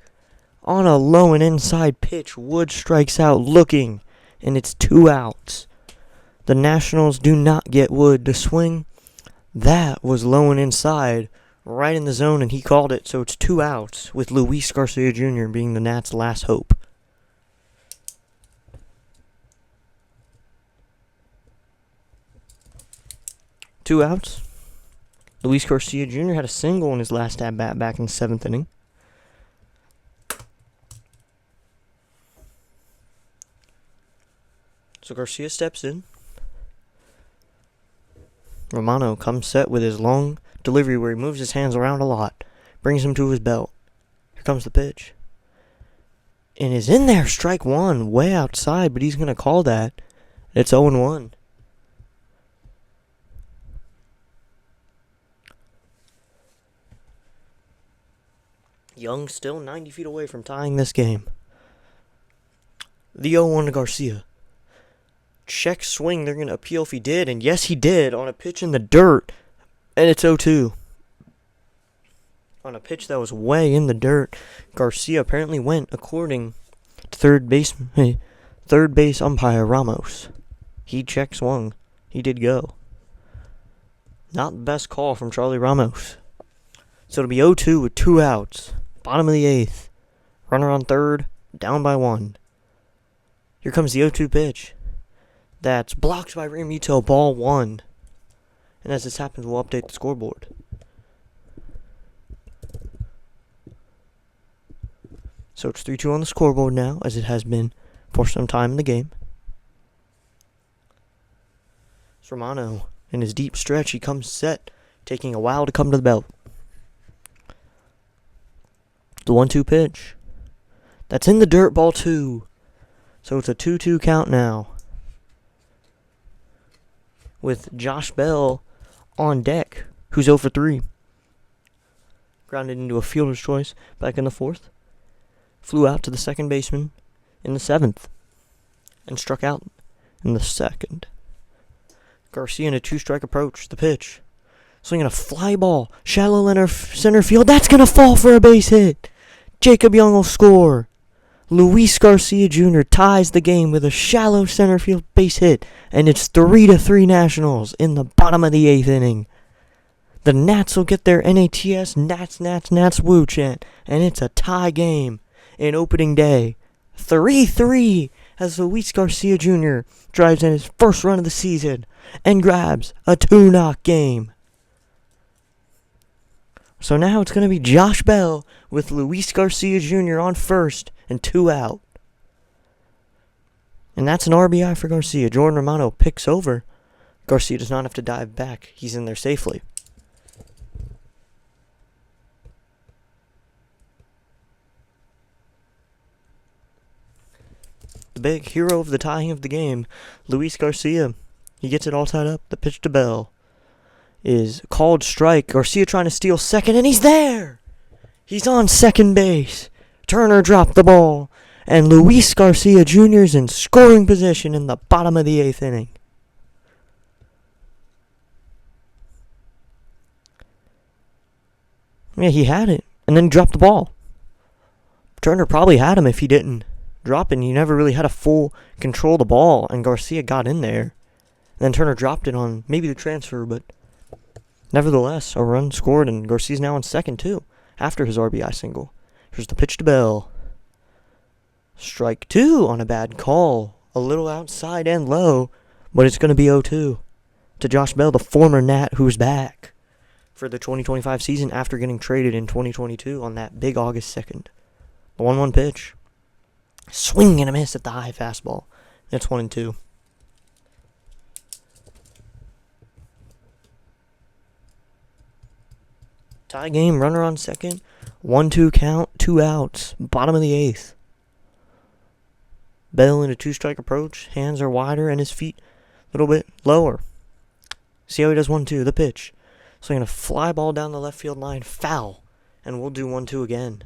On a low and inside pitch, Wood strikes out looking, and it's 2 outs. The Nationals do not get Wood to swing. That was low and inside, right in the zone, and he called it, so it's 2 outs, with Luis Garcia Jr. being the Nats' last hope. Two outs. Luis Garcia Jr. had a single in his last at-bat back in the 7th inning. So Garcia steps in. Romano comes set with his long delivery where he moves his hands around a lot. Brings him to his belt. Here comes the pitch. And is in there, strike 1, way outside, but he's going to call that. It's 0-1. Young still 90 feet away from tying this game. The 0-1 to Garcia. Check swing, they're going to appeal if he did, and yes he did, on a pitch in the dirt, and it's 0-2. On a pitch that was way in the dirt, Garcia apparently went according to third base umpire Ramos. He check swung. He did go. Not the best call from Charlie Ramos. So it'll be 0-2 with 2 outs. Bottom of the 8th. Runner on third, down by 1. Here comes the 0-2 pitch. That's blocked by Realmuto, ball 1. And as this happens, we'll update the scoreboard. So it's 3-2 on the scoreboard now, as it has been for some time in the game. It's Romano in his deep stretch. He comes set, taking a while to come to the belt. The 1-2 pitch. That's in the dirt, ball 2. So it's a 2-2 count now. With Josh Bell on deck, who's 0 for 3. Grounded into a fielder's choice back in the 4th. Flew out to the second baseman in the 7th. And struck out in the 2nd. Garcia in a 2-strike approach. The pitch. Swinging a fly ball. Shallow center field. That's going to fall for a base hit. Jacob Young will score. Luis Garcia Jr. ties the game with a shallow center field base hit. And it's 3-3 Nationals in the bottom of the 8th inning. The Nats will get their NATS Nats Nats Nats Woo chant. And it's a tie game in opening day. 3-3 as Luis Garcia Jr. drives in his first run of the season and grabs a 2-knock game. So now it's going to be Josh Bell with Luis Garcia Jr. on first and 2 out. And that's an RBI for Garcia. Jordan Romano picks over. Garcia does not have to dive back. He's in there safely. The big hero of the tying of the game, Luis Garcia. He gets it all tied up. The pitch to Bell is called strike. Garcia trying to steal second, and he's there! He's on second base. Turner dropped the ball, and Luis Garcia Jr. is in scoring position in the bottom of the 8th inning. Yeah, he had it, and then dropped the ball. Turner probably had him if he didn't drop it, and he never really had a full control of the ball, and Garcia got in there. And then Turner dropped it on maybe the transfer, but nevertheless, a run scored, and Garcia's now on second, too, after his RBI single. Here's the pitch to Bell. Strike 2 on a bad call. A little outside and low, but it's going to be 0-2 to Josh Bell, the former Nat who's back for the 2025 season after getting traded in 2022 on that big August 2nd. The 1-1 pitch. Swing and a miss at the high fastball. That's 1-2. Tie game, runner on second. 1-2 count, 2 outs. Bottom of the 8th. Bell in a 2-strike approach. Hands are wider and his feet a little bit lower. See how he does 1-2. The pitch. Swinging a fly ball down the left field line. Foul. And we'll do 1-2 again.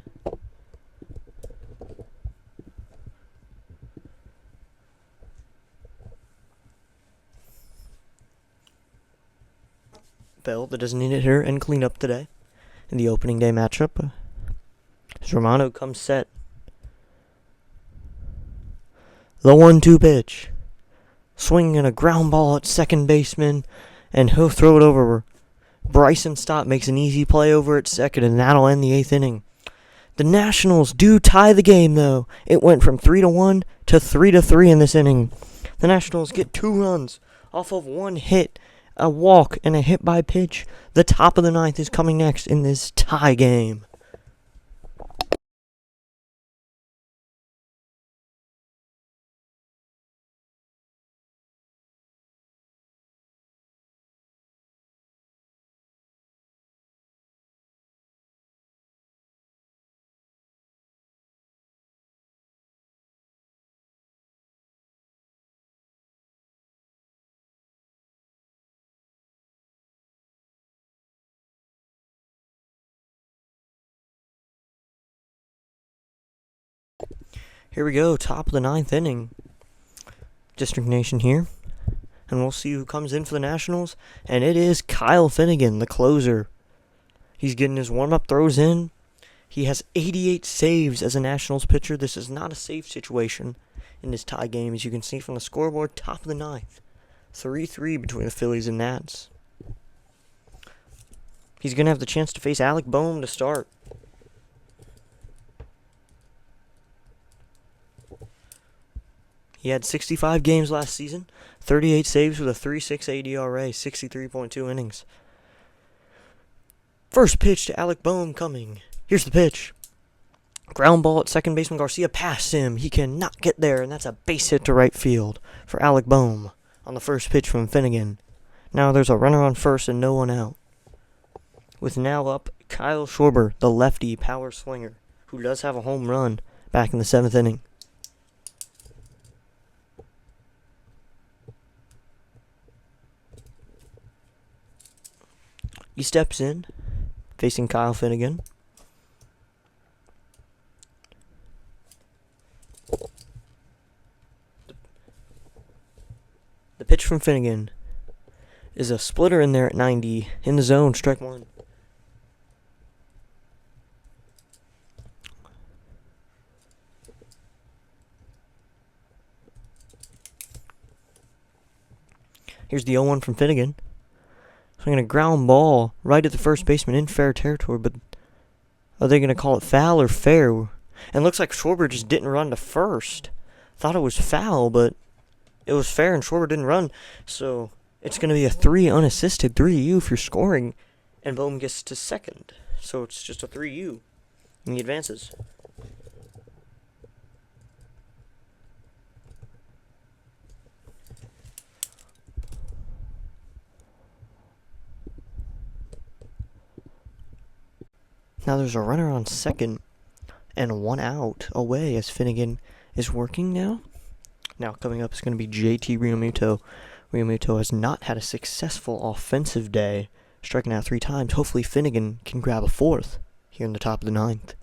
Bell, the designated hitter and cleanup today in the opening day matchup. As Romano comes set. The 1-2 pitch. Swinging a ground ball at second baseman, and he'll throw it over. Bryson Stott makes an easy play over at second, and that'll end the 8th inning. The Nationals do tie the game, though. It went from 3-1 to 3-3 in this inning. The Nationals get 2 runs off of 1 hit, a walk, and a hit by pitch. The top of the 9th is coming next in this tie game. Here we go, top of the 9th inning. District Nation here. And we'll see who comes in for the Nationals. And it is Kyle Finnegan, the closer. He's getting his warm-up throws in. He has 88 saves as a Nationals pitcher. This is not a safe situation in this tie game, as you can see from the scoreboard, top of the 9th. 3-3 between the Phillies and Nats. He's going to have the chance to face Alec Boehm to start. He had 65 games last season, 38 saves with a 3.68 ERA, 63.2 innings. First pitch to Alec Boehm coming. Here's the pitch. Ground ball at second baseman Garcia past him. He cannot get there, and that's a base hit to right field for Alec Boehm on the first pitch from Finnegan. Now there's a runner on first and no one out. With now up Kyle Schwarber, the lefty power swinger, who does have a home run back in the 7th inning. He steps in, facing Kyle Finnegan. The pitch from Finnegan is a splitter in there at 90. In the zone, strike one. Here's the 0-1 from Finnegan. Swinging a ground ball right at the first baseman in fair territory, but are they going to call it foul or fair? And looks like Schwarber just didn't run to first. Thought it was foul, but it was fair and Schwarber didn't run. So it's going to be a 3 unassisted 3U if you're scoring, and Boehm gets to second. So it's just a 3U, and he advances. Now there's a runner on second and 1 out away as Finnegan is working now. Now coming up is going to be JT Realmuto. Realmuto has not had a successful offensive day, striking out 3 times. Hopefully Finnegan can grab a 4th here in the top of the 9th.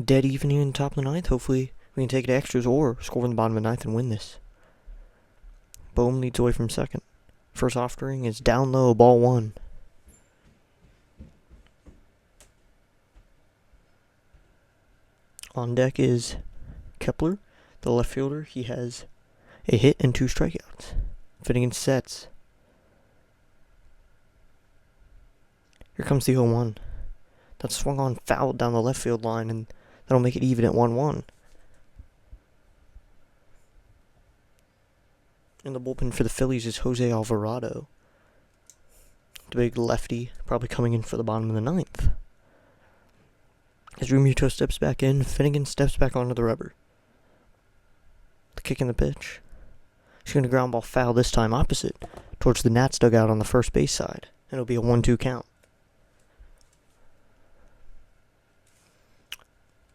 Dead even here in the top of the 9th. Hopefully we can take it to extras or score in the bottom of the 9th and win this. Boehm leads away from second. First offering is down low, ball 1. On deck is Kepler, the left fielder. He has a hit and 2 strikeouts. Finnegan sets. Here comes the 0-1. That's swung on, fouled down the left field line, and that'll make it even at 1-1. In the bullpen for the Phillies is Jose Alvarado, the big lefty, probably coming in for the bottom of the 9th. As Realmuto steps back in, Finnegan steps back onto the rubber. The kick in the pitch. He's going to ground ball foul this time opposite, towards the Nats dugout on the first base side. And it'll be a 1-2 count.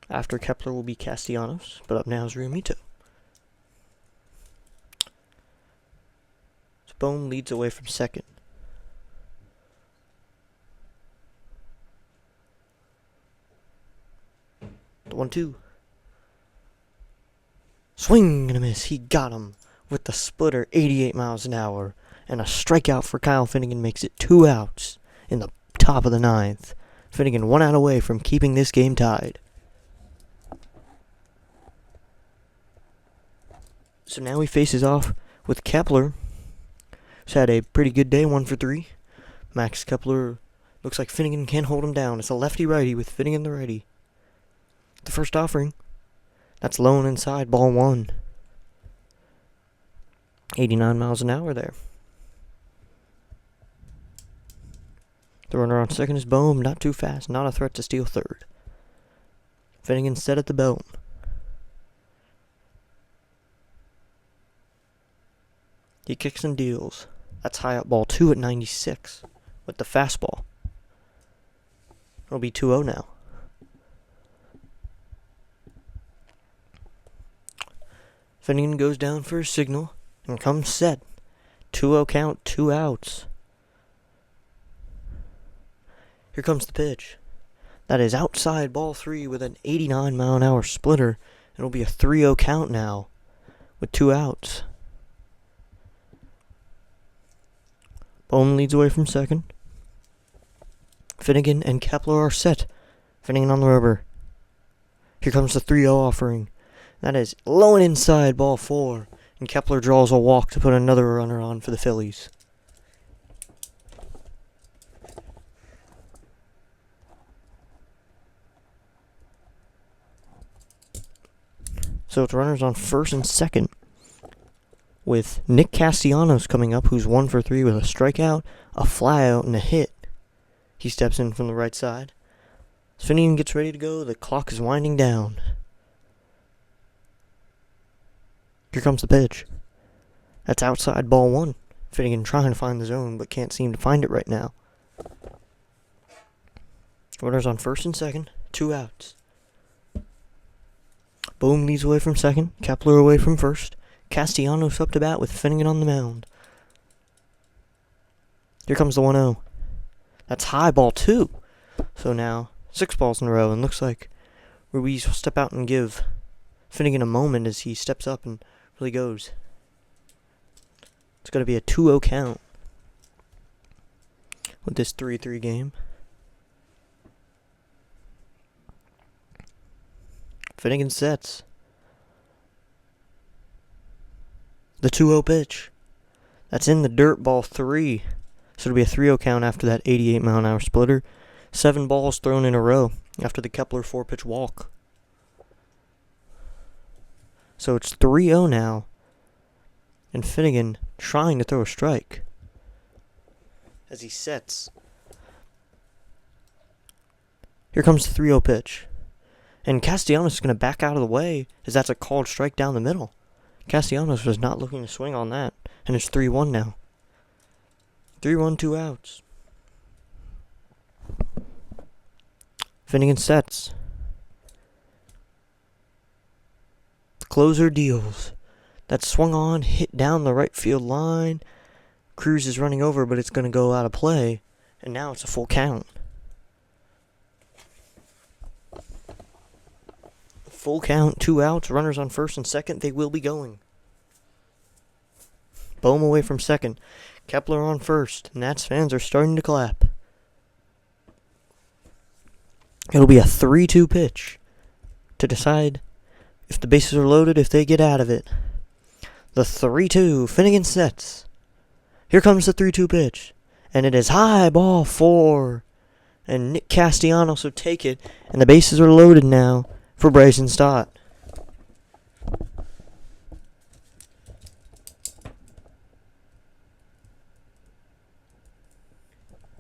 After Kepler will be Castellanos, but up now is Realmuto. So Boehm leads away from second. The 1-2. Swing and a miss. He got him with the splitter, 88 miles an hour. And a strikeout for Kyle Finnegan makes it 2 outs in the top of the 9th. Finnegan 1 out away from keeping this game tied. So now he faces off with Kepler, who's had a pretty good day, 1 for 3. Max Kepler looks like Finnegan can't hold him down. It's a lefty-righty with Finnegan the righty. The first offering, that's low and inside, ball 1. 89 miles an hour there. The runner on second is Boehm, not too fast, not a threat to steal third. Finnegan set at the belt. He kicks and deals. That's high up, ball 2 at 96 with the fastball. It'll be 2-0 now. Finnegan goes down for a signal and comes set. 2-0 count, 2 outs. Here comes the pitch. That is outside, ball 3 with an 89 mile an hour splitter. It'll be a 3-0 count now with 2 outs. Boehm leads away from second. Finnegan and Kepler are set. Finnegan on the rubber. Here comes the 3-0 offering. That is low and inside, ball 4. And Kepler draws a walk to put another runner on for the Phillies. So it's runners on first and second, with Nick Castellanos coming up, who's 1 for 3 with a strikeout, a flyout, and a hit. He steps in from the right side. As Finnegan gets ready to go, the clock is winding down. Here comes the pitch. That's outside, ball 1. Finnegan trying to find the zone, but can't seem to find it right now. Runners on first and second, 2 outs. Bohm leads away from second, Kepler away from first. Castellanos up to bat with Finnegan on the mound. Here comes the 1-0. That's high, ball 2. So now 6 balls in a row, and looks like Ruiz will step out and give Finnegan a moment as he steps up and really goes. It's going to be a 2-0 count with this 3-3 game. Finnegan sets. The 2-0 pitch. That's in the dirt, ball 3. So it'll be a 3-0 count after that 88-mile-an-hour splitter. 7 balls thrown in a row after the Kepler 4-pitch walk. So it's 3-0 now. And Finnegan trying to throw a strike as he sets. Here comes the 3-0 pitch. And Castellanos is going to back out of the way as that's a called strike down the middle. Castellanos was not looking to swing on that. And it's 3-1 now. 3-1, 2 outs. Finnegan sets. The closer deals. That swung on, hit down the right field line. Cruz is running over, but it's going to go out of play. And now it's a full count. Full count, 2 outs. Runners on first and second. They will be going. Bohm away from second. Kepler on first. Nats fans are starting to clap. It'll be a 3-2 pitch to decide if the bases are loaded, if they get out of it. The 3-2. Finnegan sets. Here comes the 3-2 pitch. And it is high, ball 4. And Nick Castellanos will take it. And the bases are loaded now for Bryson Stott.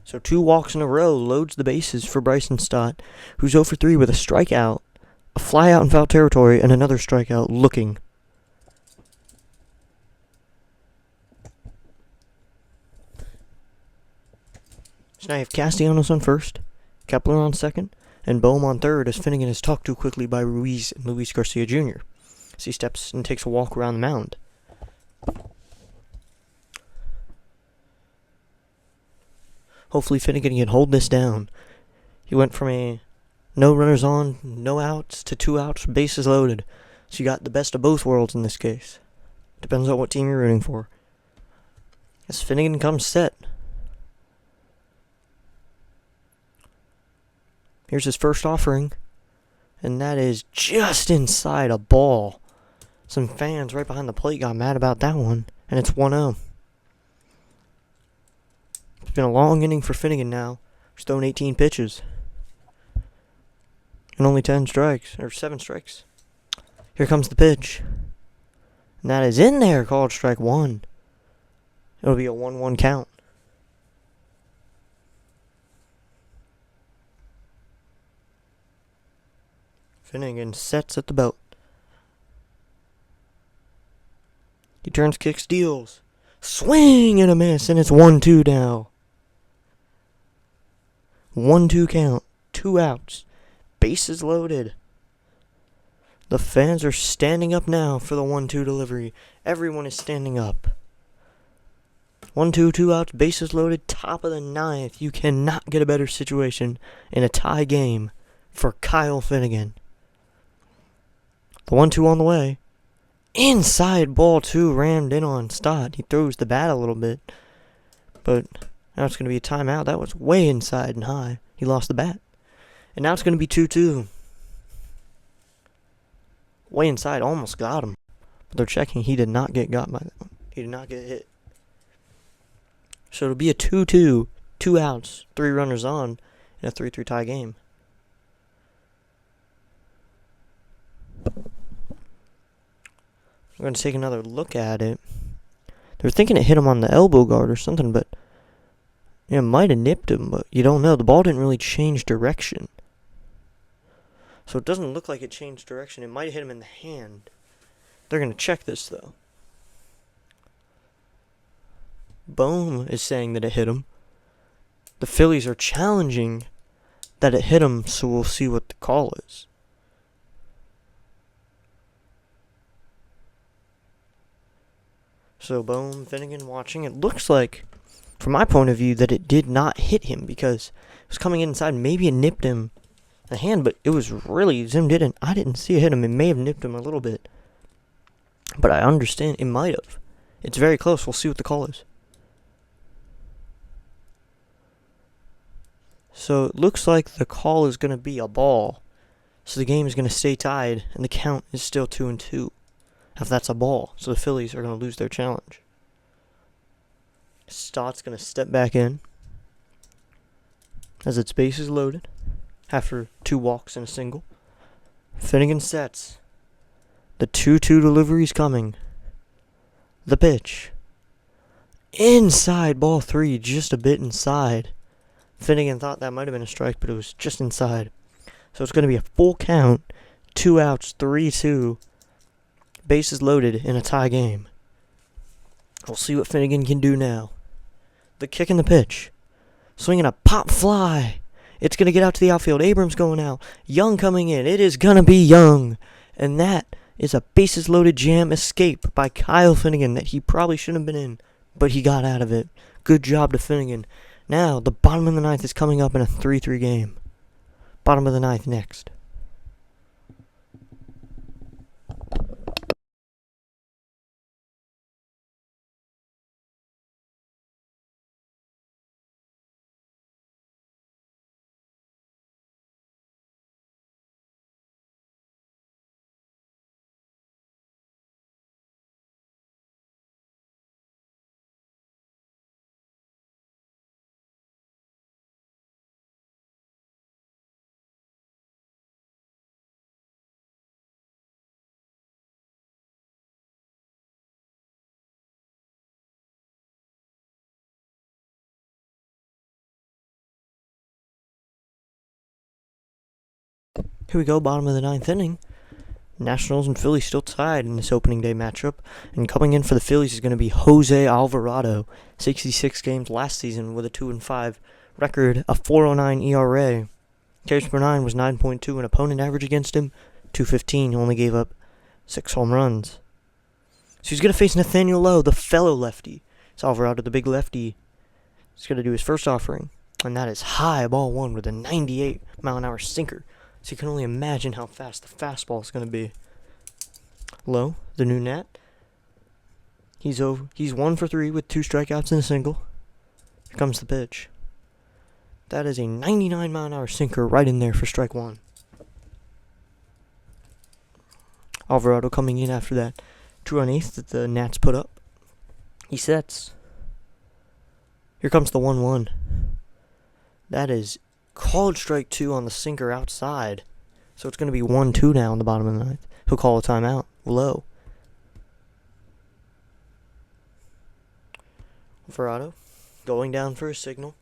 So 2 walks in a row loads the bases for Bryson Stott, who's 0 for 3 with a strikeout, a fly out in foul territory, and another strikeout looking. So now you have Castellanos on first, Kepler on second, and Bohm on third as Finnegan is talked to quickly by Ruiz and Luis Garcia Jr. as he steps and takes a walk around the mound. Hopefully Finnegan can hold this down. He went from a no runners on, no outs to 2 outs, bases loaded. So you got the best of both worlds in this case. Depends on what team you're rooting for. As Finnegan comes set. Here's his first offering. And that is just inside a ball. Some fans right behind the plate got mad about that one. And it's 1-0. It's been a long inning for Finnegan now. He's thrown 18 pitches. And only 10 strikes. Or 7 strikes. Here comes the pitch. And that is in there, called strike 1. It'll be a 1-1 count. Finnegan sets at the belt. He turns, kicks, deals. Swing and a miss, and it's 1-2 now. 1-2 count. 2 outs. Bases loaded. The fans are standing up now for the 1-2 delivery. Everyone is standing up. 1-2, 2 outs, bases loaded, top of the 9th. You cannot get a better situation in a tie game for Kyle Finnegan. The 1-2 on the way. Inside, ball 2, rammed in on Stott. He throws the bat a little bit. But now it's going to be a timeout. That was way inside and high. He lost the bat. And now it's going to be 2-2. Way inside, almost got him. But they're checking. He did not get got by that one. He did not get hit. So it'll be a 2-2. 2 outs, 3 runners on in a 3-3 tie game. We're going to take another look at it. They're thinking it hit him on the elbow guard or something, but it might have nipped him, but you don't know. The ball didn't really change direction. So it doesn't look like it changed direction. It might have hit him in the hand. They're going to check this, though. Bohm is saying that it hit him. The Phillies are challenging that it hit him, so we'll see what the call is. So Bohm, Finnegan watching. It looks like, from my point of view, that it did not hit him because it was coming inside. Maybe it nipped him in the hand, but it was really zoomed in, and I didn't see it hit him. It may have nipped him a little bit, but I understand it might have. It's very close. We'll see what the call is. So it looks like the call is going to be a ball. So the game is going to stay tied, and the count is still 2-2. If that's a ball, so the Phillies are going to lose their challenge. Stott's going to step back in as its base is loaded after 2 walks and a single. Finnegan sets. The 2-2 delivery's coming. The pitch. Inside, ball 3, just a bit inside. Finnegan thought that might have been a strike, but it was just inside. So it's going to be a full count. 2 outs, 3-2. Bases loaded in a tie game. We'll see what Finnegan can do now. The kick and the pitch. Swinging a pop fly. It's going to get out to the outfield. Abrams going out. Young coming in. It is going to be Young. And that is a bases loaded jam escape by Kyle Finnegan that he probably shouldn't have been in, but he got out of it. Good job to Finnegan. Now, the bottom of the ninth is coming up in a 3-3 game. Bottom of the ninth next. Here we go, bottom of the ninth inning. Nationals and Phillies still tied in this opening day matchup. And coming in for the Phillies is going to be Jose Alvarado. 66 games last season with a 2-5 record, a 4.09 ERA. Ks per 9 was 9.2, and opponent average against him, 215. He only gave up 6 home runs. So he's going to face Nathaniel Lowe, the fellow lefty. It's Alvarado, the big lefty. He's going to do his first offering, and that is high, ball 1 with a 98-mile-an-hour sinker. So you can only imagine how fast the fastball is going to be. Lowe, the new Nat. He's 1 for 3 with 2 strikeouts and a single. Here comes the pitch. That is a 99-mile-an-hour sinker right in there for strike 1. Alvarado coming in after that 2-run eighth that the Nats put up. He sets. Here comes the 1-1. That is called strike 2 on the sinker outside. So it's going to be 1-2 now in the bottom of the ninth. He'll call a timeout. Low. Alvarado going down for a signal.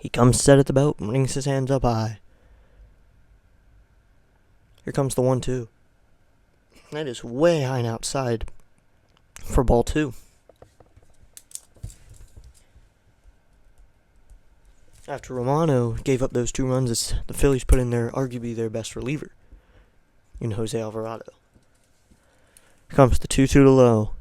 He comes set at the belt, rings his hands up high. Here comes the 1-2. That is way high and outside for ball 2. After Romano gave up those 2 runs, the Phillies put in arguably their best reliever in Jose Alvarado. Here comes the 2-2 to Lowe.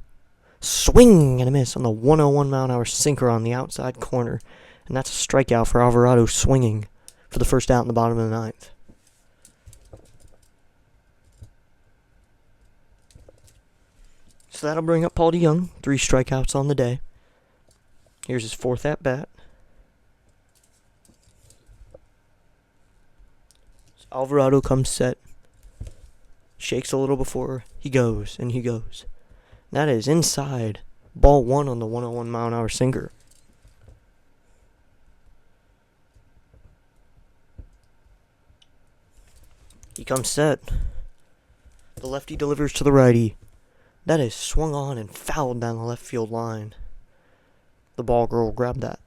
Swing and a miss on the 101-mile-an-hour sinker on the outside corner. And that's a strikeout for Alvarado swinging for the first out in the bottom of the ninth. So that'll bring up Paul DeYoung. 3 strikeouts on the day. Here's his 4th at-bat. Alvarado comes set, shakes a little before he goes, and he goes. That is inside, ball 1 on the 101-mile-an-hour sinker. He comes set. The lefty delivers to the righty. That is swung on and fouled down the left field line. The ball girl grabbed that.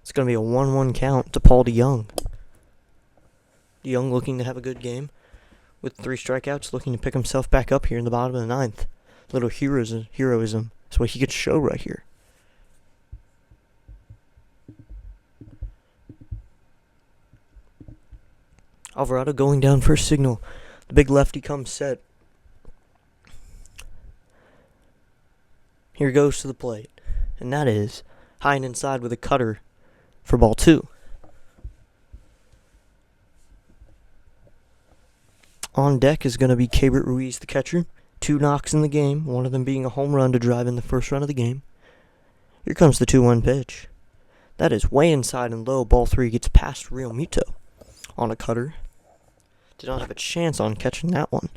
It's going to be a 1-1 count to Paul DeYoung. DeYoung looking to have a good game with 3 strikeouts, looking to pick himself back up here in the bottom of the 9th. Little heroism is what he could show right here. Alvarado going down for a signal. The big lefty comes set. Here goes to the plate. And that is high and inside with a cutter for ball 2. On deck is going to be Keibert Ruiz, the catcher. 2 knocks in the game, one of them being a home run to drive in the first run of the game. Here comes the 2-1 pitch. That is way inside and low. Ball 3 gets past Real Muto on a cutter. Did not have a chance on catching that one.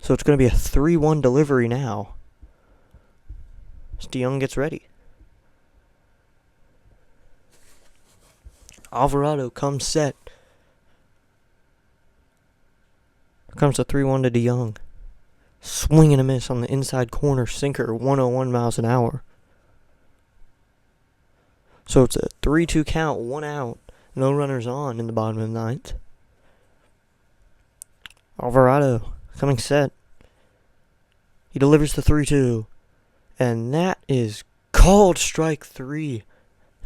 So it's going to be a 3-1 delivery now. As DeYoung gets ready. Alvarado comes set. Here comes a 3-1 to DeYoung. Swing and a miss on the inside corner sinker, 101 miles an hour. So it's a 3-2 count, 1 out, no runners on in the bottom of the 9th. Alvarado coming set. He delivers the 3-2. And that is called strike 3.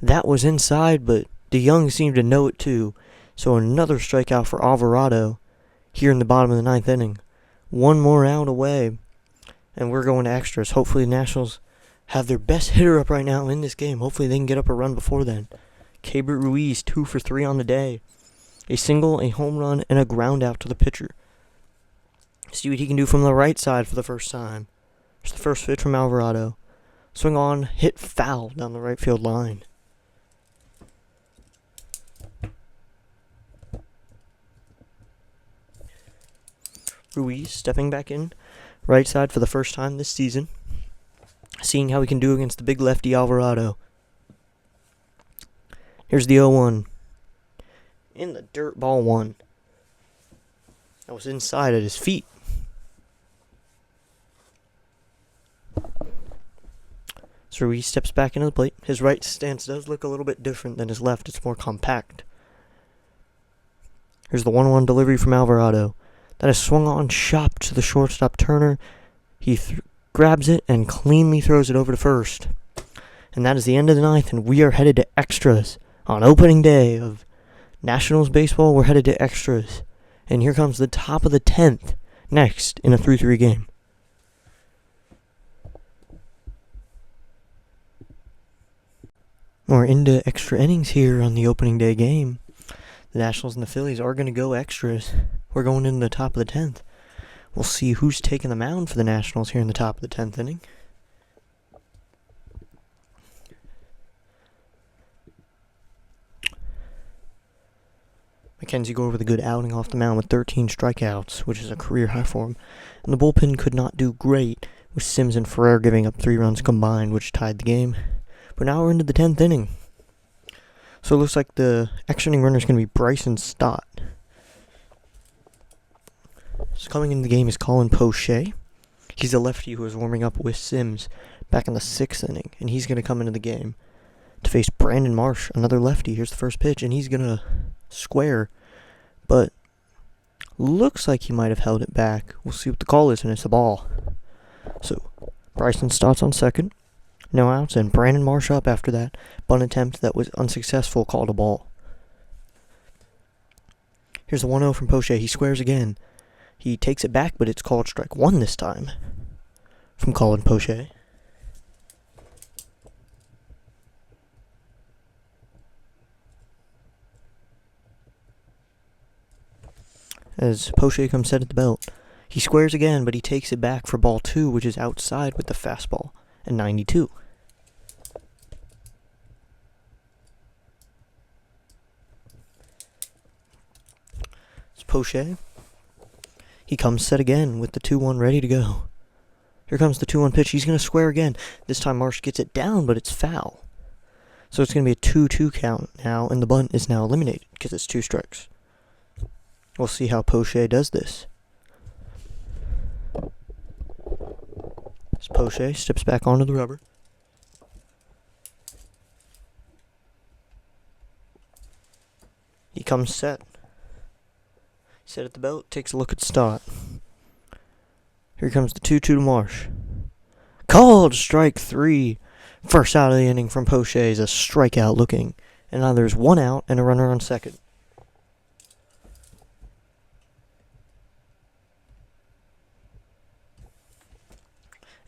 That was inside, but DeYoung seemed to know it too. So another strikeout for Alvarado here in the bottom of the 9th inning. 1 more out away, and we're going to extras. Hopefully the Nationals have their best hitter up right now in this game. Hopefully they can get up a run before then. Keibert Ruiz, 2 for 3 on the day. A single, a home run, and a ground out to the pitcher. See what he can do from the right side for the first time. Here's the first pitch from Alvarado. Swing on, hit foul down the right field line. Ruiz stepping back in, right side for the first time this season. Seeing how he can do against the big lefty Alvarado. Here's the 0-1. In the dirt, ball 1. That was inside at his feet. So Ruiz steps back into the plate. His right stance does look a little bit different than his left. It's more compact. Here's the 1-1 delivery from Alvarado. That is swung on, chopped to the shortstop Turner. He grabs it and cleanly throws it over to first. And that is the end of the 9th, and we are headed to extras. On opening day of Nationals baseball, we're headed to extras. And here comes the top of the 10th next in a 3-3 game. We're into extra innings here on the opening day game. The Nationals and the Phillies are going to go extras. We're going into the top of the 10th. We'll see who's taking the mound for the Nationals here in the top of the 10th inning. Mackenzie Gore with a good outing off the mound with 13 strikeouts, which is a career high for him. And the bullpen could not do great, with Sims and Ferrer giving up 3 runs combined, which tied the game. But now we're into the 10th inning. So it looks like the extra inning runner is going to be Bryson Stott. So coming into the game is Colin Poche. He's a lefty who was warming up with Sims back in the 6th inning. And he's going to come into the game to face Brandon Marsh, another lefty. Here's the first pitch, and he's going to square. But looks like he might have held it back. We'll see what the call is, and it's a ball. So Bryson Stott's on second. No outs, and Brandon Marsh up after that bunt attempt that was unsuccessful, called a ball. Here's the 1-0 from Poche. He squares again. He takes it back, but it's called strike 1 this time from Colin Poche. As Poche comes set at the belt. He squares again, but he takes it back for ball 2, which is outside with the fastball at 92. It's Poche. He comes set again with the 2-1 ready to go. Here comes the 2-1 pitch. He's going to square again. This time Marsh gets it down, but it's foul. So it's going to be a 2-2 count now, and the bunt is now eliminated because it's 2 strikes. We'll see how Poche does this. As Poche steps back onto the rubber. He comes set. Set at the belt, takes a look at Stott. Here comes the 2-2 to Marsh. Called strike 3. First out of the inning from Poche is a strikeout looking. And now there's 1 out and a runner on second.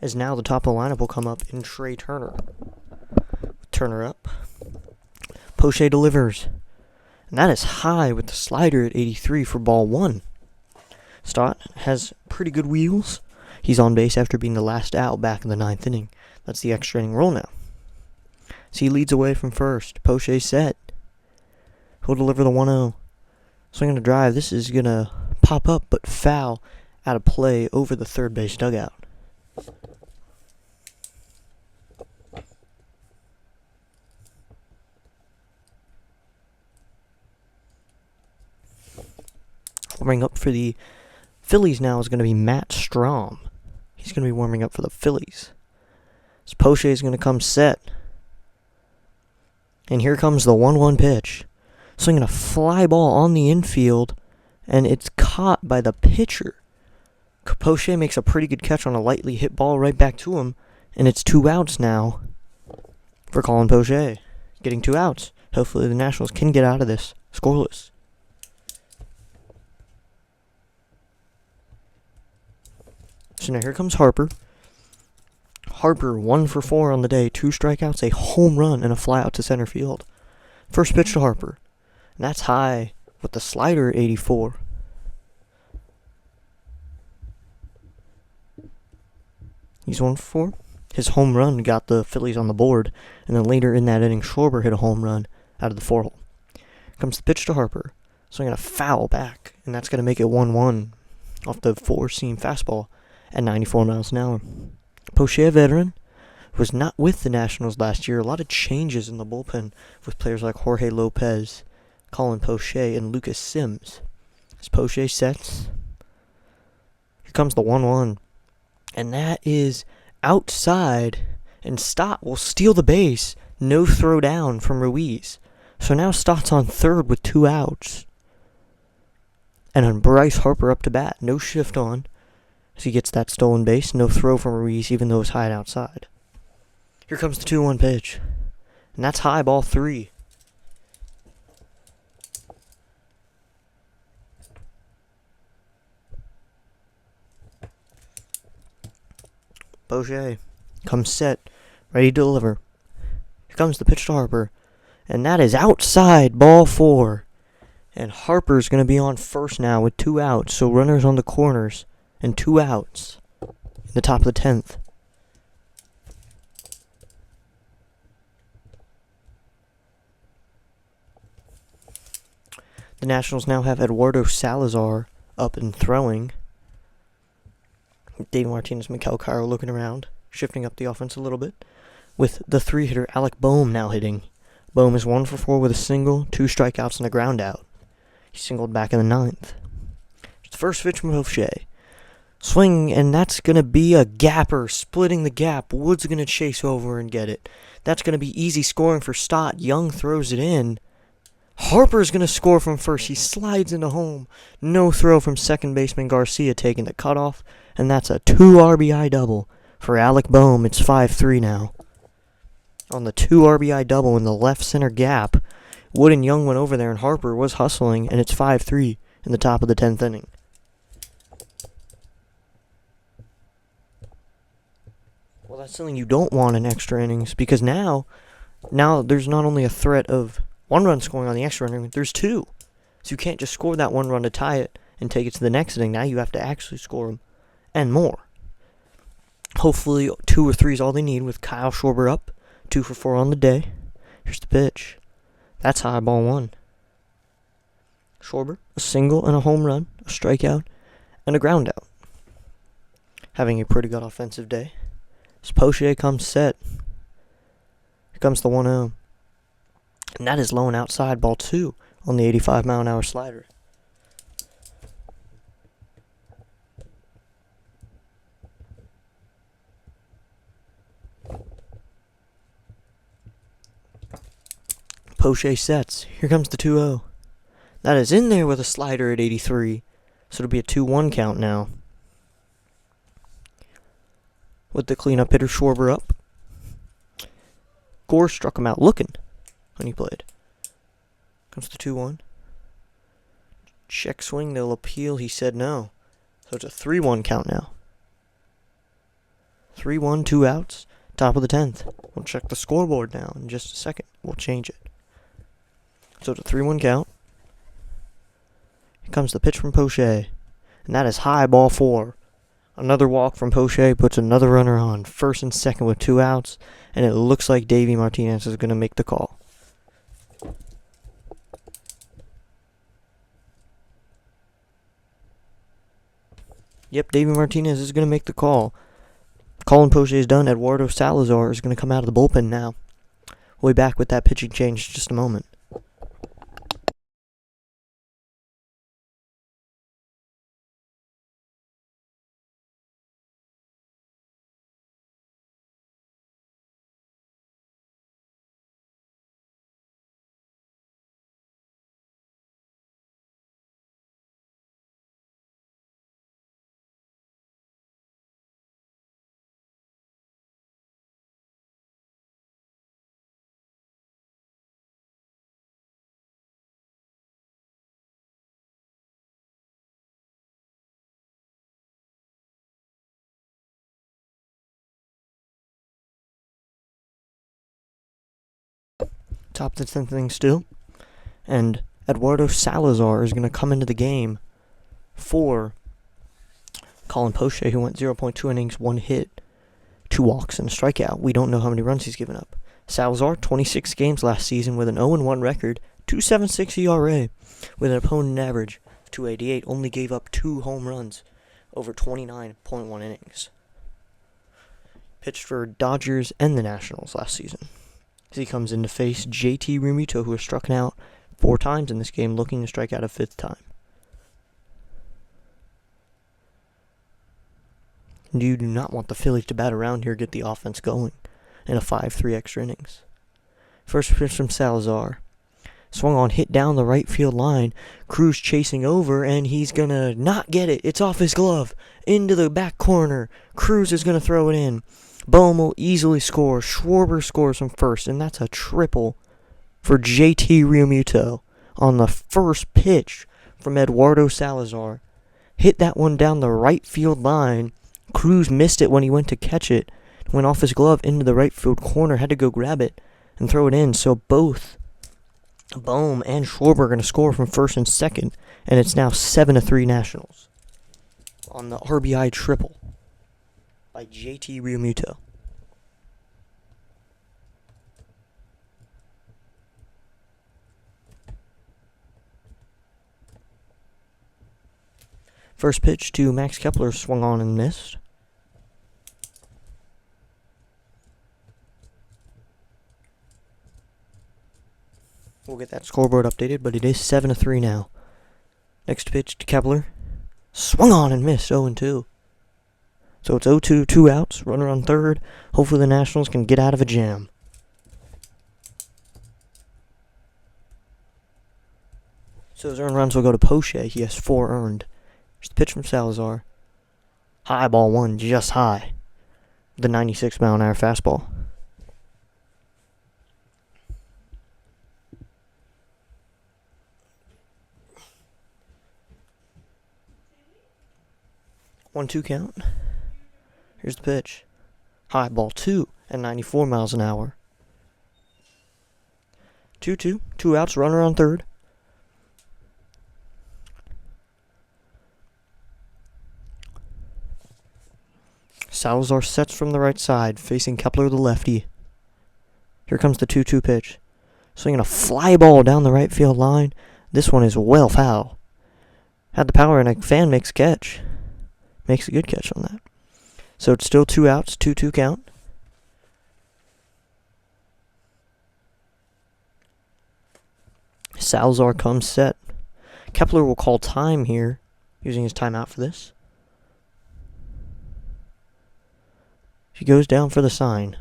As now the top of the lineup will come up in Trey Turner. Turner up. Poche delivers. And that is high with the slider at 83 for ball 1. Stott has pretty good wheels. He's on base after being the last out back in the 9th inning. That's the extra inning rule now. So he leads away from first. Poche set. He'll deliver the 1-0. Swinging a drive. This is going to pop up but foul out of play over the third base dugout. Warming up for the Phillies now is going to be Matt Strom. He's going to be warming up for the Phillies. So Poche is going to come set. And here comes the 1-1 pitch. Swinging a fly ball on the infield, and it's caught by the pitcher. Poche makes a pretty good catch on a lightly hit ball right back to him, and it's 2 outs now for Colin Poche. Getting 2 outs. Hopefully the Nationals can get out of this scoreless. So now here comes Harper. Harper 1 for 4 on the day. 2 strikeouts, a home run, and a fly out to center field. First pitch to Harper. And that's high with the slider at 84. He's 1 for 4. His home run got the Phillies on the board. And then later in that inning, Schwarber hit a home run out of the 4-hole. Comes the pitch to Harper. Swinging a foul back. And that's going to make it 1-1 off the 4-seam fastball at 94 miles an hour. Poche, a veteran, was not with the Nationals last year. A lot of changes in the bullpen with players like Jorge Lopez, Colin Poche, and Lucas Sims. As Poche sets, here comes the 1-1. And that is outside, and Stott will steal the base. No throw down from Ruiz. So now Stott's on third with 2 outs. And on Bryce Harper up to bat. No shift on. So he gets that stolen base. No throw from Ruiz, even though it's high and outside. Here comes the 2-1 pitch. And that's high, ball 3. Poche comes set, ready to deliver. Here comes the pitch to Harper. And that is outside, ball 4. And Harper's going to be on first now with 2 outs. So runners on the corners and 2 outs in the top of the 10th. The Nationals now have Eduardo Salazar up and throwing. Dave Martinez, Miguel Cairo looking around, shifting up the offense a little bit. With the 3-hitter Alec Boehm now hitting. Boehm is 1 for 4 with a single, 2 strikeouts, and a ground out. He singled back in the 9th. The first pitch from Poche. Swing, and that's going to be a gapper, splitting the gap. Wood's going to chase over and get it. That's going to be easy scoring for Stott. Young throws it in. Harper's going to score from first. He slides into home. No throw from second baseman Garcia taking the cutoff. And that's a 2 RBI double for Alec Boehm. It's 5-3 now. On the 2 RBI double in the left center gap, Wood and Young went over there and Harper was hustling, and it's 5-3 in the top of the 10th inning. Well, that's something you don't want in extra innings, because now there's not only a threat of 1 run scoring on the extra inning, there's 2. So you can't just score that 1 run to tie it and take it to the next inning. Now you have to actually score them and more. Hopefully 2 or 3 is all they need with Kyle Schwarber up, 2 for 4 on the day. Here's the pitch. That's high, ball 1. Schwarber, a single and a home run, a strikeout, and a ground out. Having a pretty good offensive day. As Poche comes set. Here comes the 1-0. And that is low and outside, ball 2 on the 85-mile-an-hour slider. Poche sets. Here comes the 2-0. That is in there with a slider at 83. So it'll be a 2-1 count now. With the cleanup hitter Schwarber up. Gore struck him out looking when he played. Comes the 2-1. Check swing, they'll appeal. He said no. So it's a 3-1 count now. 3-1, 2 outs. Top of the 10th. We'll check the scoreboard now in just a second. We'll change it. So it's a 3-1 count. Here comes the pitch from Poche. And that is high, ball 4. Another walk from Poche puts another runner on first and second with 2 outs. And it looks like Davey Martinez is going to make the call. Yep, Davey Martinez is going to make the call. Colin Poche is done. Eduardo Salazar is going to come out of the bullpen now. We'll be back with that pitching change in just a moment. Top of the 10th inning still. And Eduardo Salazar is going to come into the game for Colin Poche, who went 0.2 innings, 1 hit, 2 walks, and a strikeout. We don't know how many runs he's given up. Salazar, 26 games last season with an 0-1 record, 2.76 ERA, with an opponent average of 288, only gave up 2 home runs over 29.1 innings. Pitched for Dodgers and the Nationals last season. As he comes in to face JT Realmuto, who has struck out 4 times in this game, looking to strike out a 5th time. You do not want the Phillies to bat around here, get the offense going in a 5-3 extra innings. First pitch from Salazar. Swung on, hit down the right field line. Cruz chasing over, and he's going to not get it. It's off his glove. Into the back corner. Cruz is going to throw it in. Bohm will easily score. Schwarber scores from first, and that's a triple for JT Realmuto on the first pitch from Eduardo Salazar. Hit that one down the right field line. Cruz missed it when he went to catch it. Went off his glove into the right field corner. Had to go grab it and throw it in. So both Bohm and Schwarber are going to score from first and second. And it's now 7-3 Nationals on the RBI triple by JT Realmuto. First pitch to Max Kepler swung on and missed. We'll get that scoreboard updated, but it is 7-3 now. Next pitch to Kepler. Swung on and missed, 0-2. So it's 0-2, 2 outs, runner on third. Hopefully the Nationals can get out of a jam. So his earned runs will go to Poche. He has 4 earned. Here's the pitch from Salazar. High ball 1, just high. The 96-mile-an-hour fastball. One-two count. Here's the pitch. High ball 2 at 94 miles an hour. 2-2. 2 outs, runner on third. Salazar sets from the right side, facing Kepler, the lefty. Here comes the 2-2 pitch. Swinging a fly ball down the right field line. This one is well foul. Had the power and a fan makes a catch. Makes a good catch on that. So it's still 2 outs, 2-2 count. Salazar comes set. Kepler will call time here, using his timeout for this. He goes down for the sign.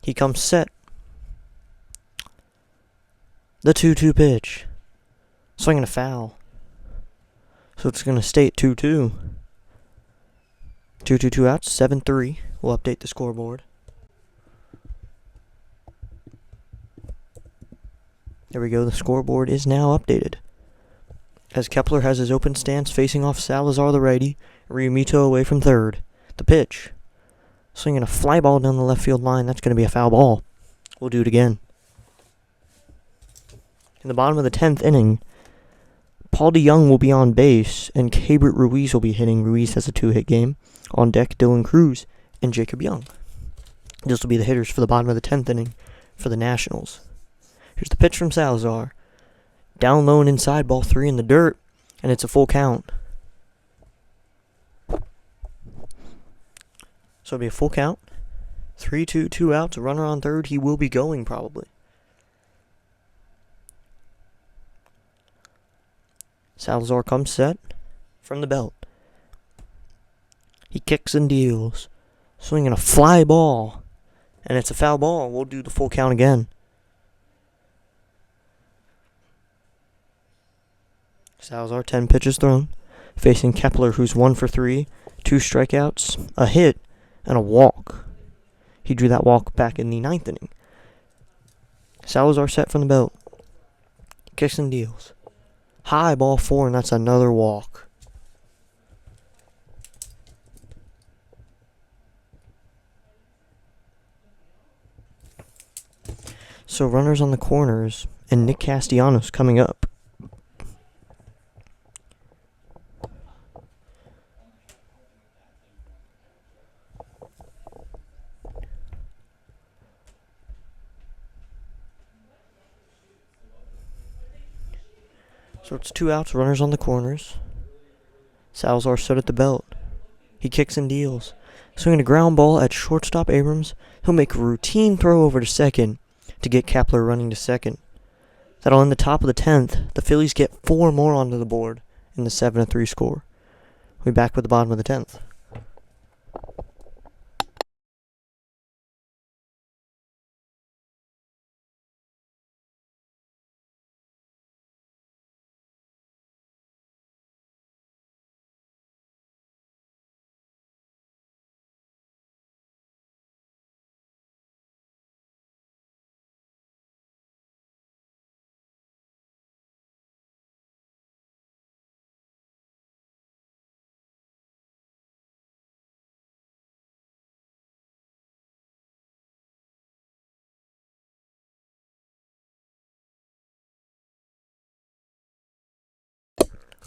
He comes set. The 2-2 pitch. Swinging a foul. So it's going to stay at 2-2. 2 outs, 7-3. We'll update the scoreboard. There we go. The scoreboard is now updated. As Kepler has his open stance facing off Salazar the righty, Ryumito away from third. The pitch. Swinging a fly ball down the left field line. That's going to be a foul ball. We'll do it again. In the bottom of the 10th inning, Paul DeYoung will be on base, and Keibert Ruiz will be hitting. Ruiz has a 2-hit game. On deck, Dylan Cruz and Jacob Young. This will be the hitters for the bottom of the 10th inning for the Nationals. Here's the pitch from Salazar. Down low and inside, ball 3 in the dirt, and it's a full count. So it'll be a full count. 3-2, 2 outs, a runner on third. He will be going probably. Salazar comes set from the belt. He kicks and deals. Swinging a fly ball. And it's a foul ball. We'll do the full count again. Salazar, 10 pitches thrown. Facing Kepler, who's 1 for 3. 2 strikeouts, a hit, and a walk. He drew that walk back in the 9th inning. Salazar set from the belt. Kicks and deals. High, ball 4, and that's another walk. So runners on the corners, and Nick Castellanos coming up. So it's 2 outs, runners on the corners. Salazar set at the belt. He kicks and deals. Swinging a ground ball at shortstop Abrams. He'll make a routine throw over to second to get Kepler running to second. That'll end the top of the 10th. The Phillies get 4 more onto the board in the 7-3 score. We'll be back with the bottom of the 10th.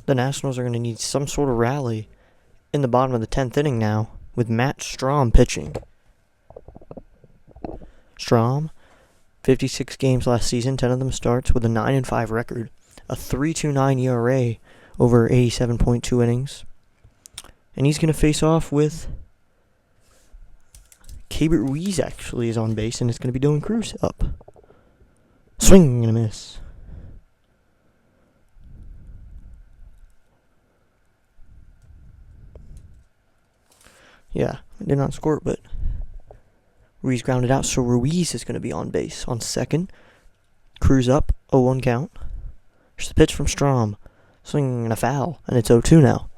The Nationals are going to need some sort of rally in the bottom of the 10th inning now with Matt Strahm pitching. Strahm, 56 games last season, 10 of them starts with a 9-5 record, a 3.29 ERA over 87.2 innings. And he's going to face off with Keibert Ruiz actually is on base, and it's going to be Dylan Cruz up. Swing and a miss. Yeah, I did not score it, but Ruiz grounded out, so Ruiz is going to be on base on second. Cruz up, 0-1 count. There's the pitch from Strahm. Swinging and a foul, and it's 0-2 now.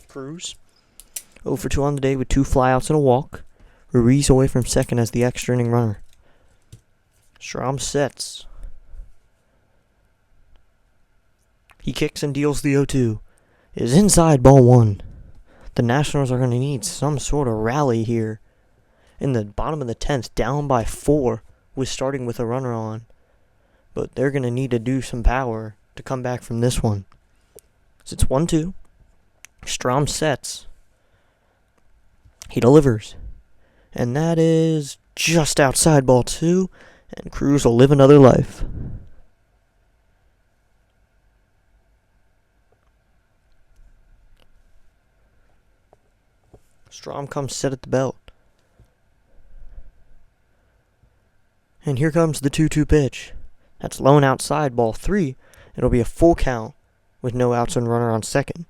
Cruz, 0 for 2 on the day with 2 flyouts and a walk. Ruiz away from second as the extra inning runner. Strahm sets. He kicks and deals the 0-2. It is inside, ball 1. The Nationals are going to need some sort of rally here. In the bottom of the 10th, down by 4, with starting with a runner on. But they're going to need to do some power to come back from this one. So it's 1-2. Strahm sets. He delivers. And that is just outside, ball 2. And Cruz will live another life. Strahm comes set at the belt. And here comes the 2-2 pitch. That's low and outside, ball 3. It'll be a full count with no outs and runner on second.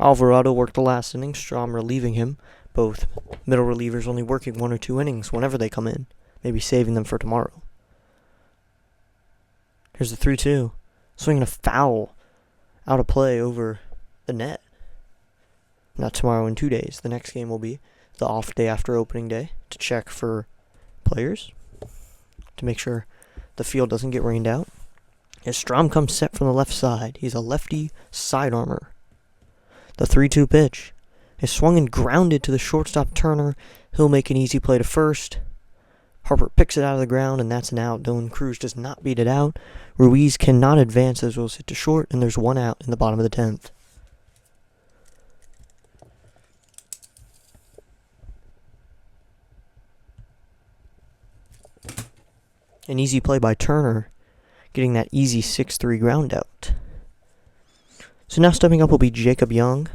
Alvarado worked the last inning, Strom relieving him. Both middle relievers only working 1 or 2 innings whenever they come in, maybe saving them for tomorrow. Here's the 3-2. Swinging a foul out of play over the net. Not tomorrow, in 2 days. The next game will be the off day after opening day to check for players, to make sure the field doesn't get rained out. As Strom comes set from the left side, he's a lefty side armor. The 3-2 pitch is swung and grounded to the shortstop Turner. He'll make an easy play to first. Harper picks it out of the ground, and that's an out. Dylan Cruz does not beat it out. Ruiz cannot advance as well as hit to short, and there's 1 out in the bottom of the 10th. An easy play by Turner, getting that easy 6-3 ground out. So now stepping up will be Jacob Young.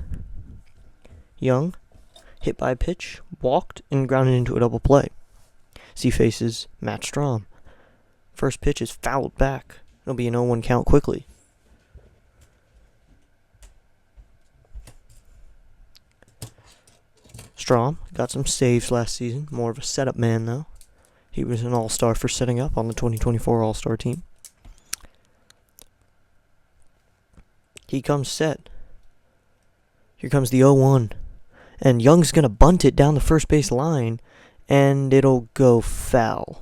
Young, hit by a pitch, walked, and grounded into a double play. As he faces Matt Strom. First pitch is fouled back. It'll be an 0-1 count quickly. Strom got some saves last season, more of a setup man though. He was an all-star for setting up on the 2024 All-Star team. He comes set. Here comes the 0-1. And Young's going to bunt it down the first base line, and it'll go foul.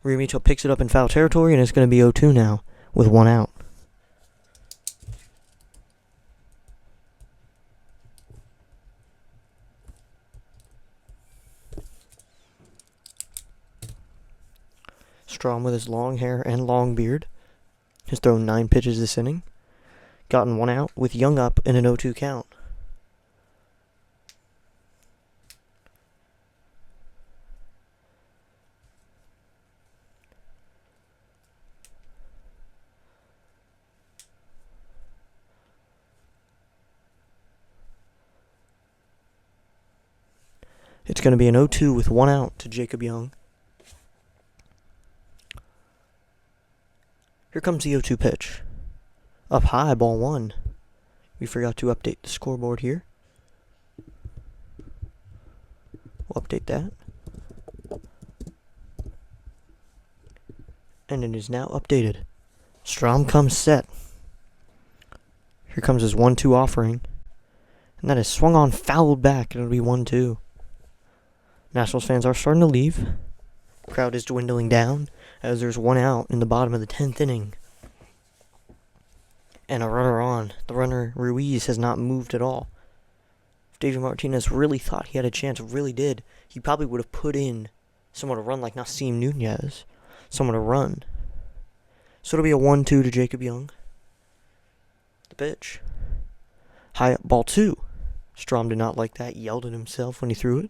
Realmuto picks it up in foul territory, and it's going to be 0-2 now with 1 out. Strom with his long hair and long beard has thrown 9 pitches this inning. Gotten 1 out with Young up in an 0-2 count. It's going to be an 0-2 with 1 out to Jacob Young. Here comes the 0-2 pitch. Up high, ball 1. We forgot to update the scoreboard here. We'll update that. And it is now updated. Strom comes set. Here comes his 1-2 offering. And that is swung on, fouled back. It'll be 1-2. Nationals fans are starting to leave. Crowd is dwindling down as there's 1 out in the bottom of the 10th inning. And a runner on. The runner, Ruiz, has not moved at all. If David Martinez really thought he had a chance, really did, he probably would have put in someone to run like Nasim Nunez. Someone to run. So it'll be a 1-2 to Jacob Young. The pitch. High up, ball 2. Strom did not like that, yelled at himself when he threw it.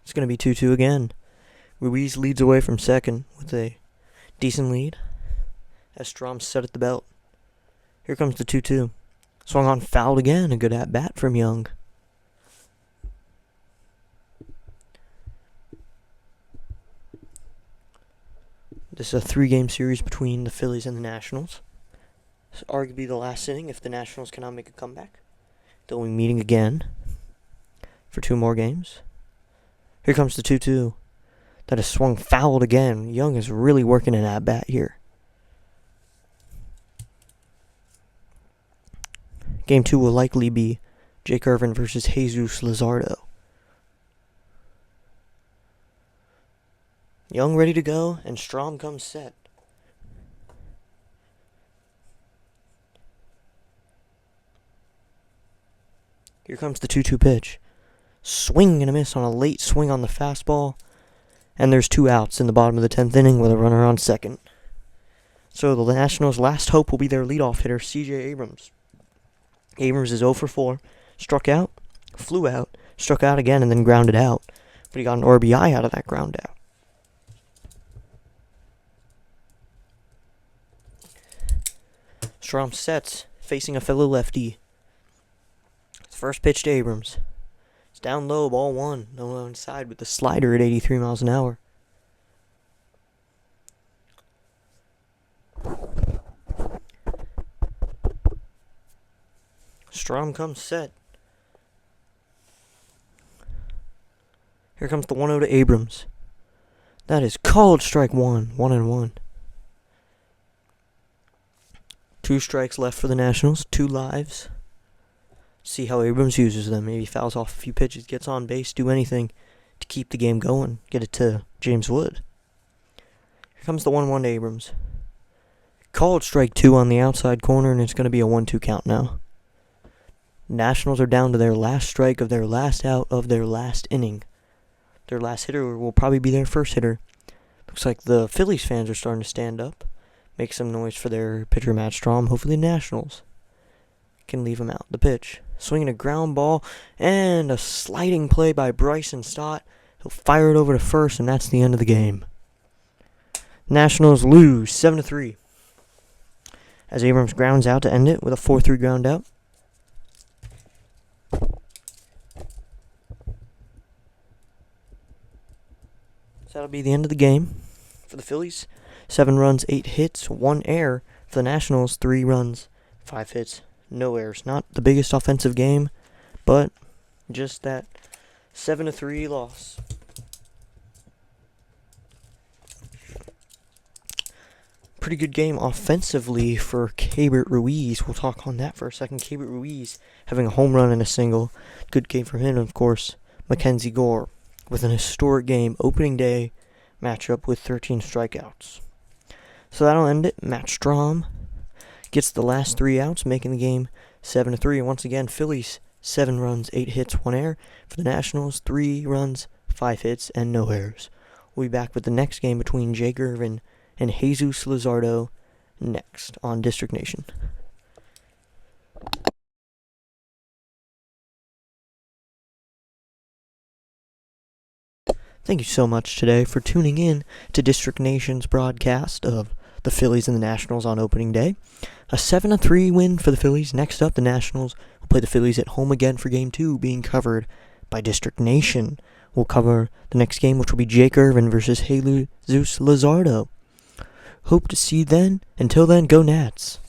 It's going to be 2-2 again. Ruiz leads away from second with a decent lead as Strom set at the belt. Here comes the 2-2. Swung on, fouled again. A good at-bat from Young. This is a 3-game series between the Phillies and the Nationals. It's arguably the last inning if the Nationals cannot make a comeback. They'll be meeting again for 2 more games. Here comes the 2-2. That is swung fouled again. Young is really working an at-bat here. Game 2 will likely be Jake Irvin versus Jesus Luzardo. Young ready to go, and Strom comes set. Here comes the 2-2 pitch. Swing and a miss on a late swing on the fastball. And there's 2 outs in the bottom of the 10th inning with a runner on second. So the Nationals' last hope will be their leadoff hitter, C.J. Abrams. Abrams is 0 for 4. Struck out, flew out, struck out again, and then grounded out. But he got an RBI out of that ground out. Strom sets, facing a fellow lefty. First pitch to Abrams. It's down low, ball 1. No inside with the slider at 83 miles an hour. Strom comes set. Here comes the 1-0 to Abrams. That is called strike one. 1-1. 2 strikes left for the Nationals. 2 lives. See how Abrams uses them. Maybe fouls off a few pitches, gets on base, do anything to keep the game going. Get it to James Wood. Here comes the 1-1 to Abrams. Called strike 2 on the outside corner, and it's going to be a 1-2 count now. Nationals are down to their last strike of their last out of their last inning. Their last hitter will probably be their first hitter. Looks like the Phillies fans are starting to stand up. Make some noise for their pitcher, Matt Strom. Hopefully the Nationals can leave him out. The pitch. Swinging a ground ball and a sliding play by Bryson Stott. He'll fire it over to first, and that's the end of the game. Nationals lose 7-3. As Abrams grounds out to end it with a 4-3 ground out. So that'll be the end of the game for the Phillies. 7 runs, 8 hits, 1 error. For the Nationals, 3 runs, 5 hits, no errors. Not the biggest offensive game, but just that 7-3 loss. Pretty good game offensively for Keibert Ruiz. We'll talk on that for a second. Keibert Ruiz having a home run and a single. Good game for him, of course. Mackenzie Gore with an historic game, opening day matchup with 13 strikeouts. So that'll end it. Matt Strom gets the last 3 outs, making the game 7-3. And once again, Phillies 7 runs, 8 hits, 1 error. For the Nationals, 3 runs, 5 hits, and no errors. We'll be back with the next game between Jake Irvin and Jesus Luzardo next on District Nation. Thank you so much today for tuning in to District Nation's broadcast of the Phillies and the Nationals on opening day. A 7-3 win for the Phillies. Next up, the Nationals will play the Phillies at home again for Game 2, being covered by District Nation. We'll cover the next game, which will be Jake Irvin versus Jesus Luzardo. Hope to see you then. Until then, go Nats.